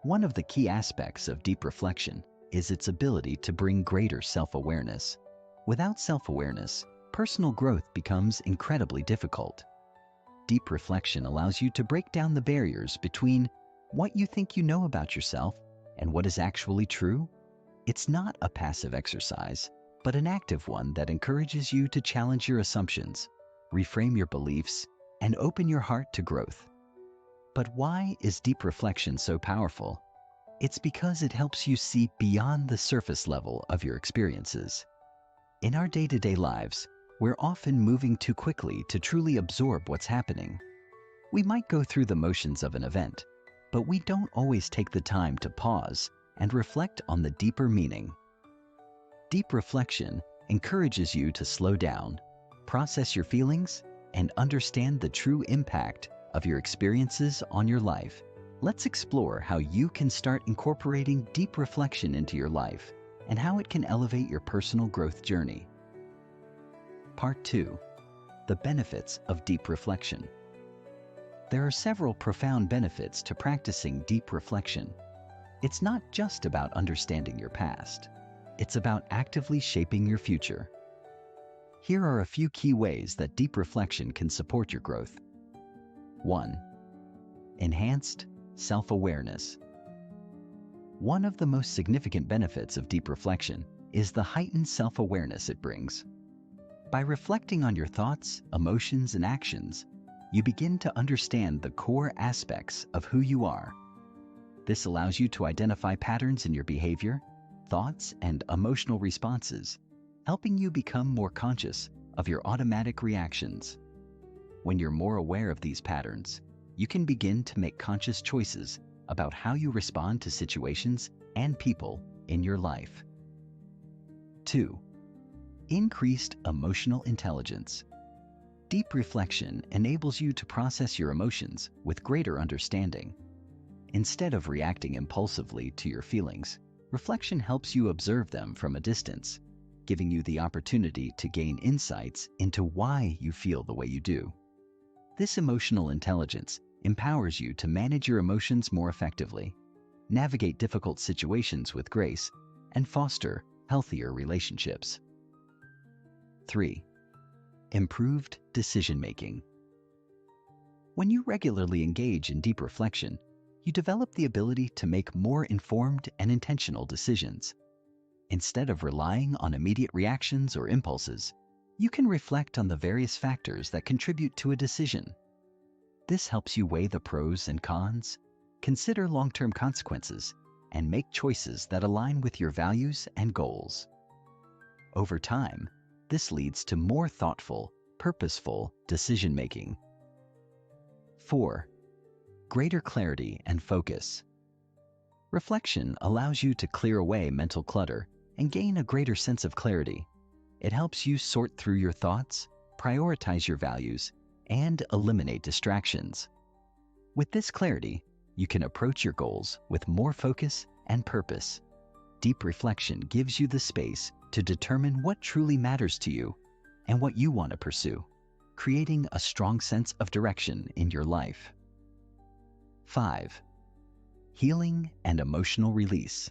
One of the key aspects of deep reflection is its ability to bring greater self-awareness. Without self-awareness, personal growth becomes incredibly difficult. Deep reflection allows you to break down the barriers between what you think you know about yourself and what is actually true. It's not a passive exercise, but an active one that encourages you to challenge your assumptions, reframe your beliefs, and open your heart to growth. But why is deep reflection so powerful? It's because it helps you see beyond the surface level of your experiences. In our day-to-day lives, we're often moving too quickly to truly absorb what's happening. We might go through the motions of an event, but we don't always take the time to pause and reflect on the deeper meaning. Deep reflection encourages you to slow down, process your feelings, and understand the true impact of your experiences on your life. Let's explore how you can start incorporating deep reflection into your life and how it can elevate your personal growth journey. Part 2. The benefits of deep reflection. There are several profound benefits to practicing deep reflection. It's not just about understanding your past. It's about actively shaping your future. Here are a few key ways that deep reflection can support your growth. 1. Enhanced self-awareness. One of the most significant benefits of deep reflection is the heightened self-awareness it brings. By reflecting on your thoughts, emotions, and actions, you begin to understand the core aspects of who you are. This allows you to identify patterns in your behavior, thoughts, and emotional responses, helping you become more conscious of your automatic reactions. When you're more aware of these patterns, you can begin to make conscious choices about how you respond to situations and people in your life. 2. Increased emotional intelligence. Deep reflection enables you to process your emotions with greater understanding. Instead of reacting impulsively to your feelings, reflection helps you observe them from a distance, giving you the opportunity to gain insights into why you feel the way you do. This emotional intelligence empowers you to manage your emotions more effectively, navigate difficult situations with grace, and foster healthier relationships. 3. Improved decision-making. When you regularly engage in deep reflection, you develop the ability to make more informed and intentional decisions. Instead of relying on immediate reactions or impulses, you can reflect on the various factors that contribute to a decision. This helps you weigh the pros and cons, consider long-term consequences, and make choices that align with your values and goals. Over time, this leads to more thoughtful, purposeful decision-making. 4. Greater clarity and focus. Reflection allows you to clear away mental clutter and gain a greater sense of clarity. It helps you sort through your thoughts, prioritize your values, and eliminate distractions. With this clarity, you can approach your goals with more focus and purpose. Deep reflection gives you the space to determine what truly matters to you and what you want to pursue, creating a strong sense of direction in your life. 5. Healing and emotional release.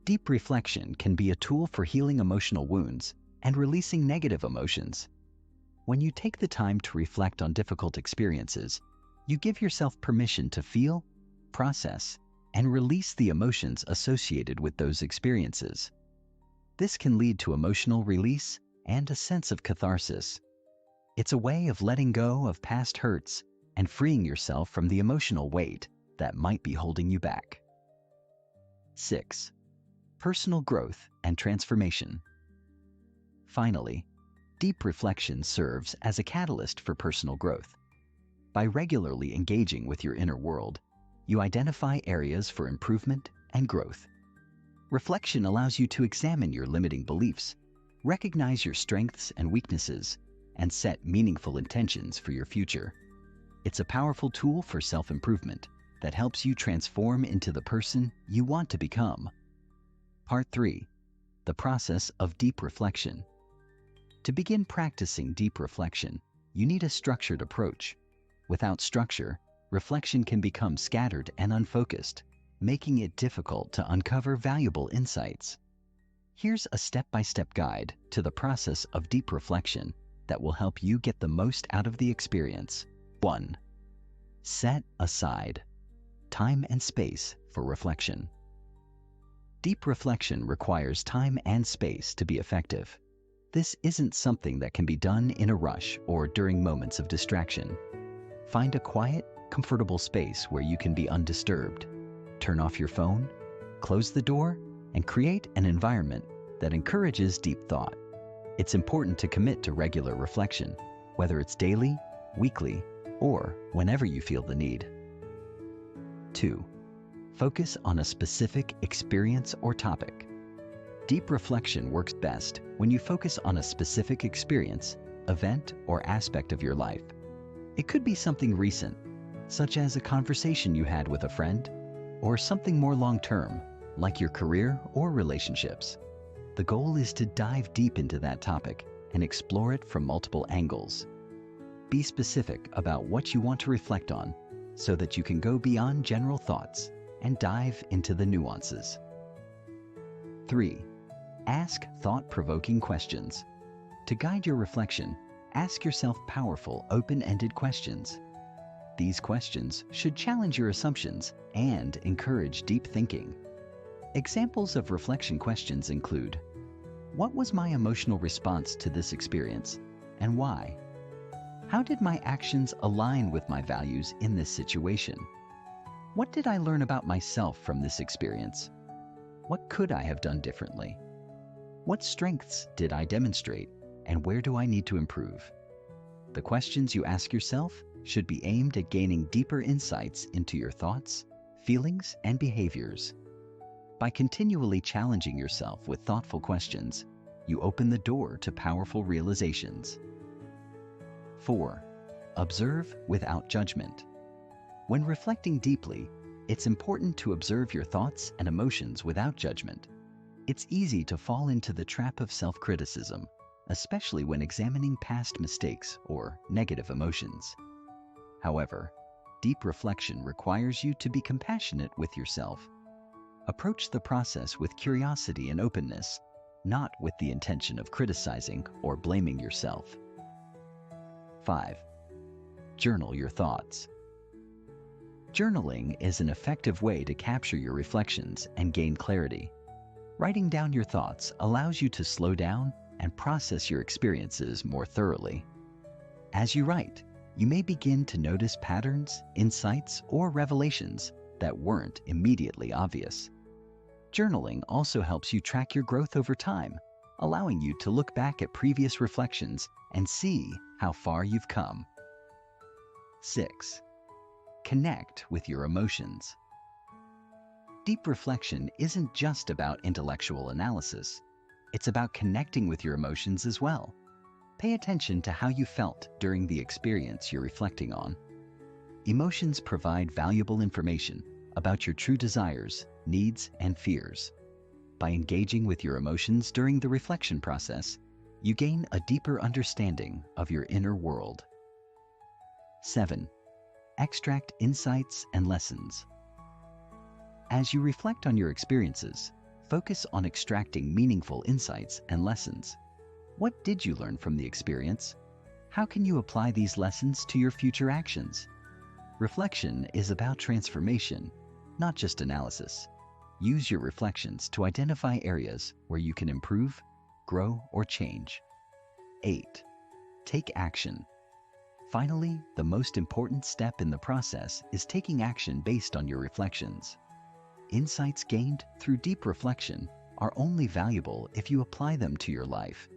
Deep reflection can be a tool for healing emotional wounds and releasing negative emotions. When you take the time to reflect on difficult experiences, you give yourself permission to feel, process, and release the emotions associated with those experiences. This can lead to emotional release and a sense of catharsis. It's a way of letting go of past hurts and freeing yourself from the emotional weight that might be holding you back. 6. Personal growth and transformation. Finally, deep reflection serves as a catalyst for personal growth. By regularly engaging with your inner world, you identify areas for improvement and growth. Reflection allows you to examine your limiting beliefs, recognize your strengths and weaknesses, and set meaningful intentions for your future. It's a powerful tool for self-improvement that helps you transform into the person you want to become. Part 3. The process of deep reflection. To begin practicing deep reflection, you need a structured approach. Without structure, reflection can become scattered and unfocused, making it difficult to uncover valuable insights. Here's a step-by-step guide to the process of deep reflection that will help you get the most out of the experience. 1. Set aside time and space for reflection. Deep reflection requires time and space to be effective. This isn't something that can be done in a rush or during moments of distraction. Find a quiet, comfortable space where you can be undisturbed. Turn off your phone, close the door, and create an environment that encourages deep thought. It's important to commit to regular reflection, whether it's daily, weekly, or whenever you feel the need. 2. Focus on a specific experience or topic. Deep reflection works best when you focus on a specific experience, event, or aspect of your life. It could be something recent, such as a conversation you had with a friend, or something more long-term, like your career or relationships. The goal is to dive deep into that topic and explore it from multiple angles. Be specific about what you want to reflect on so that you can go beyond general thoughts and dive into the nuances. 3. Ask thought-provoking questions. To guide your reflection, ask yourself powerful, open-ended questions. These questions should challenge your assumptions and encourage deep thinking. Examples of reflection questions include: what was my emotional response to this experience, and why? How did my actions align with my values in this situation? What did I learn about myself from this experience? What could I have done differently? What strengths did I demonstrate, and where do I need to improve? The questions you ask yourself should be aimed at gaining deeper insights into your thoughts, feelings, and behaviors. By continually challenging yourself with thoughtful questions, you open the door to powerful realizations. 4. Observe without judgment. When reflecting deeply, it's important to observe your thoughts and emotions without judgment. It's easy to fall into the trap of self-criticism, especially when examining past mistakes or negative emotions. However, deep reflection requires you to be compassionate with yourself. Approach the process with curiosity and openness, not with the intention of criticizing or blaming yourself. 5. Journal your thoughts. Journaling is an effective way to capture your reflections and gain clarity. Writing down your thoughts allows you to slow down and process your experiences more thoroughly. As you write, you may begin to notice patterns, insights, or revelations that weren't immediately obvious. Journaling also helps you track your growth over time, allowing you to look back at previous reflections and see how far you've come. 6. Connect with your emotions. Deep reflection isn't just about intellectual analysis. It's about connecting with your emotions as well. Pay attention to how you felt during the experience you're reflecting on. Emotions provide valuable information about your true desires, needs, and fears. By engaging with your emotions during the reflection process, you gain a deeper understanding of your inner world. 7. Extract insights and lessons. As you reflect on your experiences, focus on extracting meaningful insights and lessons. What did you learn from the experience? How can you apply these lessons to your future actions? Reflection is about transformation, not just analysis. Use your reflections to identify areas where you can improve, grow, or change. 8. Take action. Finally, the most important step in the process is taking action based on your reflections. Insights gained through deep reflection are only valuable if you apply them to your life.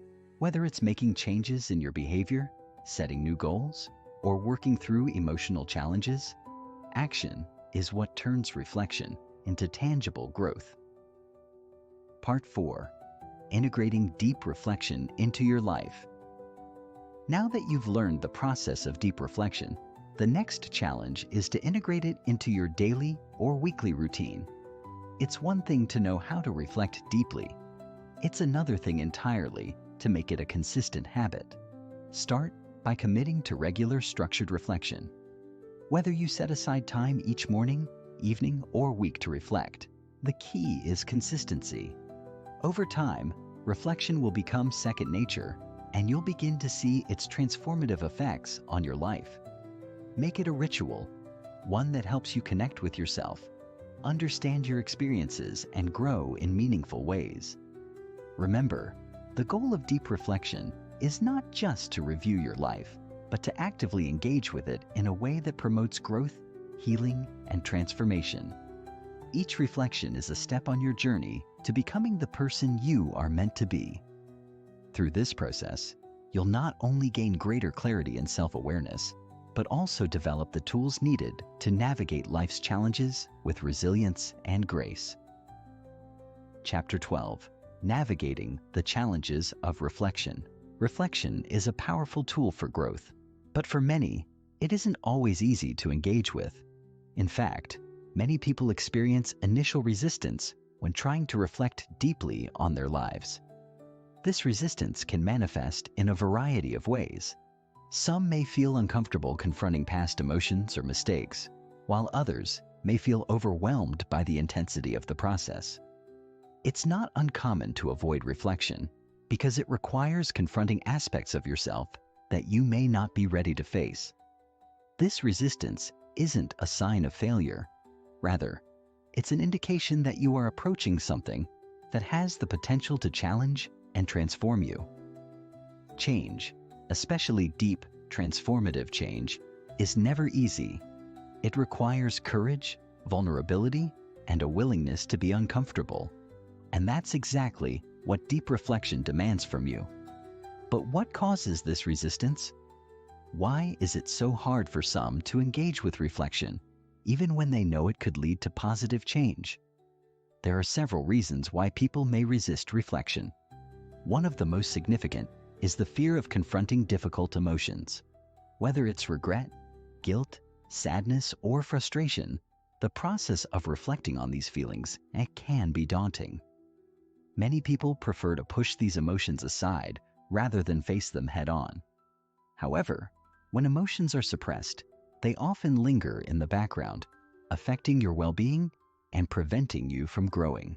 Whether it's making changes in your behavior, setting new goals, or working through emotional challenges, action is what turns reflection into tangible growth. Part 4. Integrating deep reflection into your life. Now that you've learned the process of deep reflection, the next challenge is to integrate it into your daily or weekly routine. It's one thing to know how to reflect deeply. It's another thing entirely to make it a consistent habit. Start by committing to regular structured reflection. Whether you set aside time each morning, evening, or week to reflect, the key is consistency. Over time, reflection will become second nature, and you'll begin to see its transformative effects on your life. Make it a ritual, one that helps you connect with yourself, understand your experiences, and grow in meaningful ways. Remember, the goal of deep reflection is not just to review your life, but to actively engage with it in a way that promotes growth, healing, and transformation. Each reflection is a step on your journey to becoming the person you are meant to be. Through this process, you'll not only gain greater clarity and self-awareness, but also develop the tools needed to navigate life's challenges with resilience and grace. Chapter 12. Navigating the challenges of reflection. Reflection is a powerful tool for growth, but for many, it isn't always easy to engage with. In fact, many people experience initial resistance when trying to reflect deeply on their lives. This resistance can manifest in a variety of ways. Some may feel uncomfortable confronting past emotions or mistakes, while others may feel overwhelmed by the intensity of the process. It's not uncommon to avoid reflection because it requires confronting aspects of yourself that you may not be ready to face. This resistance isn't a sign of failure. Rather, it's an indication that you are approaching something that has the potential to challenge and transform you. Change, especially deep, transformative change, is never easy. It requires courage, vulnerability, and a willingness to be uncomfortable. And that's exactly what deep reflection demands from you. But what causes this resistance? Why is it so hard for some to engage with reflection, even when they know it could lead to positive change? There are several reasons why people may resist reflection. One of the most significant is the fear of confronting difficult emotions. Whether it's regret, guilt, sadness, or frustration, the process of reflecting on these feelings can be daunting. Many people prefer to push these emotions aside rather than face them head-on. However, when emotions are suppressed, they often linger in the background, affecting your well-being and preventing you from growing.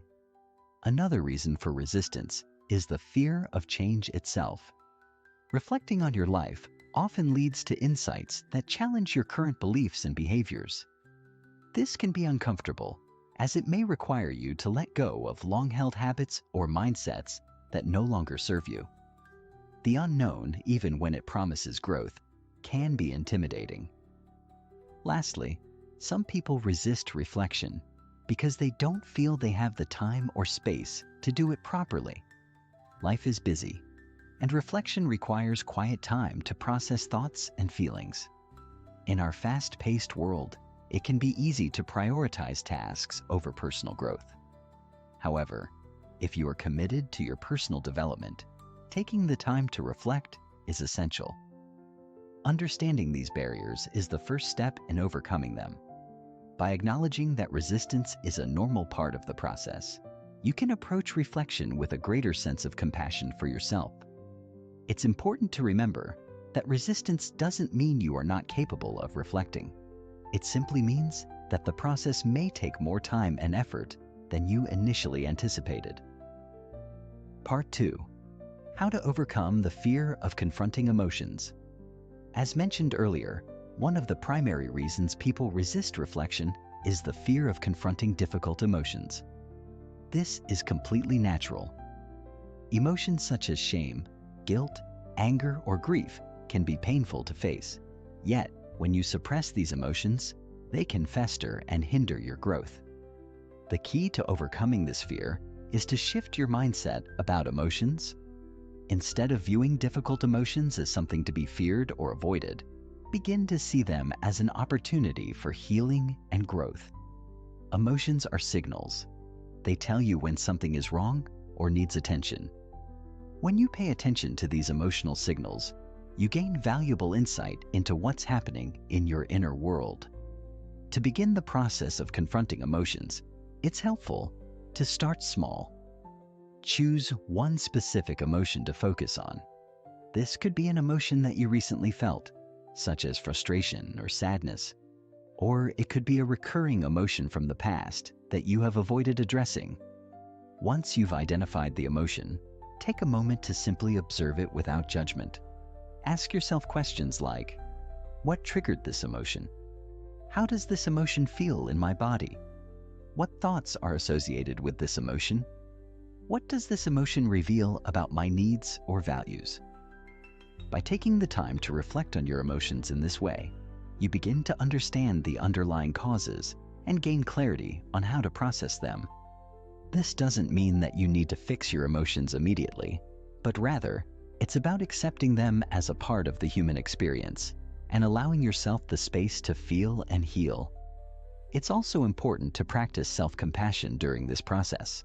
Another reason for resistance is the fear of change itself. Reflecting on your life often leads to insights that challenge your current beliefs and behaviors. This can be uncomfortable, as it may require you to let go of long-held habits or mindsets that no longer serve you. The unknown, even when it promises growth, can be intimidating. Lastly, some people resist reflection because they don't feel they have the time or space to do it properly. Life is busy, and reflection requires quiet time to process thoughts and feelings. In our fast-paced world, it can be easy to prioritize tasks over personal growth. However, If you are committed to your personal development, taking the time to reflect is essential. Understanding these barriers is the first step in overcoming them. By acknowledging that resistance is a normal part of the process, you can approach reflection with a greater sense of compassion for yourself. It's important to remember that resistance doesn't mean you are not capable of reflecting. It simply means that the process may take more time and effort than you initially anticipated. Part 2. How to overcome the fear of confronting emotions. As mentioned earlier, one of the primary reasons people resist reflection is the fear of confronting difficult emotions. This is completely natural. Emotions such as shame, guilt, anger, or grief can be painful to face. Yet, when you suppress these emotions, they can fester and hinder your growth. The key to overcoming this fear is to shift your mindset about emotions. Instead of viewing difficult emotions as something to be feared or avoided, begin to see them as an opportunity for healing and growth. Emotions are signals. They tell you when something is wrong or needs attention. When you pay attention to these emotional signals, you gain valuable insight into what's happening in your inner world. To begin the process of confronting emotions, it's helpful to start small. Choose one specific emotion to focus on. This could be an emotion that you recently felt, such as frustration or sadness, or it could be a recurring emotion from the past that you have avoided addressing. Once you've identified the emotion, take a moment to simply observe it without judgment. Ask yourself questions like, what triggered this emotion? How does this emotion feel in my body? What thoughts are associated with this emotion? What does this emotion reveal about my needs or values? By taking the time to reflect on your emotions in this way, you begin to understand the underlying causes and gain clarity on how to process them. This doesn't mean that you need to fix your emotions immediately, but rather, it's about accepting them as a part of the human experience and allowing yourself the space to feel and heal. It's also important to practice self-compassion during this process.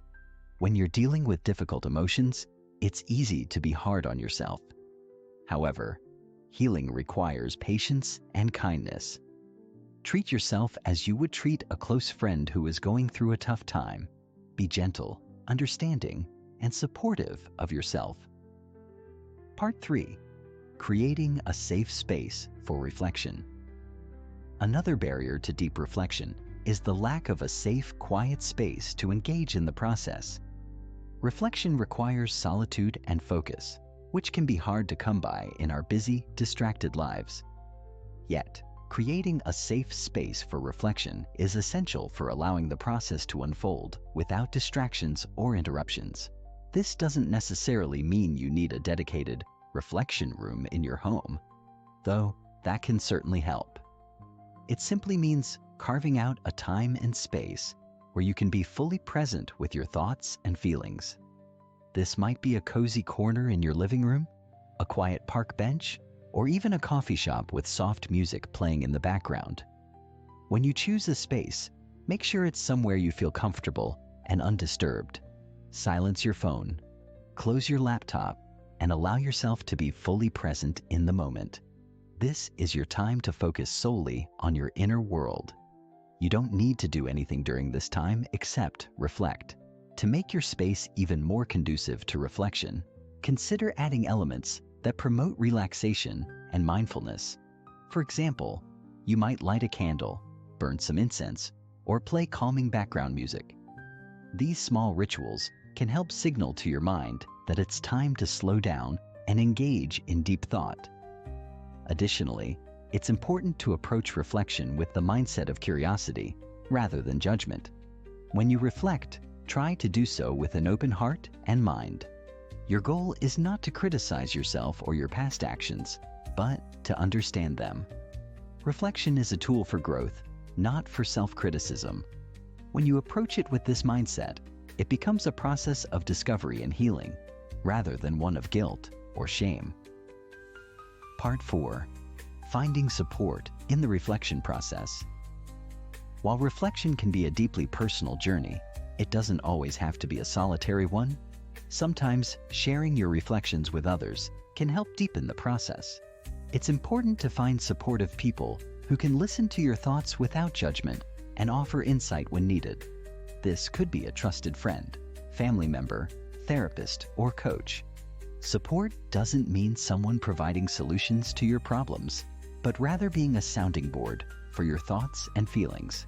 When you're dealing with difficult emotions, it's easy to be hard on yourself. However, healing requires patience and kindness. Treat yourself as you would treat a close friend who is going through a tough time. Be gentle, understanding, and supportive of yourself. Part 3. Creating a safe space for reflection. Another barrier to deep reflection is the lack of a safe, quiet space to engage in the process. Reflection requires solitude and focus, which can be hard to come by in our busy, distracted lives. Yet, creating a safe space for reflection is essential for allowing the process to unfold without distractions or interruptions. This doesn't necessarily mean you need a dedicated reflection room in your home, though that can certainly help. It simply means carving out a time and space where you can be fully present with your thoughts and feelings. This might be a cozy corner in your living room, a quiet park bench, or even a coffee shop with soft music playing in the background. When you choose a space, make sure it's somewhere you feel comfortable and undisturbed. Silence your phone, close your laptop, and allow yourself to be fully present in the moment. This is your time to focus solely on your inner world. You don't need to do anything during this time except reflect. To make your space even more conducive to reflection, consider adding elements that promote relaxation and mindfulness. For example, you might light a candle, burn some incense, or play calming background music. These small rituals can help signal to your mind that it's time to slow down and engage in deep thought. Additionally, it's important to approach reflection with the mindset of curiosity rather than judgment. When you reflect, try to do so with an open heart and mind. Your goal is not to criticize yourself or your past actions, but to understand them. Reflection is a tool for growth, not for self-criticism. When you approach it with this mindset, it becomes a process of discovery and healing, rather than one of guilt or shame. Part 4. Finding support in the reflection process. While reflection can be a deeply personal journey, It doesn't always have to be a solitary one. Sometimes sharing your reflections with others can help deepen the process. It's important to find supportive people who can listen to your thoughts without judgment and offer insight when needed. This could be a trusted friend, family member, therapist, or coach. Support doesn't mean someone providing solutions to your problems, but rather being a sounding board for your thoughts and feelings.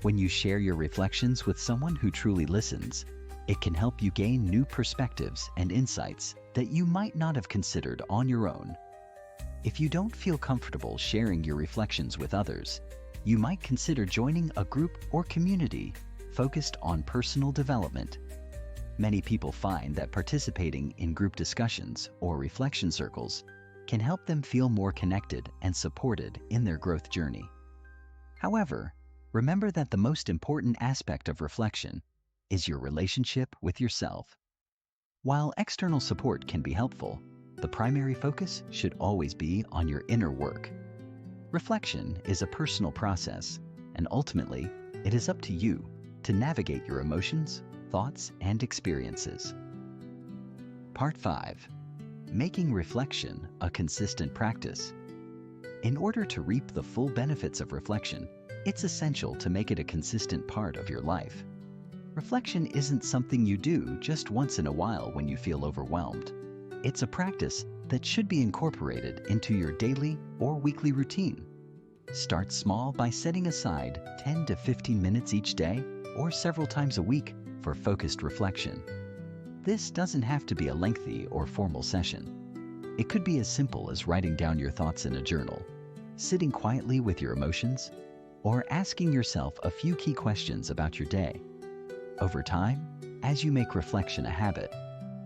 When you share your reflections with someone who truly listens, it can help you gain new perspectives and insights that you might not have considered on your own. If you don't feel comfortable sharing your reflections with others, you might consider joining a group or community focused on personal development. Many people find that participating in group discussions or reflection circles can help them feel more connected and supported in their growth journey. However, remember that the most important aspect of reflection is your relationship with yourself. While external support can be helpful, the primary focus should always be on your inner work. Reflection is a personal process, and ultimately, it is up to you to navigate your emotions, thoughts, and experiences. Part 5. Making reflection a consistent practice. In order to reap the full benefits of reflection, it's essential to make it a consistent part of your life. Reflection isn't something you do just once in a while when you feel overwhelmed. It's a practice that should be incorporated into your daily or weekly routine. Start small by setting aside 10 to 15 minutes each day or several times a week for focused reflection. This doesn't have to be a lengthy or formal session. It could be as simple as writing down your thoughts in a journal, sitting quietly with your emotions, or asking yourself a few key questions about your day. Over time, as you make reflection a habit,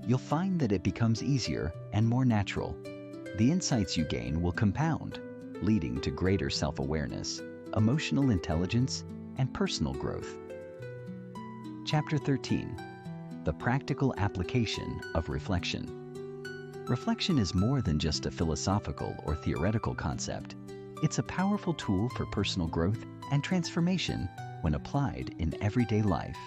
you'll find that it becomes easier and more natural. The insights you gain will compound, leading to greater self-awareness, emotional intelligence, and personal growth. Chapter 13. The Practical Application of Reflection. Reflection is more than just a philosophical or theoretical concept. It's a powerful tool for personal growth and transformation when applied in everyday life.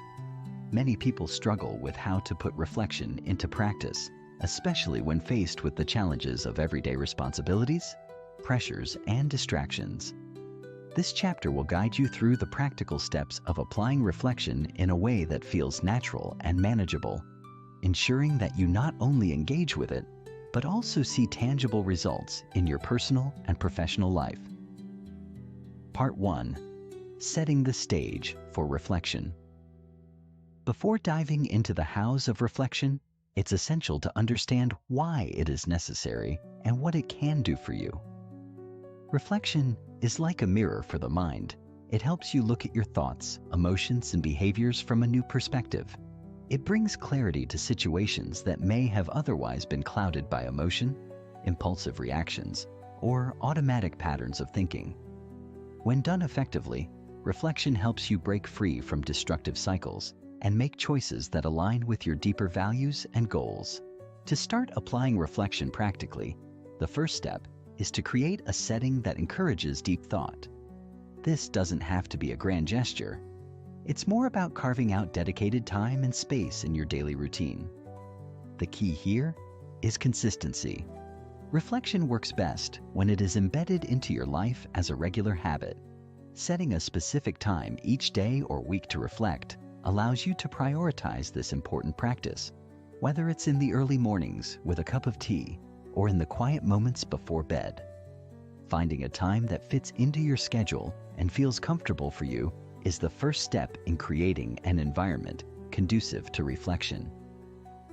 Many people struggle with how to put reflection into practice, especially when faced with the challenges of everyday responsibilities, pressures, and distractions. This chapter will guide you through the practical steps of applying reflection in a way that feels natural and manageable, ensuring that you not only engage with it, but also see tangible results in your personal and professional life. Part 1. Setting the stage for reflection. Before diving into the hows of reflection, it's essential to understand why it is necessary and what it can do for you. Reflection is like a mirror for the mind. It helps you look at your thoughts, emotions, and behaviors from a new perspective. It brings clarity to situations that may have otherwise been clouded by emotion, impulsive reactions, or automatic patterns of thinking. When done effectively, reflection helps you break free from destructive cycles and make choices that align with your deeper values and goals. To start applying reflection practically, the first step is to create a setting that encourages deep thought. This doesn't have to be a grand gesture. It's more about carving out dedicated time and space in your daily routine. The key here is consistency. Reflection works best when it is embedded into your life as a regular habit. Setting a specific time each day or week to reflect allows you to prioritize this important practice, whether it's in the early mornings with a cup of tea or in the quiet moments before bed. Finding a time that fits into your schedule and feels comfortable for you is the first step in creating an environment conducive to reflection.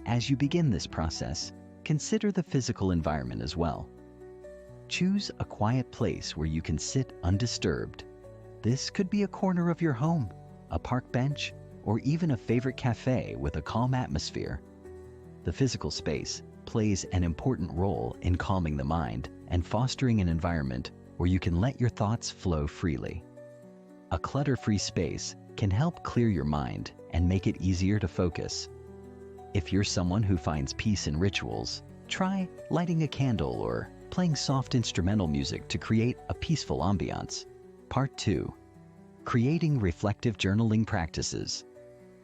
As you begin this process, consider the physical environment as well. Choose a quiet place where you can sit undisturbed. This could be a corner of your home, a park bench, or even a favorite cafe with a calm atmosphere. The physical space plays an important role in calming the mind and fostering an environment where you can let your thoughts flow freely. A clutter-free space can help clear your mind and make it easier to focus. If you're someone who finds peace in rituals, try lighting a candle or playing soft instrumental music to create a peaceful ambiance. Part 2. Creating reflective journaling practices.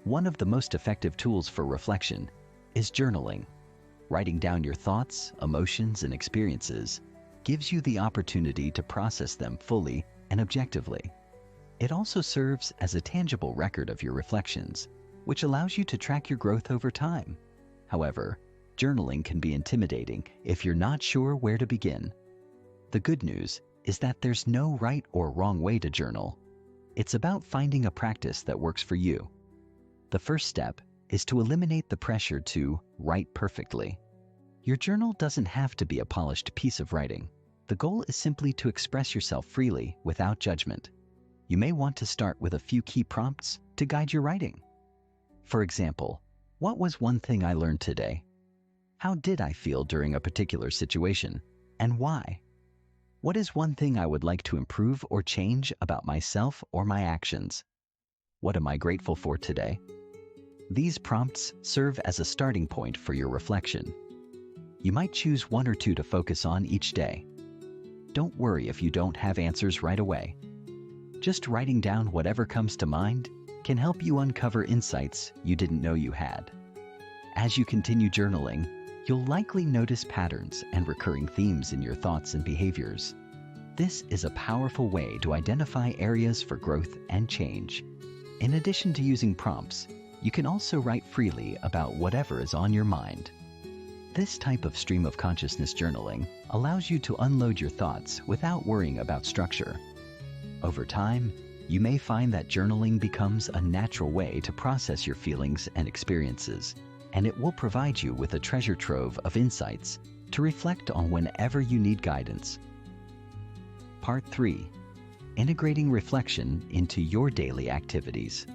One of the most effective tools for reflection is journaling. Writing down your thoughts, emotions, and experiences gives you the opportunity to process them fully and objectively. It also serves as a tangible record of your reflections, which allows you to track your growth over time. However, journaling can be intimidating if you're not sure where to begin. The good news is that there's no right or wrong way to journal. It's about finding a practice that works for you. The first step is to eliminate the pressure to write perfectly. Your journal doesn't have to be a polished piece of writing. The goal is simply to express yourself freely without judgment. You may want to start with a few key prompts to guide your writing. For example, what was one thing I learned today? How did I feel during a particular situation, and why? What is one thing I would like to improve or change about myself or my actions? What am I grateful for today? These prompts serve as a starting point for your reflection. You might choose one or two to focus on each day. Don't worry if you don't have answers right away. Just writing down whatever comes to mind can help you uncover insights you didn't know you had. As you continue journaling, you'll likely notice patterns and recurring themes in your thoughts and behaviors. This is a powerful way to identify areas for growth and change. In addition to using prompts, you can also write freely about whatever is on your mind. This type of stream of consciousness journaling allows you to unload your thoughts without worrying about structure. Over time, you may find that journaling becomes a natural way to process your feelings and experiences, and it will provide you with a treasure trove of insights to reflect on whenever you need guidance. Part 3. Integrating reflection into your daily activities.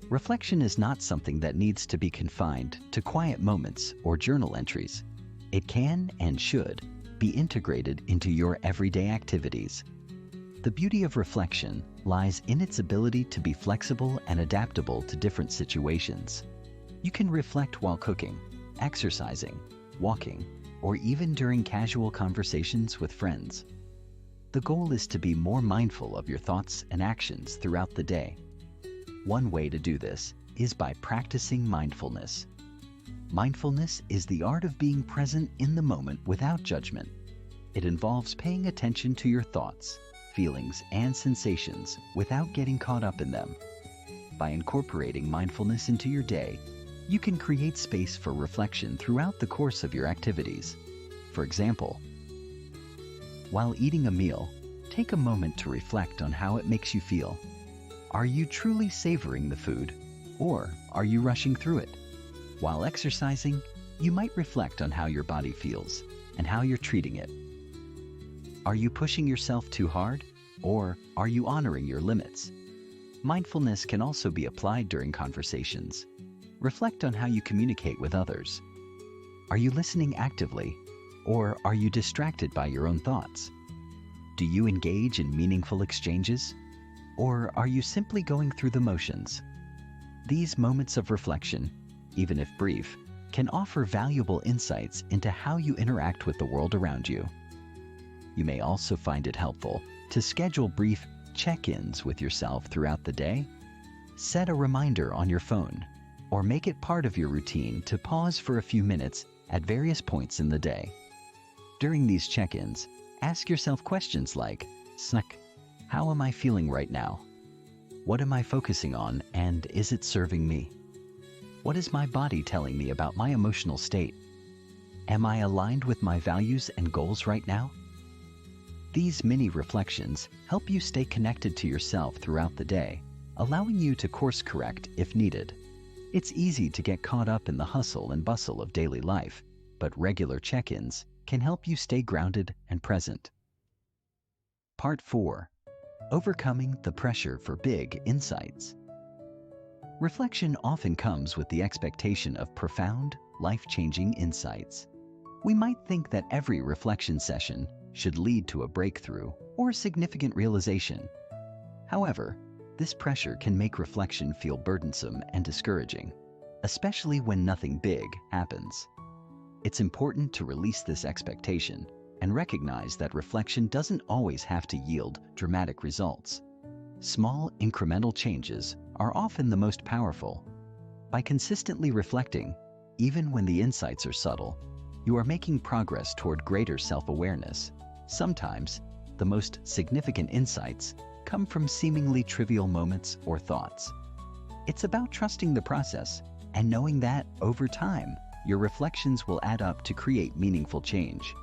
Reflection is not something that needs to be confined to quiet moments or journal entries. It can and should be integrated into your everyday activities. The beauty of reflection lies in its ability to be flexible and adaptable to different situations. You can reflect while cooking, exercising, walking, or even during casual conversations with friends. The goal is to be more mindful of your thoughts and actions throughout the day. One way to do this is by practicing mindfulness. Mindfulness is the art of being present in the moment without judgment. It involves paying attention to your thoughts, feelings, and sensations without getting caught up in them. By incorporating mindfulness into your day, you can create space for reflection throughout the course of your activities. For example, while eating a meal, take a moment to reflect on how it makes you feel. Are you truly savoring the food, or are you rushing through it? While exercising, you might reflect on how your body feels and how you're treating it. Are you pushing yourself too hard, or are you honoring your limits? Mindfulness can also be applied during conversations. Reflect on how you communicate with others. Are you listening actively, or are you distracted by your own thoughts? Do you engage in meaningful exchanges, or are you simply going through the motions? These moments of reflection, even if brief, can offer valuable insights into how you interact with the world around you. You may also find it helpful to schedule brief check-ins with yourself throughout the day. Set a reminder on your phone, or make it part of your routine to pause for a few minutes at various points in the day. During these check-ins, ask yourself questions like, how am I feeling right now? What am I focusing on, and is it serving me? What is my body telling me about my emotional state? Am I aligned with my values and goals right now? These mini reflections help you stay connected to yourself throughout the day, allowing you to course correct if needed. It's easy to get caught up in the hustle and bustle of daily life, but regular check-ins can help you stay grounded and present. Part 4. Overcoming the pressure for big insights. Reflection often comes with the expectation of profound, life-changing insights. We might think that every reflection session should lead to a breakthrough or a significant realization. However, this pressure can make reflection feel burdensome and discouraging, especially when nothing big happens. It's important to release this expectation and recognize that reflection doesn't always have to yield dramatic results. Small incremental changes are often the most powerful. By consistently reflecting, even when the insights are subtle, you are making progress toward greater self-awareness. Sometimes, the most significant insights come from seemingly trivial moments or thoughts. It's about trusting the process and knowing that, over time, your reflections will add up to create meaningful change.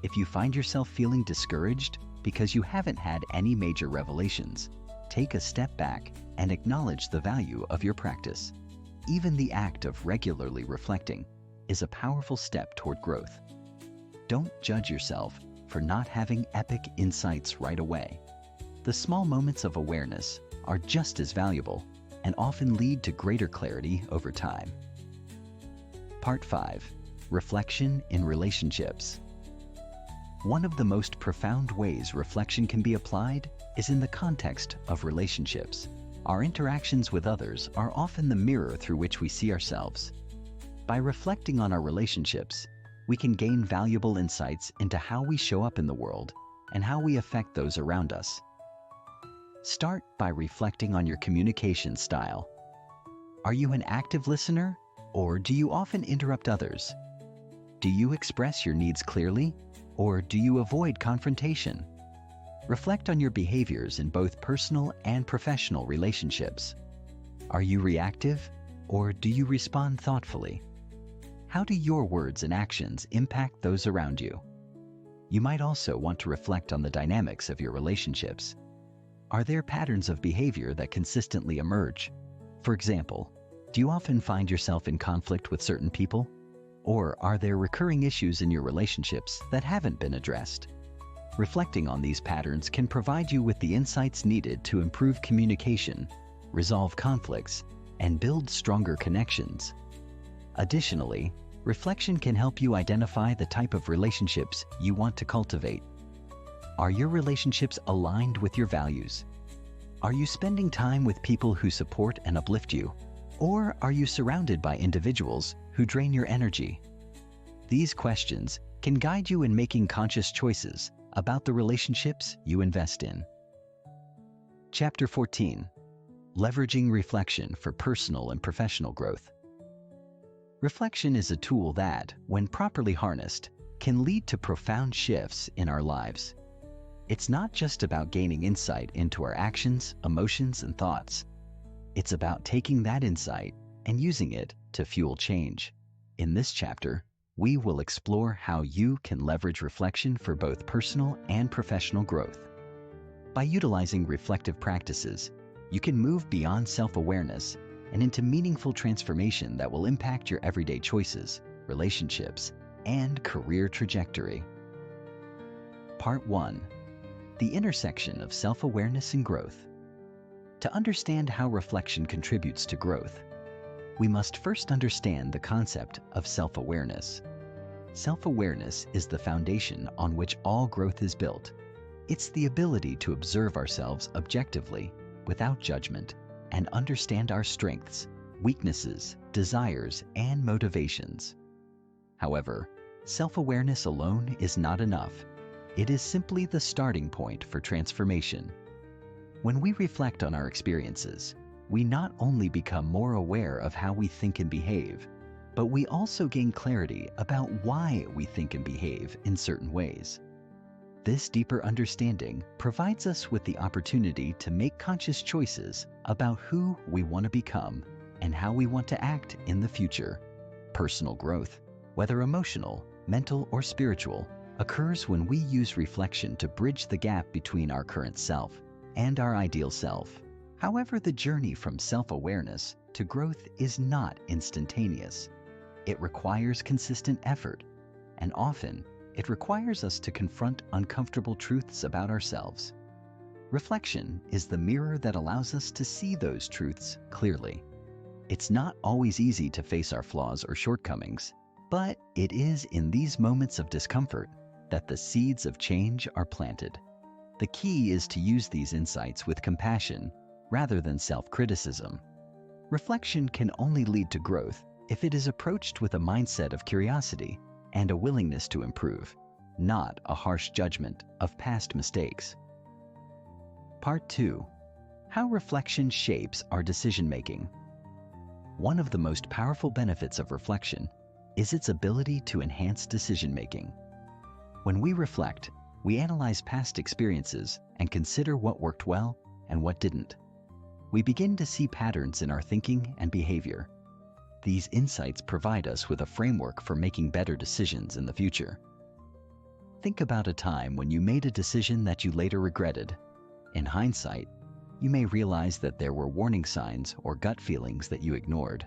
If you find yourself feeling discouraged because you haven't had any major revelations, take a step back and acknowledge the value of your practice. Even the act of regularly reflecting is a powerful step toward growth. Don't judge yourself for not having epic insights right away. The small moments of awareness are just as valuable and often lead to greater clarity over time. Part 5. Reflection in relationships. One of the most profound ways reflection can be applied is in the context of relationships. Our interactions with others are often the mirror through which we see ourselves. By reflecting on our relationships, we can gain valuable insights into how we show up in the world and how we affect those around us. Start by reflecting on your communication style. Are you an active listener, or do you often interrupt others? Do you express your needs clearly, or do you avoid confrontation? Reflect on your behaviors in both personal and professional relationships. Are you reactive, or do you respond thoughtfully? How do your words and actions impact those around you? You might also want to reflect on the dynamics of your relationships. Are there patterns of behavior that consistently emerge? For example, do you often find yourself in conflict with certain people? Or are there recurring issues in your relationships that haven't been addressed? Reflecting on these patterns can provide you with the insights needed to improve communication, resolve conflicts, and build stronger connections. Additionally, reflection can help you identify the type of relationships you want to cultivate. Are your relationships aligned with your values? Are you spending time with people who support and uplift you? Or are you surrounded by individuals who drain your energy? These questions can guide you in making conscious choices about the relationships you invest in. Chapter 14. Leveraging reflection for personal and professional growth. Reflection is a tool that, when properly harnessed, can lead to profound shifts in our lives. It's not just about gaining insight into our actions, emotions, and thoughts. It's about taking that insight and using it to fuel change. In this chapter, we will explore how you can leverage reflection for both personal and professional growth. By utilizing reflective practices, you can move beyond self-awareness and into meaningful transformation that will impact your everyday choices, relationships, and career trajectory. Part 1. The intersection of self-awareness and growth. To understand how reflection contributes to growth, we must first understand the concept of self-awareness. Self-awareness is the foundation on which all growth is built. It's the ability to observe ourselves objectively, without judgment, and understand our strengths, weaknesses, desires, and motivations. However, self-awareness alone is not enough. It is simply the starting point for transformation. When we reflect on our experiences, we not only become more aware of how we think and behave, but we also gain clarity about why we think and behave in certain ways. This deeper understanding provides us with the opportunity to make conscious choices about who we want to become and how we want to act in the future. Personal growth, whether emotional, mental, or spiritual, occurs when we use reflection to bridge the gap between our current self and our ideal self. However, the journey from self-awareness to growth is not instantaneous. It requires consistent effort, and often it requires us to confront uncomfortable truths about ourselves. Reflection is the mirror that allows us to see those truths clearly. It's not always easy to face our flaws or shortcomings, but it is in these moments of discomfort that the seeds of change are planted. The key is to use these insights with compassion rather than self-criticism. Reflection can only lead to growth if it is approached with a mindset of curiosity and a willingness to improve, not a harsh judgment of past mistakes. Part 2. How reflection shapes our decision-making. One of the most powerful benefits of reflection is its ability to enhance decision-making. When we reflect, we analyze past experiences and consider what worked well and what didn't. We begin to see patterns in our thinking and behavior. These insights provide us with a framework for making better decisions in the future. Think about a time when you made a decision that you later regretted. In hindsight, you may realize that there were warning signs or gut feelings that you ignored.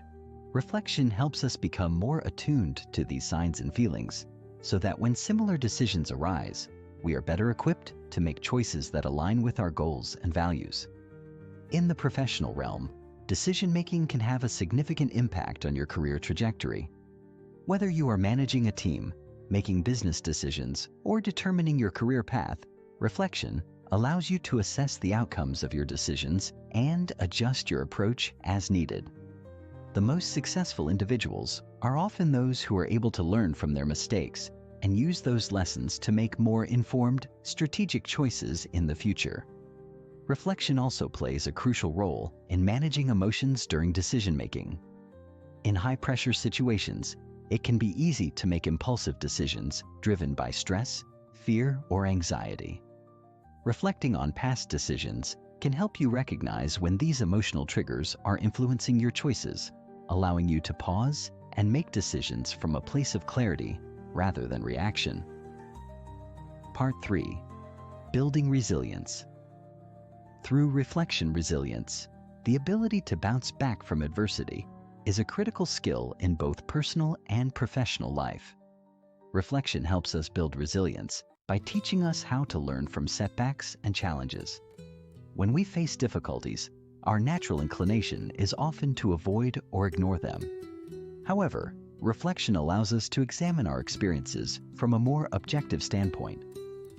Reflection helps us become more attuned to these signs and feelings, so that when similar decisions arise, we are better equipped to make choices that align with our goals and values. In the professional realm, decision-making can have a significant impact on your career trajectory. Whether you are managing a team, making business decisions, or determining your career path, reflection allows you to assess the outcomes of your decisions and adjust your approach as needed. The most successful individuals are often those who are able to learn from their mistakes and use those lessons to make more informed, strategic choices in the future. Reflection also plays a crucial role in managing emotions during decision-making. In high-pressure situations, it can be easy to make impulsive decisions driven by stress, fear, or anxiety. Reflecting on past decisions can help you recognize when these emotional triggers are influencing your choices, allowing you to pause and make decisions from a place of clarity rather than reaction. Part 3. Building resilience. Through reflection resilience, the ability to bounce back from adversity is a critical skill in both personal and professional life. Reflection helps us build resilience by teaching us how to learn from setbacks and challenges. When we face difficulties, our natural inclination is often to avoid or ignore them. However, reflection allows us to examine our experiences from a more objective standpoint.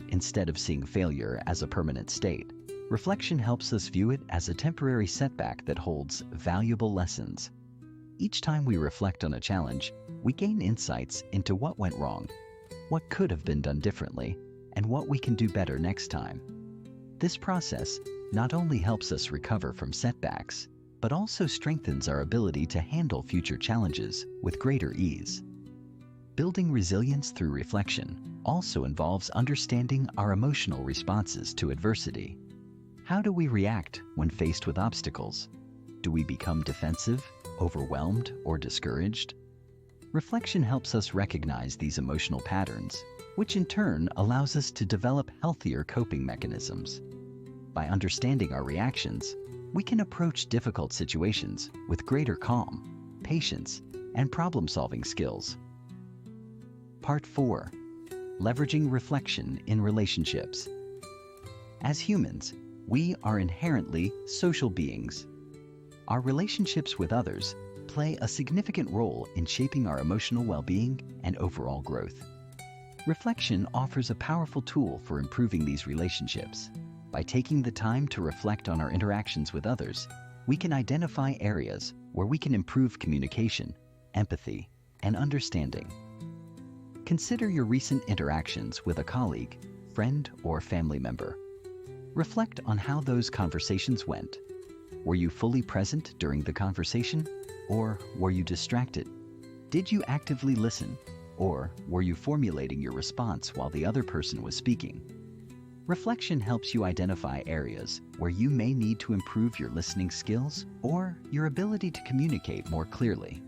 Instead of seeing failure as a permanent state, reflection helps us view it as a temporary setback that holds valuable lessons. Each time we reflect on a challenge, we gain insights into what went wrong, what could have been done differently, and what we can do better next time. This process not only helps us recover from setbacks, but also strengthens our ability to handle future challenges with greater ease. Building resilience through reflection also involves understanding our emotional responses to adversity. How do we react when faced with obstacles? Do we become defensive, overwhelmed, or discouraged? Reflection helps us recognize these emotional patterns, which in turn allows us to develop healthier coping mechanisms. By understanding our reactions, we can approach difficult situations with greater calm, patience, and problem-solving skills. Part 4. Leveraging reflection in relationships. As humans, we are inherently social beings. Our relationships with others play a significant role in shaping our emotional well-being and overall growth. Reflection offers a powerful tool for improving these relationships. By taking the time to reflect on our interactions with others, we can identify areas where we can improve communication, empathy, and understanding. Consider your recent interactions with a colleague, friend, or family member. Reflect on how those conversations went. Were you fully present during the conversation, or were you distracted? Did you actively listen, or were you formulating your response while the other person was speaking? Reflection helps you identify areas where you may need to improve your listening skills or your ability to communicate more clearly.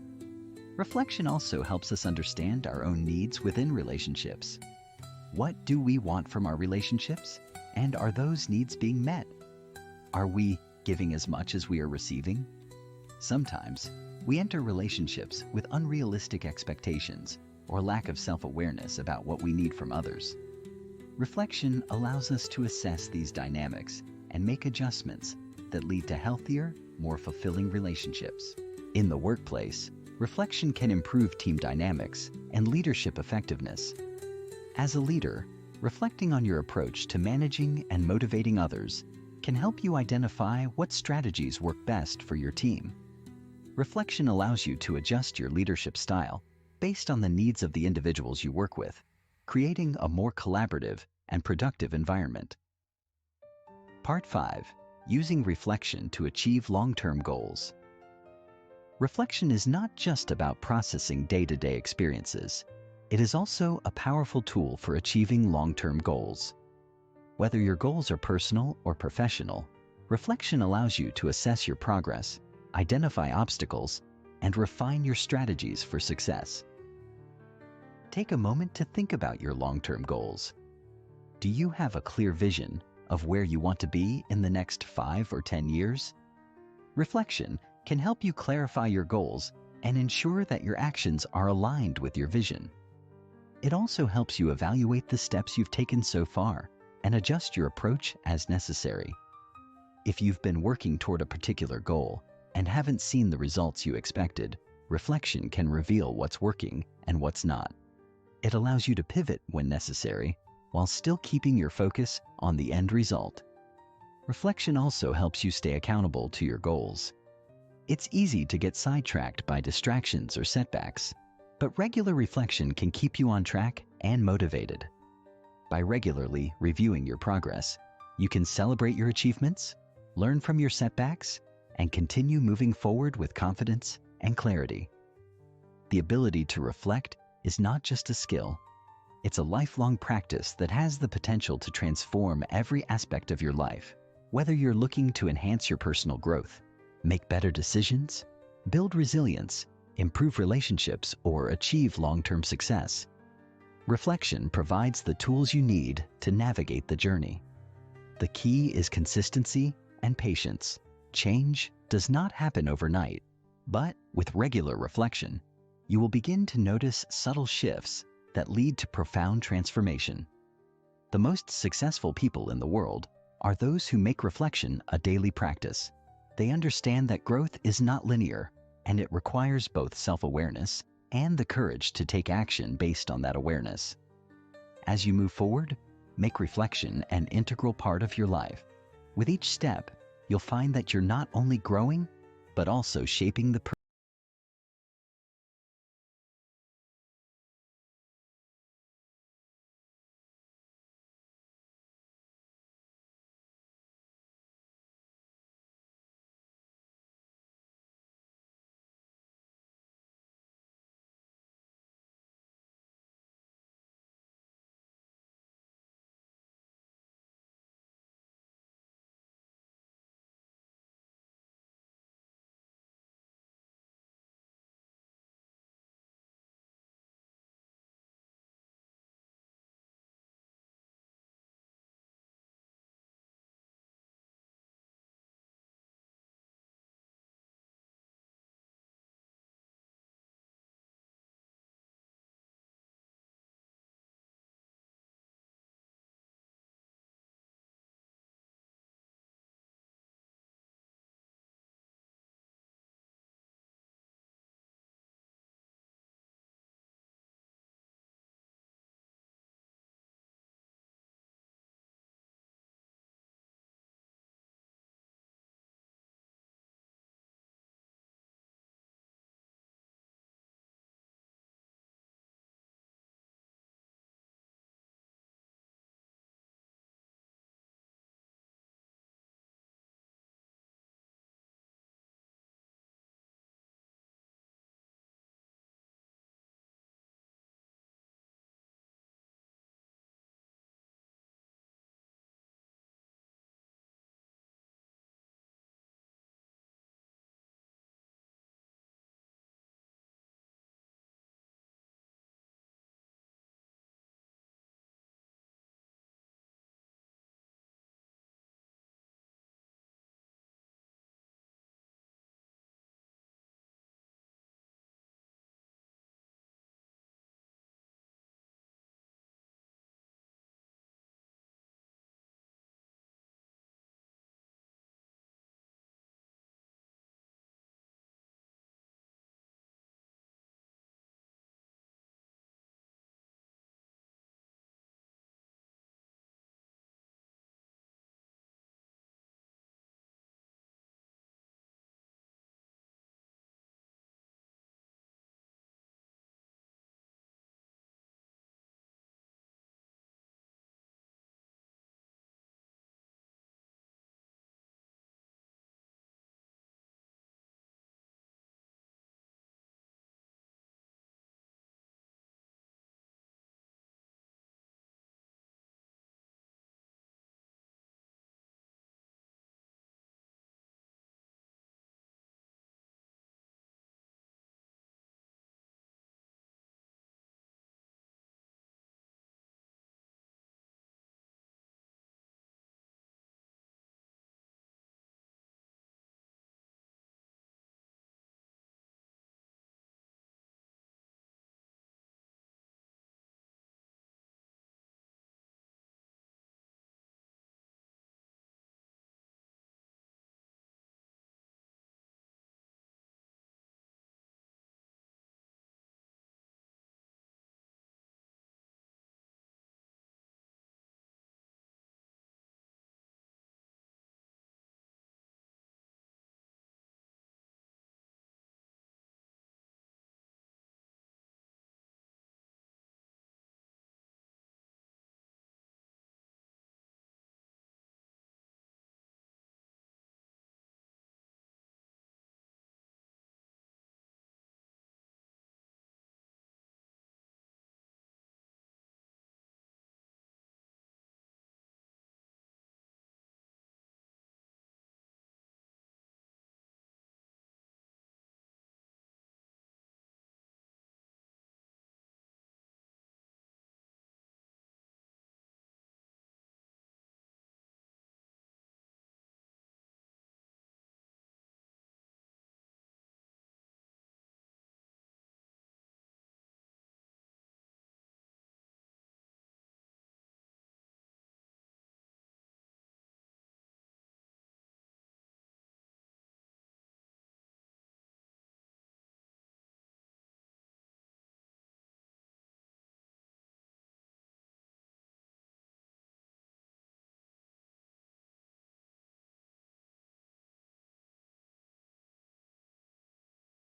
Reflection also helps us understand our own needs within relationships. What do we want from our relationships? And are those needs being met? Are we giving as much as we are receiving? Sometimes, we enter relationships with unrealistic expectations or lack of self-awareness about what we need from others. Reflection allows us to assess these dynamics and make adjustments that lead to healthier, more fulfilling relationships. In the workplace, reflection can improve team dynamics and leadership effectiveness. As a leader, reflecting on your approach to managing and motivating others can help you identify what strategies work best for your team. Reflection allows you to adjust your leadership style based on the needs of the individuals you work with, creating a more collaborative and productive environment. Part 5. using reflection to achieve long-term goals. Reflection is not just about processing day-to-day experiences. It is also a powerful tool for achieving long-term goals. Whether your goals are personal or professional, reflection allows you to assess your progress, identify obstacles, and refine your strategies for success. Take a moment to think about your long-term goals. Do you have a clear vision of where you want to be in the next 5 or 10 years? Reflection can help you clarify your goals and ensure that your actions are aligned with your vision. It also helps you evaluate the steps you've taken so far and adjust your approach as necessary. If you've been working toward a particular goal and haven't seen the results you expected, reflection can reveal what's working and what's not. It allows you to pivot when necessary while still keeping your focus on the end result. Reflection also helps you stay accountable to your goals. It's easy to get sidetracked by distractions or setbacks, but regular reflection can keep you on track and motivated. By regularly reviewing your progress, you can celebrate your achievements, learn from your setbacks, and continue moving forward with confidence and clarity. The ability to reflect is not just a skill, it's a lifelong practice that has the potential to transform every aspect of your life. Whether you're looking to enhance your personal growth, make better decisions, build resilience, improve relationships, or achieve long-term success, reflection provides the tools you need to navigate the journey. The key is consistency and patience. Change does not happen overnight, but with regular reflection, you will begin to notice subtle shifts that lead to profound transformation. The most successful people in the world are those who make reflection a daily practice. They understand that growth is not linear, and it requires both self-awareness and the courage to take action based on that awareness. As you move forward, make reflection an integral part of your life. With each step, you'll find that you're not only growing, but also shaping the